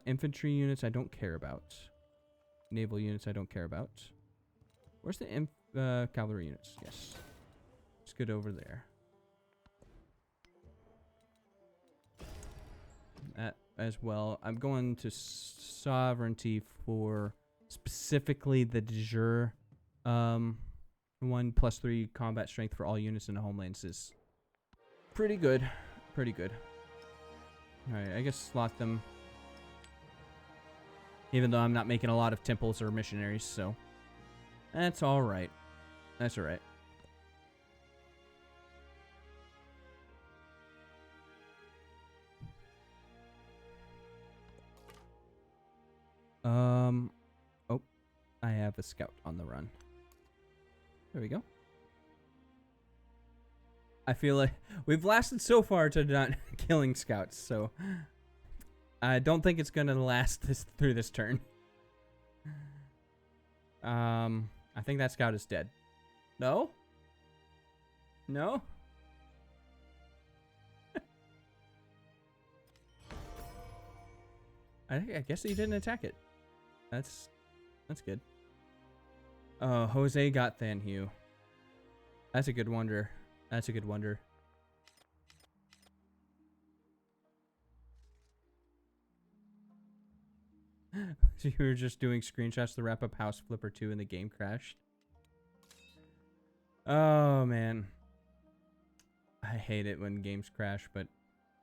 Infantry units I don't care about. Naval units I don't care about. Where's the cavalry units? Yes. Let's get over there. That as well. I'm going to sovereignty for specifically the de jure 1+3 combat strength for all units in the homelands is pretty good. Pretty good. Alright, I guess slot them. Even though I'm not making a lot of temples or missionaries, so that's alright. That's alright. Oh, I have a scout on the run. There we go. I feel like we've lasted so far to not killing scouts, so I don't think it's gonna last through this turn. I think that scout is dead. No? No? I guess he didn't attack it. That's good. Oh, Jose got Thanhue. That's a good wonder. That's a good wonder. So you were just doing screenshots to wrap up House Flipper 2 and the game crashed? Oh, man. I hate it when games crash, but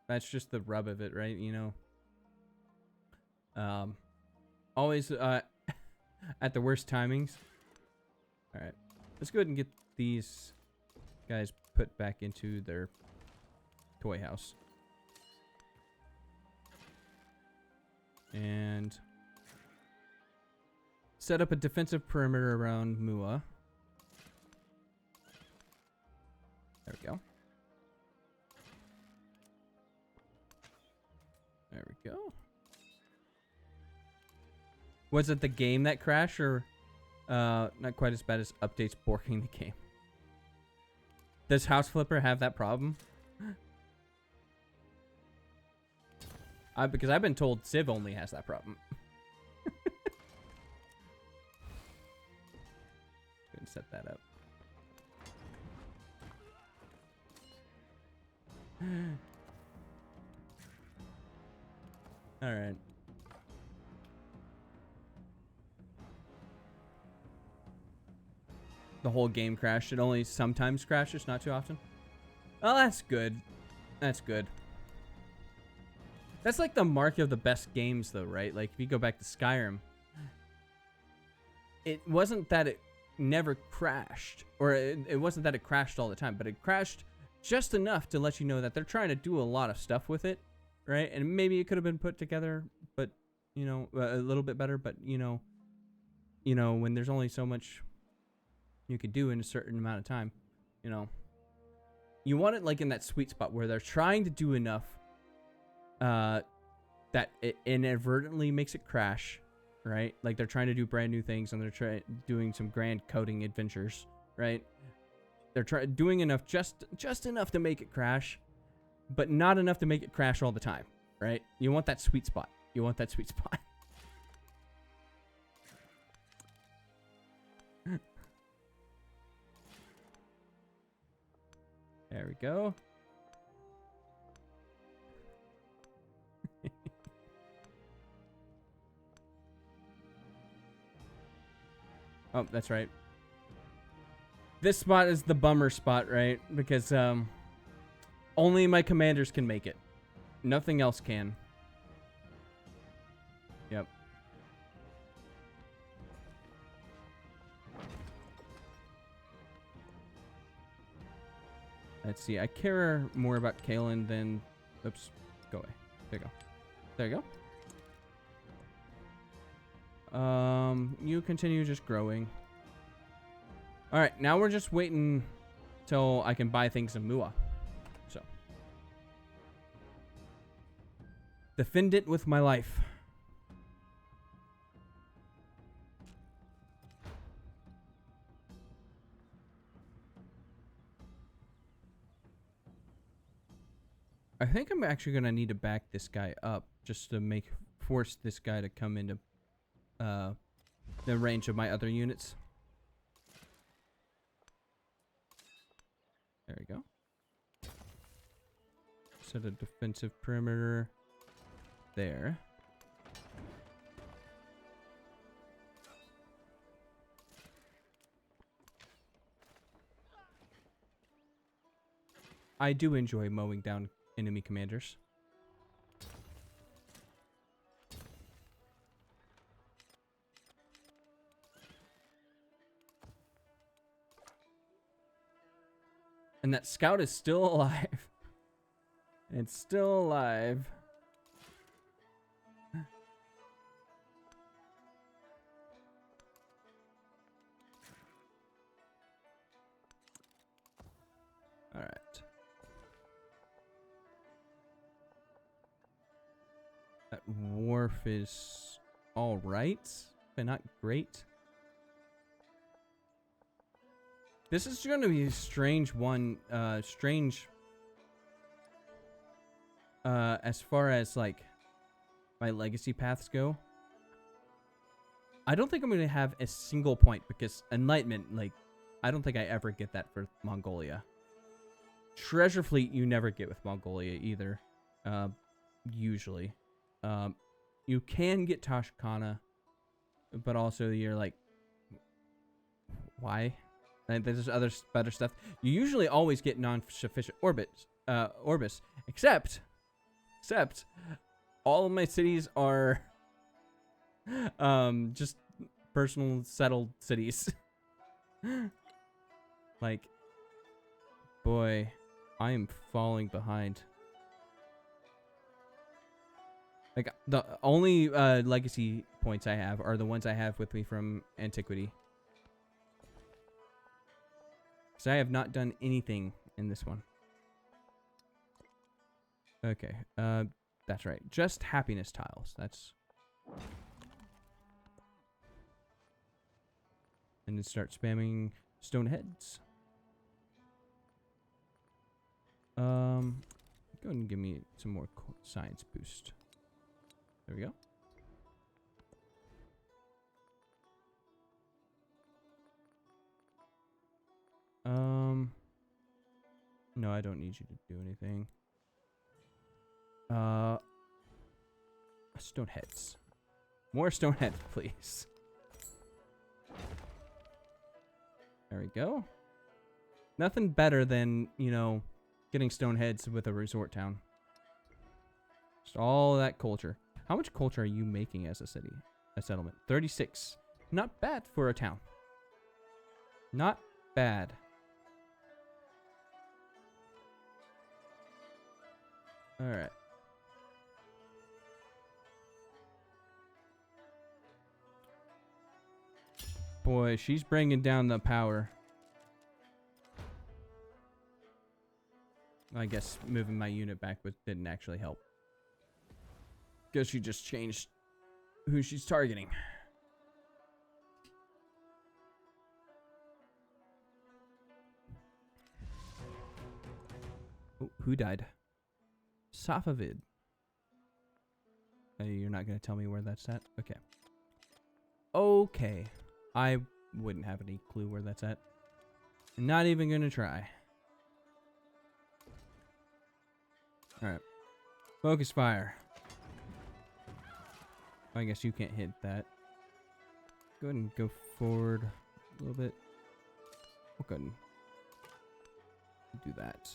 that's just the rub of it, right? You know? Always at the worst timings. Alright. Let's go ahead and get these guys put back into their toy house. And set up a defensive perimeter around Mua. There we go. There we go. Was it the game that crashed, or not quite as bad as updates borking the game? Does House Flipper have that problem? Because I've been told Civ only has that problem. Gonna set that up. All right. The whole game crashed. It only sometimes crashes, not too often. Oh, that's good. That's good. That's like the mark of the best games, though, right? Like, if you go back to Skyrim, it wasn't that it never crashed, or it wasn't that it crashed all the time, but it crashed just enough to let you know that they're trying to do a lot of stuff with it, right? And maybe it could have been put together, but, you know, a little bit better, but, you know, when there's only so much you could do in a certain amount of time, you know, you want it like in that sweet spot where they're trying to do enough that it inadvertently makes it crash, right? Like they're trying to do brand new things and they're doing some grand coding adventures, right? They're doing enough, just enough to make it crash, but not enough to make it crash all the time, right? You want that sweet spot. You want that sweet spot. There we go. Oh, that's right. This spot is the bummer spot, right? Because only my commanders can make it. Nothing else can. Yep. Let's see. I care more about Kalen than... Oops. Go away. There you go. There you go. You continue just growing. Alright, now we're just waiting till I can buy things in Mua. So. Defend it with my life. I think I'm actually going to need to back this guy up just to force this guy to come into the range of my other units. There we go. Set a defensive perimeter there. I do enjoy mowing down enemy commanders. And that scout is still alive. It's still alive. All right. That wharf is all right, but not great. This is going to be a strange one. Strange as far as like my legacy paths go. I don't think I'm going to have a single point because Enlightenment, like, I don't think I ever get that for Mongolia. Treasure Fleet you never get with Mongolia either. Usually. You can get Tosh Kana, but also you're like, why? And there's other better stuff. You usually always get non-sufficient orbis, except all of my cities are just personal settled cities. Like, boy, I am falling behind. Like, the only legacy points I have are the ones I have with me from Antiquity. So I have not done anything in this one. Okay, that's right. Just happiness tiles. That's... And then start spamming stone heads. Go ahead and give me some more science boost. There we go. No, I don't need you to do anything. Stone heads. More stone heads, please. There we go. Nothing better than, you know, getting stone heads with a resort town. Just all that culture. How much culture are you making as a city? A settlement? 36. Not bad for a town. Not bad. Alright. Boy, she's bringing down the power. I guess moving my unit back didn't actually help. Because she just changed who she's targeting. Oh, who died? Safavid. Hey, you're not going to tell me where that's at? Okay. Okay. I wouldn't have any clue where that's at. Not even going to try. Alright. Focus fire. I guess you can't hit that. Go ahead and go forward a little bit. We'll go ahead and do that.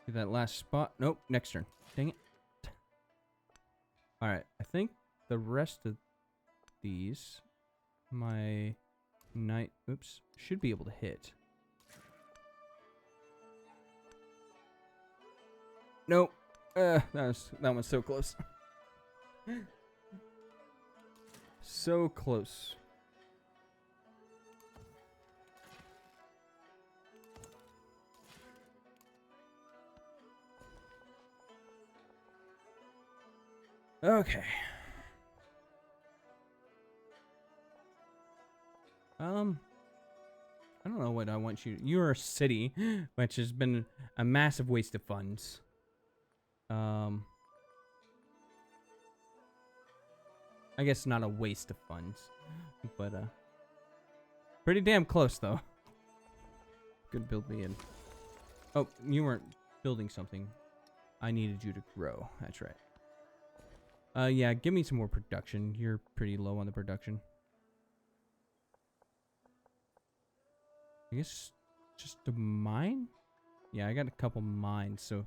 Do that last spot. Nope, next turn. Dang it. Alright, I think the rest of these, my knight, oops, should be able to hit. Nope. That one's so close. So close. Okay. I don't know what I want you. You're a city, which has been a massive waste of funds. I guess not a waste of funds, but pretty damn close though. Good build me in. Oh, you weren't building something. I needed you to grow. That's right. Yeah, give me some more production. You're pretty low on the production. I guess just a mine? Yeah, I got a couple mines, so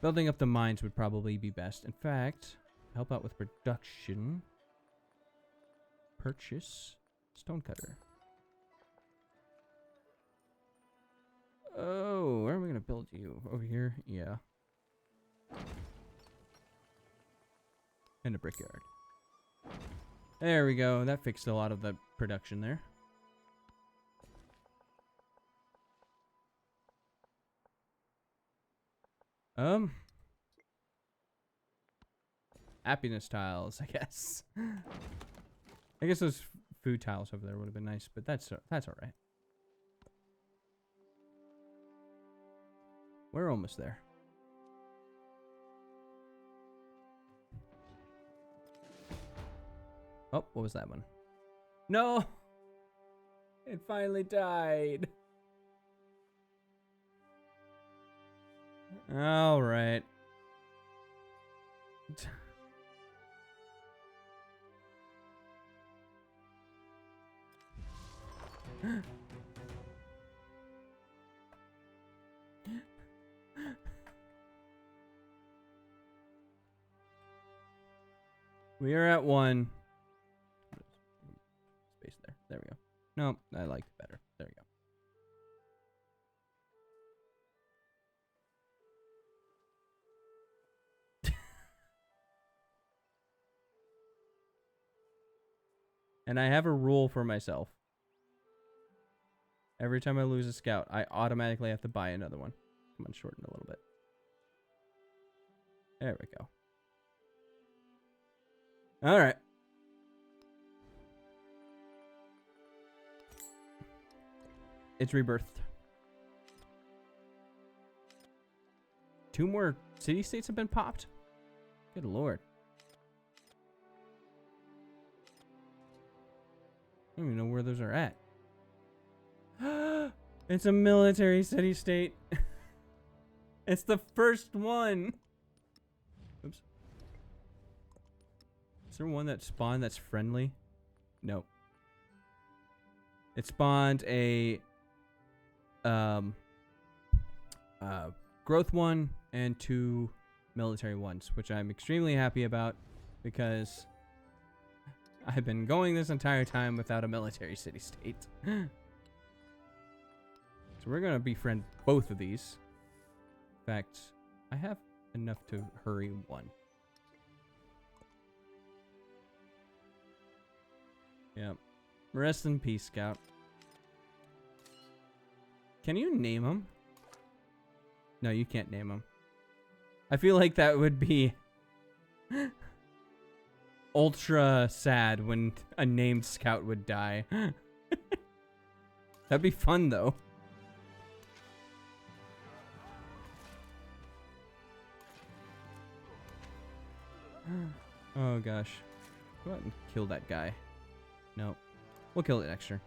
building up the mines would probably be best. In fact, help out with production. Purchase stonecutter. Oh, where am I going to build you? Over here? Yeah. And a brickyard. There we go. That fixed a lot of the production there. Happiness tiles, I guess. I guess those food tiles over there would have been nice, but that's all right. We're almost there. Oh, what was that one? No! It finally died. All right. We are at 1. Space there. There we go. No, I like it better. There we go. And I have a rule for myself. Every time I lose a scout, I automatically have to buy another one. Come on, shorten a little bit. There we go. All right. It's rebirthed. 2 more city-states have been popped? Good lord. I don't even know where those are at. It's a military city-state. It's the first one. Oops. Is there one that spawned that's friendly? Nope. It spawned a growth one and 2 military ones, which I'm extremely happy about because I've been going this entire time without a military city-state. So we're gonna befriend both of these. In fact, I have enough to hurry one. Yep. Rest in peace, Scout. Can you name him? No, you can't name him. I feel like that would be ultra sad when a named scout would die. That'd be fun, though. Oh, gosh. Go ahead and kill that guy. No. We'll kill it next turn.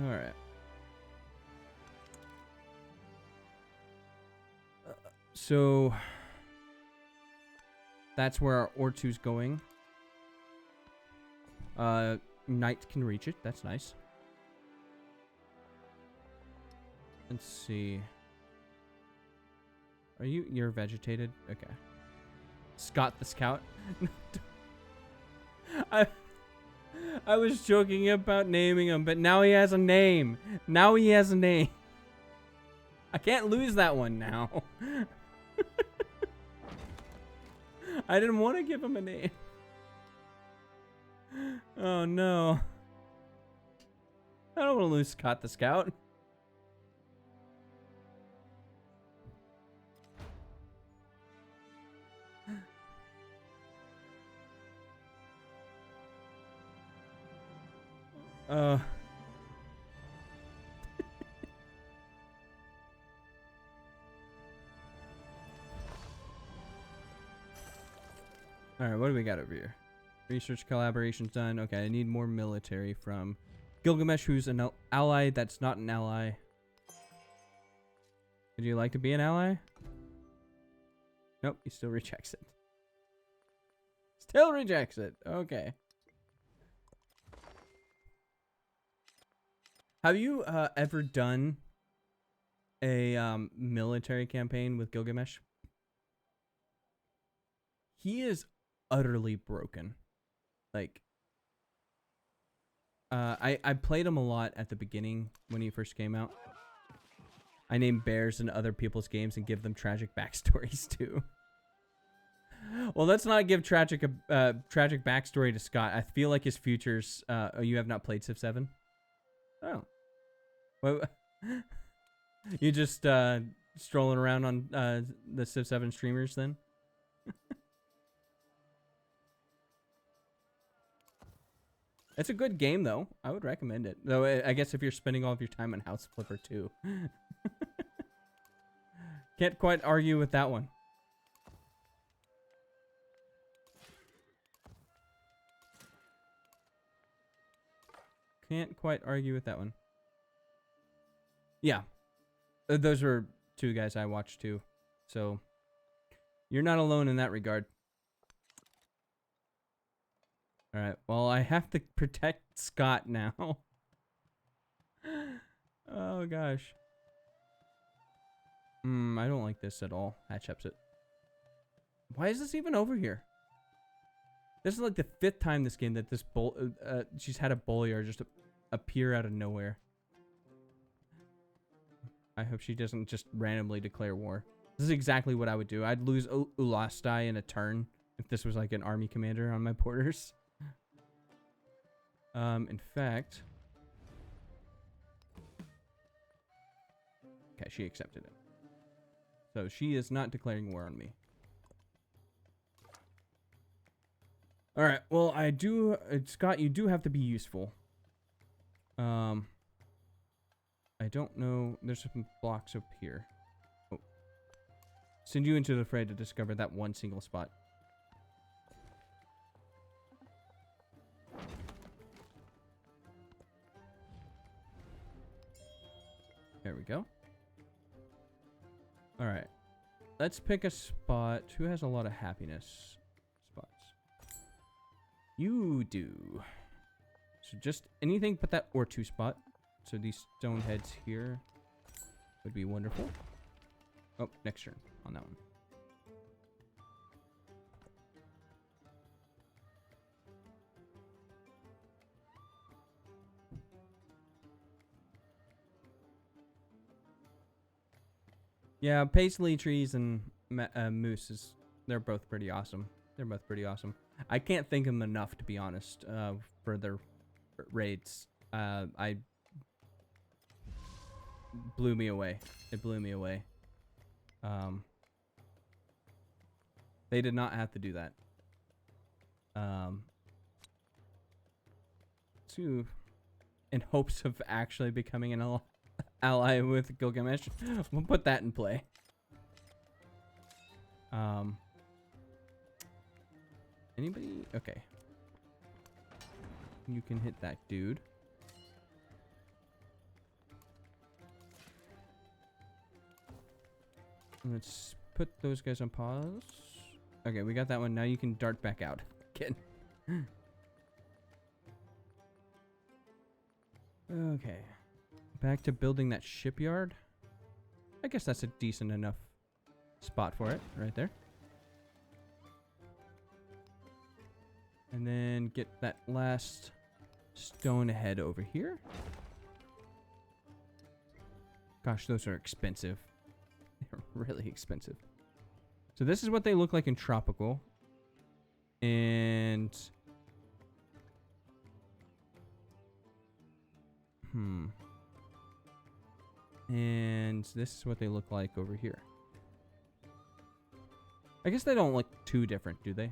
Alright. So that's where our Ortu's going. Knight can reach it. That's nice. Let's see. You're vegetated? Okay. Scott the Scout. I was joking about naming him, but now he has a name. Now he has a name. I can't lose that one now. I didn't want to give him a name. Oh no. I don't want to lose Scott the Scout. Alright, what do we got over here? Research collaboration's done. Okay, I need more military from Gilgamesh, who's an ally that's not an ally. Would you like to be an ally? Nope, he still rejects it. Still rejects it. Okay. Have you ever done a military campaign with Gilgamesh? He is utterly broken. Like, I played him a lot at the beginning when he first came out. I name bears in other people's games and give them tragic backstories too. Well, let's not give tragic backstory to Scott. I feel like his future's. Oh, you have not played Civ 7? Oh. Well, you just strolling around on the Civ 7 streamers then? It's a good game though. I would recommend it. Though I guess if you're spending all of your time on House Flipper too. Can't quite argue with that one. Can't quite argue with that one. Yeah. Those were 2 guys I watched too. So you're not alone in that regard. Alright, well, I have to protect Scott now. Oh, gosh. I don't like this at all. Hatshepsut. Why is this even over here? This is like the 5th time this game that this she's had a Boliar just appear out of nowhere. I hope she doesn't just randomly declare war. This is exactly what I would do. I'd lose Ulastai in a turn If this was like an army commander on my porters. In fact... Okay, she accepted it. So she is not declaring war on me. Alright, well, I do... Scott, you do have to be useful. I don't know... There's some blocks up here. Oh. Send you into the fray to discover that one single spot. There we go. Alright. Let's pick a spot. Who has a lot of happiness spots? You do. So just anything but that or 2 spot. So these stone heads here would be wonderful. Oh, next turn on that one. Yeah, paisley trees and mooses, they're both pretty awesome. They're both pretty awesome. I can't thank them enough, to be honest, for their raids. I blew me away. It blew me away. They did not have to do that. In hopes of actually becoming an ally with Gilgamesh. We'll put that in play. Anybody? Okay. You can hit that dude. Let's put those guys on pause. Okay, we got that one. Now you can dart back out. Again. Okay. Back to building that shipyard. I guess that's a decent enough spot for it, right there. And then get that last stone head over here. Gosh, those are expensive. They're really expensive. So this is what they look like in tropical. And... And this is what they look like over here. I guess they don't look too different, do they?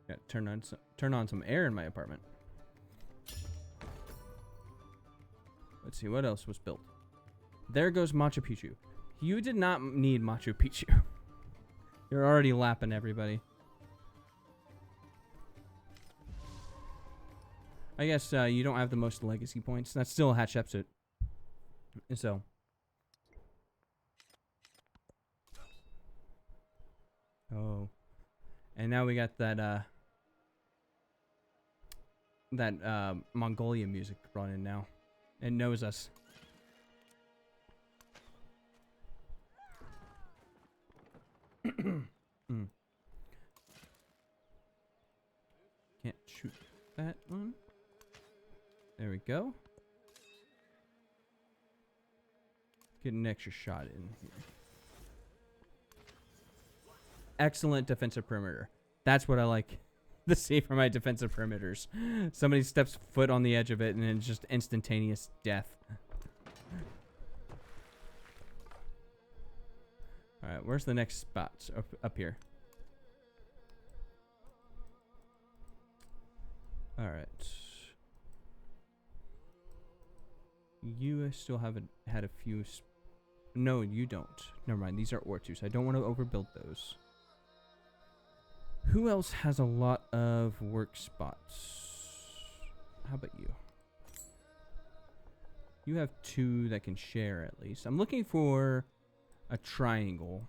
Yeah, turn on some air in my apartment. Let's see what else was built. There goes Machu Picchu. You did not need Machu Picchu. You're already lapping everybody. I guess you don't have the most legacy points. That's still Hatshepsut. So. Oh. And now we got that Mongolia music running now. It knows us. Can't shoot that one. There we go. Get an extra shot in here. Excellent defensive perimeter. That's what I like to see for my defensive perimeters. Somebody steps foot on the edge of it and it's just instantaneous death. Alright, where's the next spot? Up here. Alright. You still haven't had a few... No, you don't. Never mind, these are Ortus. I don't want to overbuild those. Who else has a lot of work spots? How about you? You have 2 that can share at least. I'm looking for a triangle.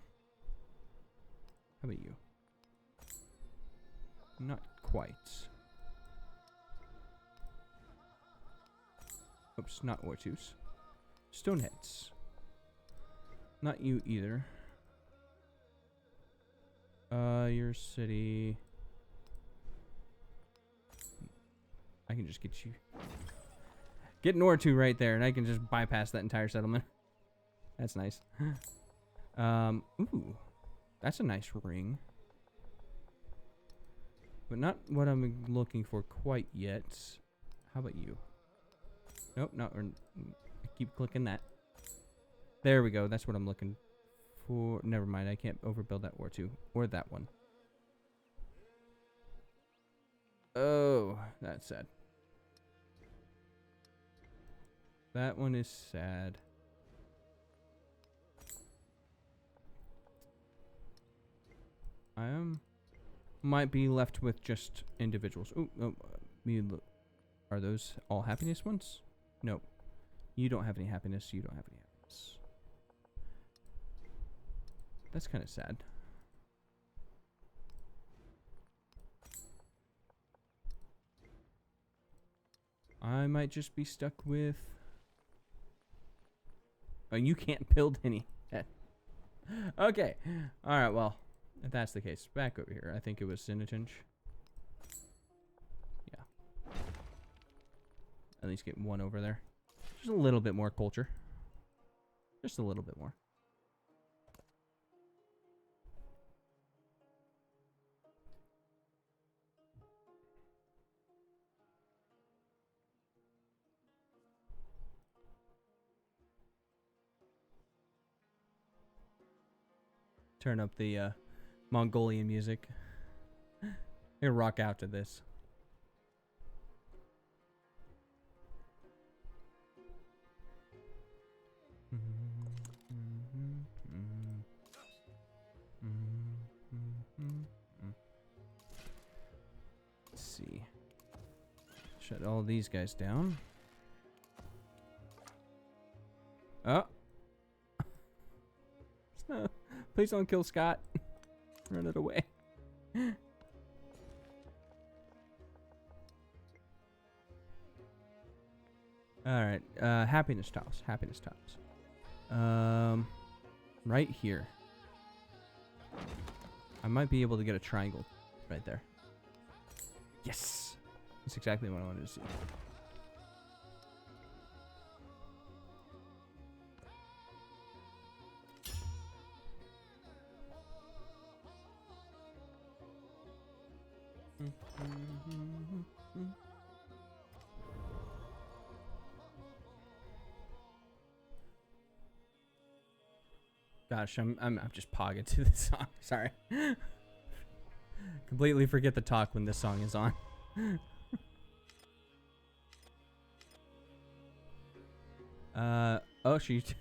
How about you? Not quite. Oops, not Ortus. Stoneheads. Not you either. Your city. I can just get Get an ore 2 right there, and I can just bypass that entire settlement. That's nice. Ooh, that's a nice ring. But not what I'm looking for quite yet. How about you? Nope, not. I keep clicking that. There we go. That's what I'm looking for. Never mind. I can't overbuild that ore 2 or that one. Oh, that's sad. That one is sad. Might be left with just individuals. Ooh, oh, are those all happiness ones? No. You don't have any happiness. You don't have any happiness. That's kind of sad. I might just be stuck with... Oh, you can't build any. Okay. Alright, well, if that's the case, back over here. I think it was Cinetinch. Yeah. At least get one over there. Just a little bit more culture. Just a little bit more. Turn up the Mongolian music. I'm gonna rock out to this. Let's see. Shut all these guys down. Oh. No. Please don't kill Scott. Run it away. Alright. Happiness tiles. Happiness tiles. Right here. I might be able to get a triangle right there. Yes! That's exactly what I wanted to see. Gosh, I'm just pogging to this song. Sorry. Completely forget the talk when this song is on. Oh, she's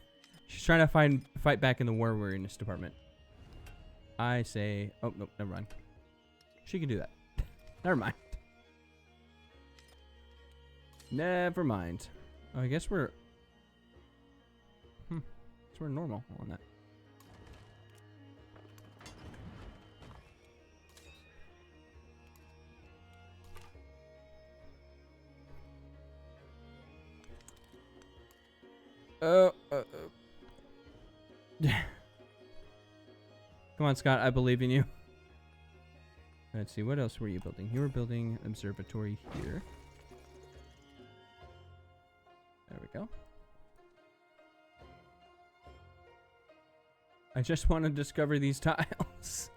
trying to fight back in the war weariness department. I say, oh nope, never mind. She can do that. Never mind. Never mind. Oh, I guess we're we're normal on that. Come on, Scott. I believe in you. Let's see. What else were you building? You were building observatory here. There we go. I just want to discover these tiles.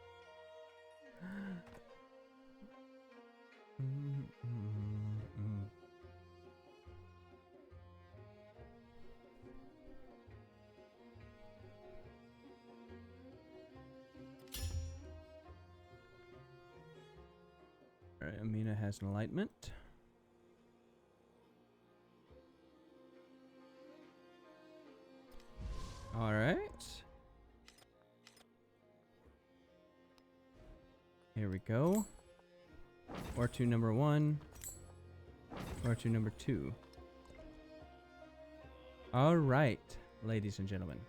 Alright, Amina has enlightenment. Alright. Here we go. R2 number 1. R2 number 2. Alright, ladies and gentlemen.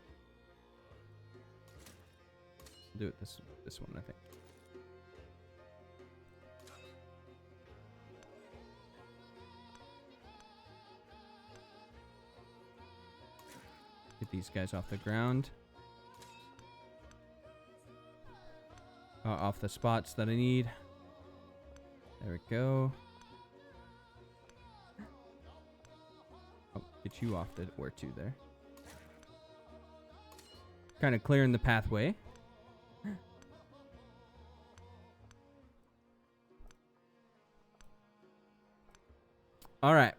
Do it this one, I think. Get these guys off the ground. Off the spots that I need. There we go. Oh, push you off the or two there. Kind of clearing the pathway. All right.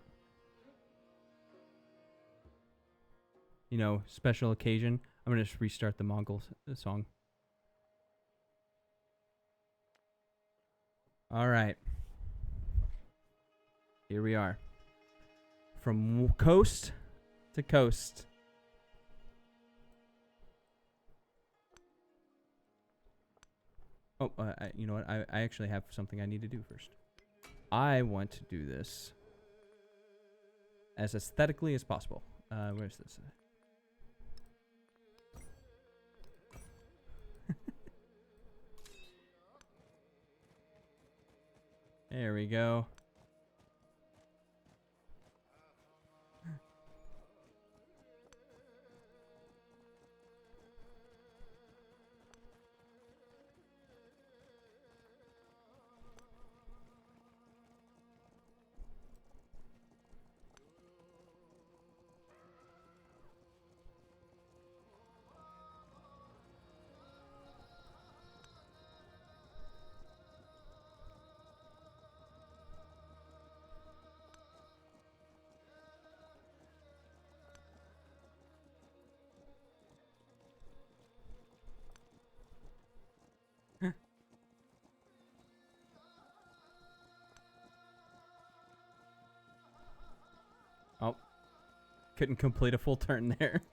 You know, special occasion. I'm gonna just restart the Mongol song. All right. Here we are. From coast to coast. Oh, you know what? I actually have something I need to do first. I want to do this as aesthetically as possible. Where's this? There we go. Oh, couldn't complete a full turn there.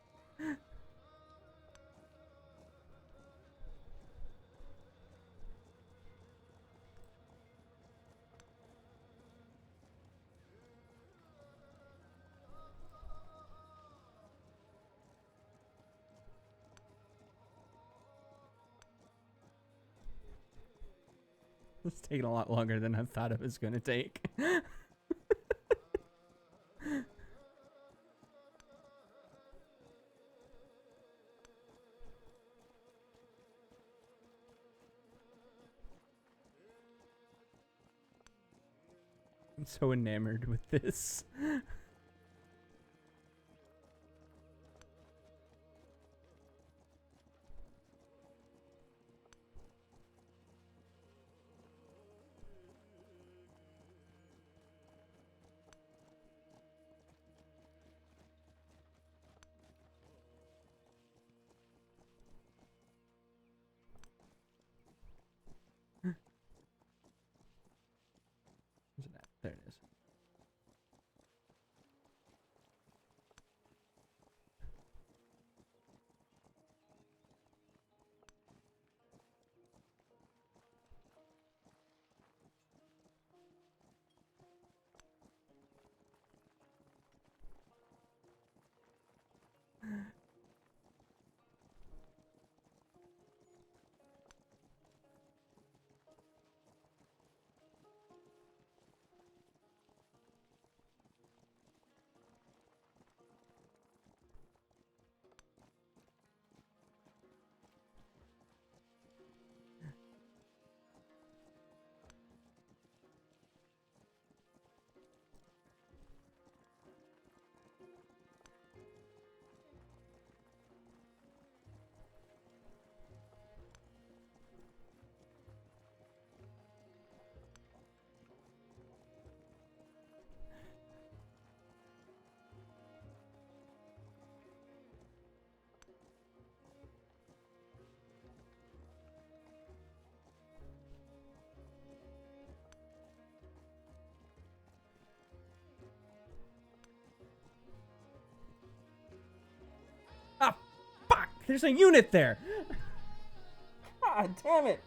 It's taking a lot longer than I thought it was going to take. I'm so enamored with this. There it is. Ah, fuck! There's a unit there! God damn it!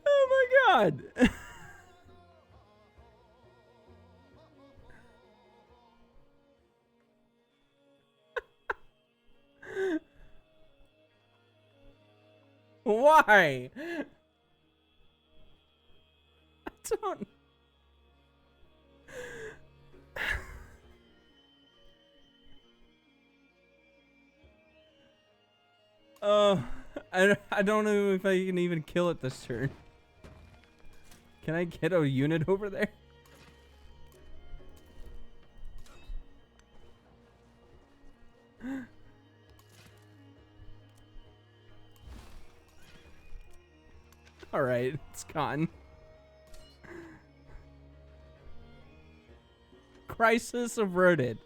Oh my god! Why? I don't... Oh, I don't know if I can even kill it this turn. Can I get a unit over there? Alright, it's gone. Crisis averted.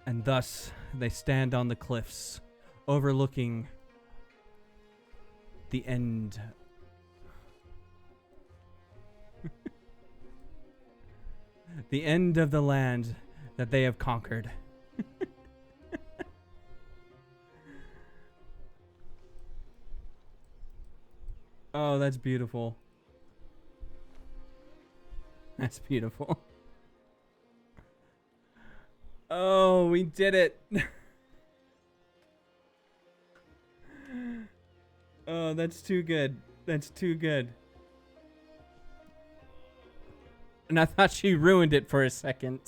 And thus, they stand on the cliffs, overlooking the end. The end of the land that they have conquered. Oh, that's beautiful. That's beautiful. Oh, we did it. Oh, that's too good. That's too good. And I thought she ruined it for a second.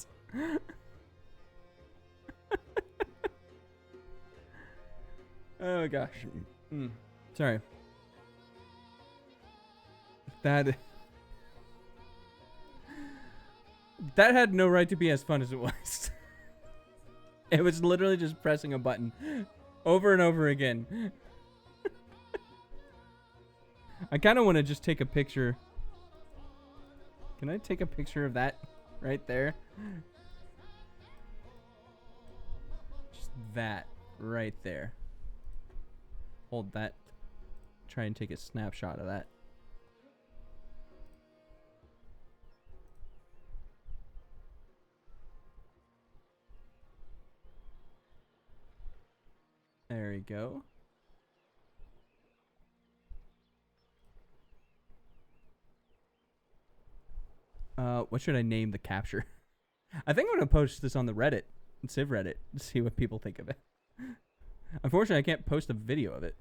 Oh gosh. Sorry. That had no right to be as fun as it was. It was literally just pressing a button over and over again. I kind of want to just take a picture. Can I take a picture of that right there? Just that right there. Hold that. Try and take a snapshot of that. There we go. What should I name the capture? I think I'm gonna post this on the Reddit, Civ Reddit, to see what people think of it. Unfortunately, I can't post a video of it.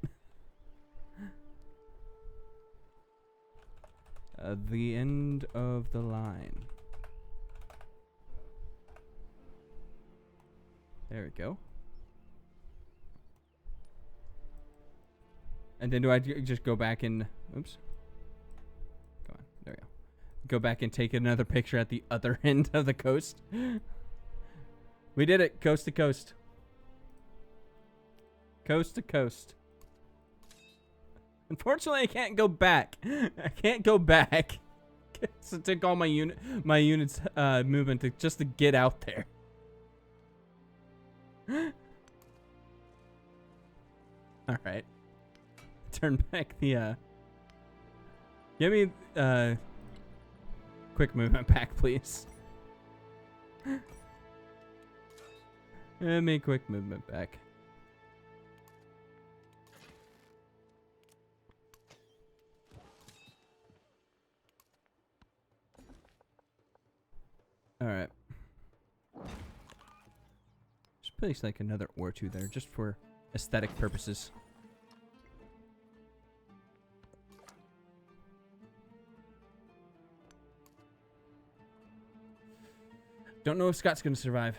The end of the line. There we go. And then do I just go back and... Oops. Go on. There we go. Go back and take another picture at the other end of the coast. We did it. Coast to coast. Coast to coast. Unfortunately, I can't go back. I can't go back. So it took all my units movement just to get out there. All right. Turn back the give me quick movement back, please. Give me quick movement back. All right. Just place like another or two there, just for aesthetic purposes. Don't know if Scott's gonna survive.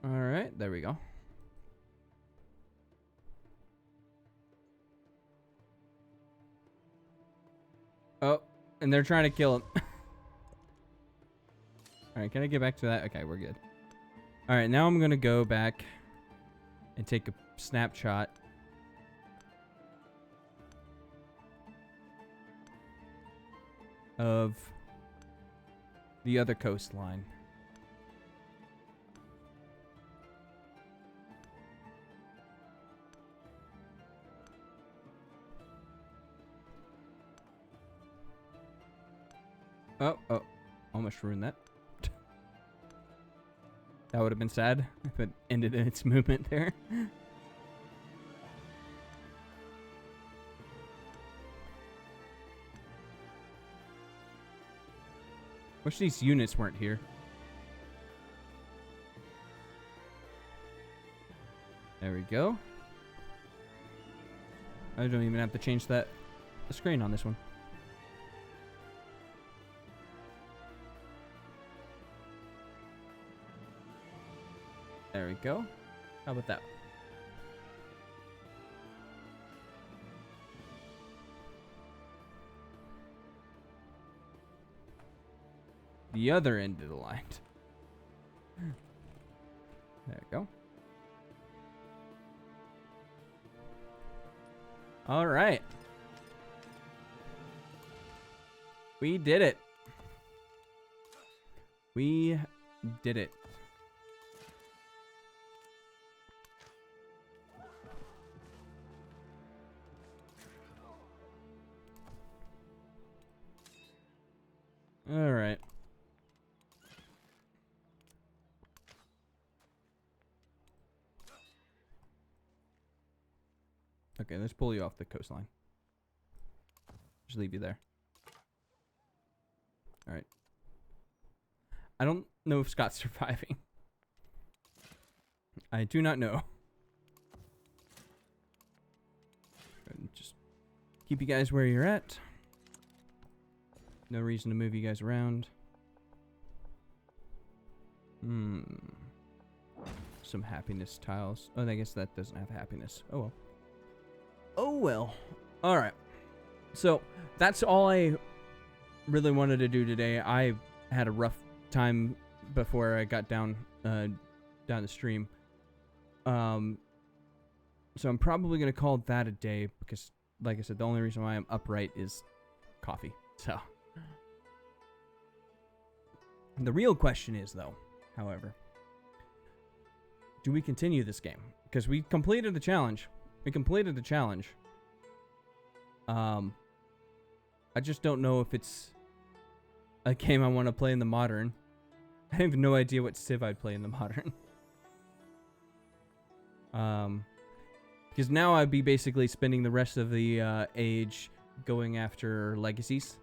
All right, there we go. Oh, and they're trying to kill him. All right, can I get back to that? Okay, we're good. All right, now I'm going to go back and take a snapshot of the other coastline. Oh. Almost ruined that. That would have been sad if it ended in its movement there. Wish these units weren't here. There we go. I don't even have to change the screen on this one. There we go. How about that? The other end of the line. There we go. All right. We did it. We did it. All right. Okay, let's pull you off the coastline. Just leave you there. All right. I don't know if Scott's surviving. I do not know. Just keep you guys where you're at. No reason to move you guys around. Some happiness tiles. Oh, I guess that doesn't have happiness. Oh well. Oh well. Alright. So, that's all I really wanted to do today. I had a rough time before I got down the stream. So I'm probably going to call that a day because, like I said, the only reason why I'm upright is coffee. So... The real question is, though, however, do we continue this game? Because we completed the challenge. I just don't know if it's a game I want to play in the modern. I have no idea what Civ I'd play in the modern. Because now I'd be basically spending the rest of the age going after legacies.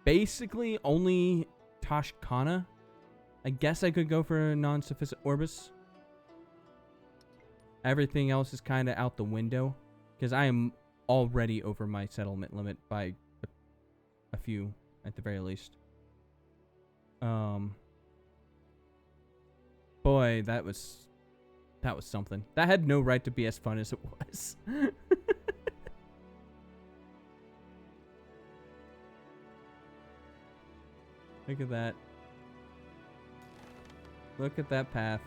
Basically, only Toshkana. I guess I could go for a non-sufficient Orbis. Everything else is kind of out the window. Because I am already over my settlement limit by a few, at the very least. Boy, that was something. That had no right to be as fun as it was. Look at that. Look at that path.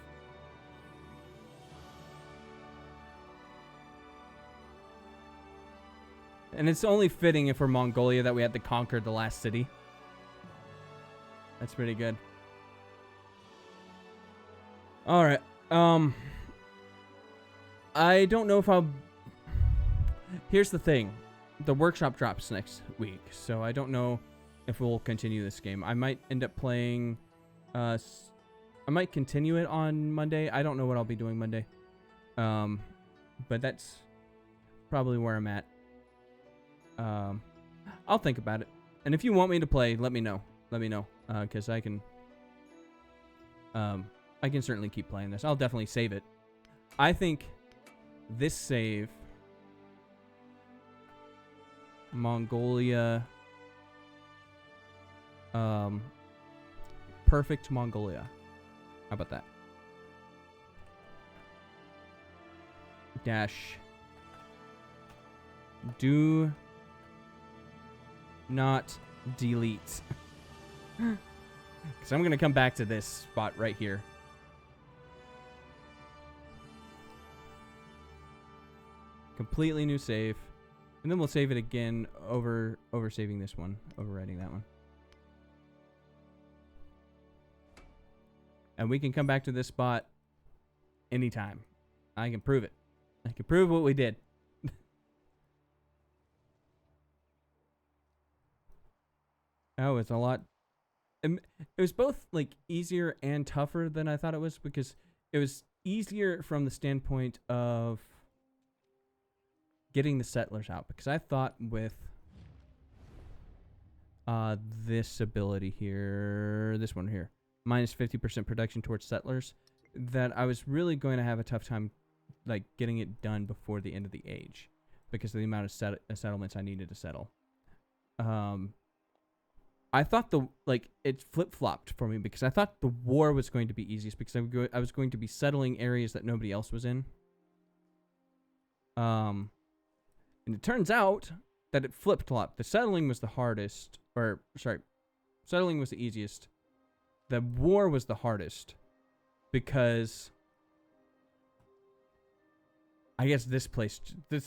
And it's only fitting if we're Mongolia that we had to conquer the last city. That's pretty good. Alright. I don't know if I'll... Here's the thing. The workshop drops next week, so I don't know if we'll continue this game. I might end up playing... I might continue it on Monday. I don't know what I'll be doing Monday. But that's probably where I'm at. I'll think about it. And if you want me to play, let me know. Let me know. Because I can certainly keep playing this. I'll definitely save it. I think this save... Mongolia... Perfect Mongolia. How about that? Dash. Do not delete. Because I'm going to come back to this spot right here. Completely new save. And then we'll save it again over saving this one. Overwriting that one. And we can come back to this spot anytime. I can prove it. I can prove what we did. Oh, it's a lot. It was both like easier and tougher than I thought it was, because it was easier from the standpoint of getting the settlers out, because I thought with this ability here, this one here, minus 50% production towards settlers, that I was really going to have a tough time like getting it done before the end of the age, because of the amount of settlements I needed to settle. I thought it flip-flopped for me, because I thought the war was going to be easiest, because I was going to be settling areas that nobody else was in. And it turns out that it flip-flopped. The settling was the hardest, or sorry, settling was the easiest. The war was the hardest, because I guess this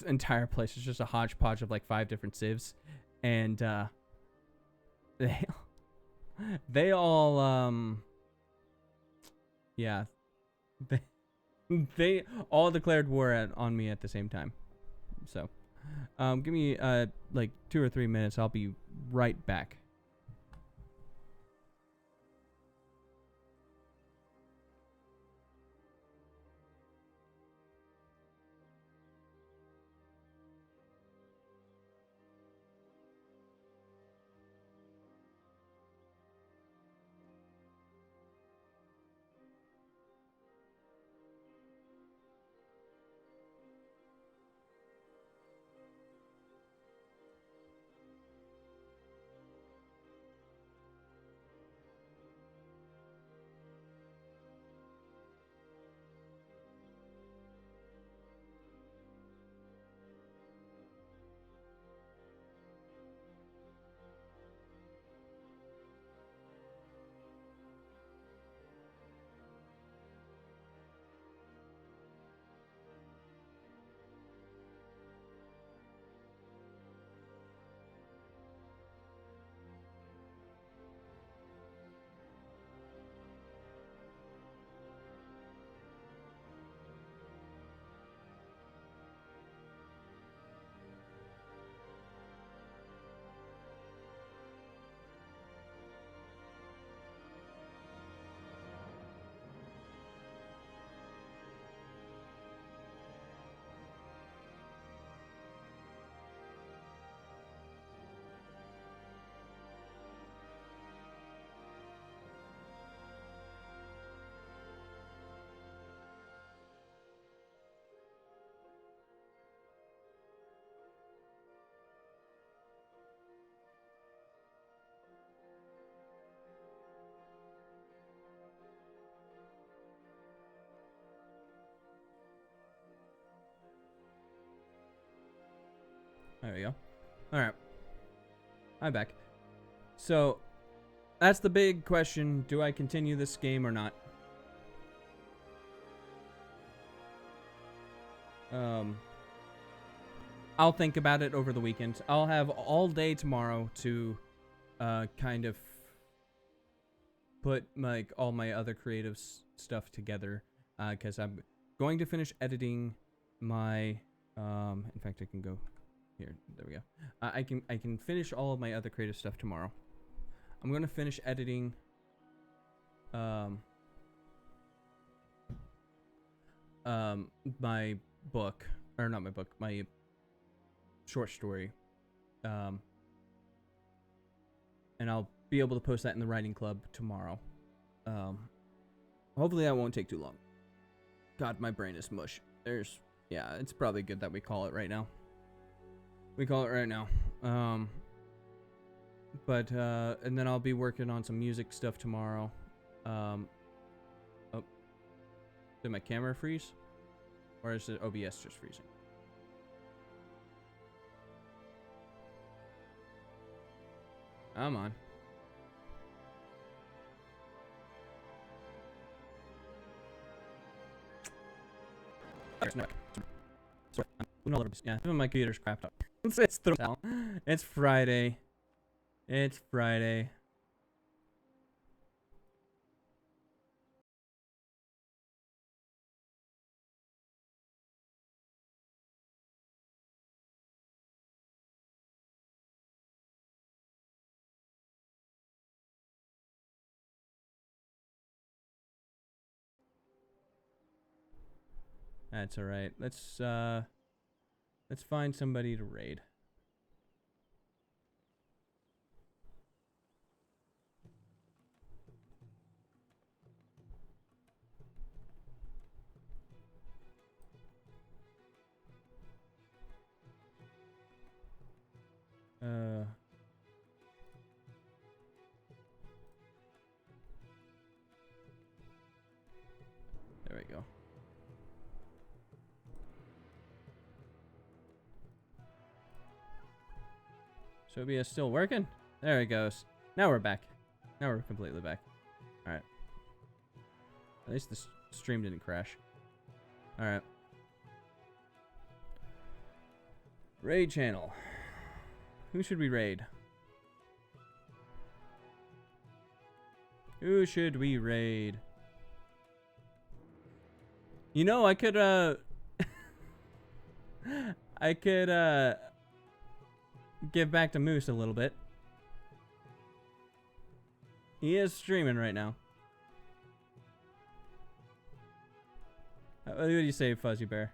entire place is just a hodgepodge of like 5 different civs, and they all yeah, they all declared war on me at the same time. So give me like 2 or 3 minutes. I'll be right back. There we go. All right, I'm back. So that's the big question: do I continue this game or not? I'll think about it over the weekend. I'll have all day tomorrow to kind of put like all my other creative stuff together, because I'm going to finish editing my in fact, I can go here. There we go. I can finish all of my other creative stuff tomorrow. I'm going to finish editing my book, or not my book, my short story, and I'll be able to post that in the writing club tomorrow. Hopefully that won't take too long. God, my brain is mush. Yeah, it's probably good that we call it right now. We call it right now. And then I'll be working on some music stuff tomorrow. Oh, did my camera freeze? Or is it OBS just freezing? Come on. Yeah, my computer's crapped up. It's Friday. It's Friday. That's all right. Let's find somebody to raid. There we go. Sobia's still working? There it goes. Now we're back. Now we're completely back. Alright. At least the stream didn't crash. Alright. Raid channel. Who should we raid? Who should we raid? You know, I could, I could, give back to Moose a little bit. He is streaming right now. What do you say, Fuzzy Bear?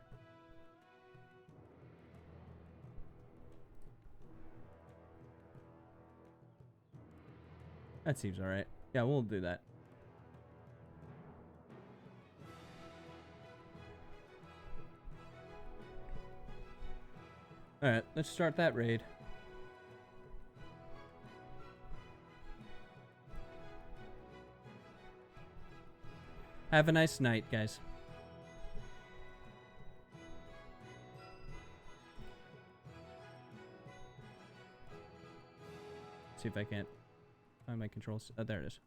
That seems alright. Yeah, we'll do that. Alright, let's start that raid. Have a nice night, guys. See if I can't find my controls. Oh, there it is.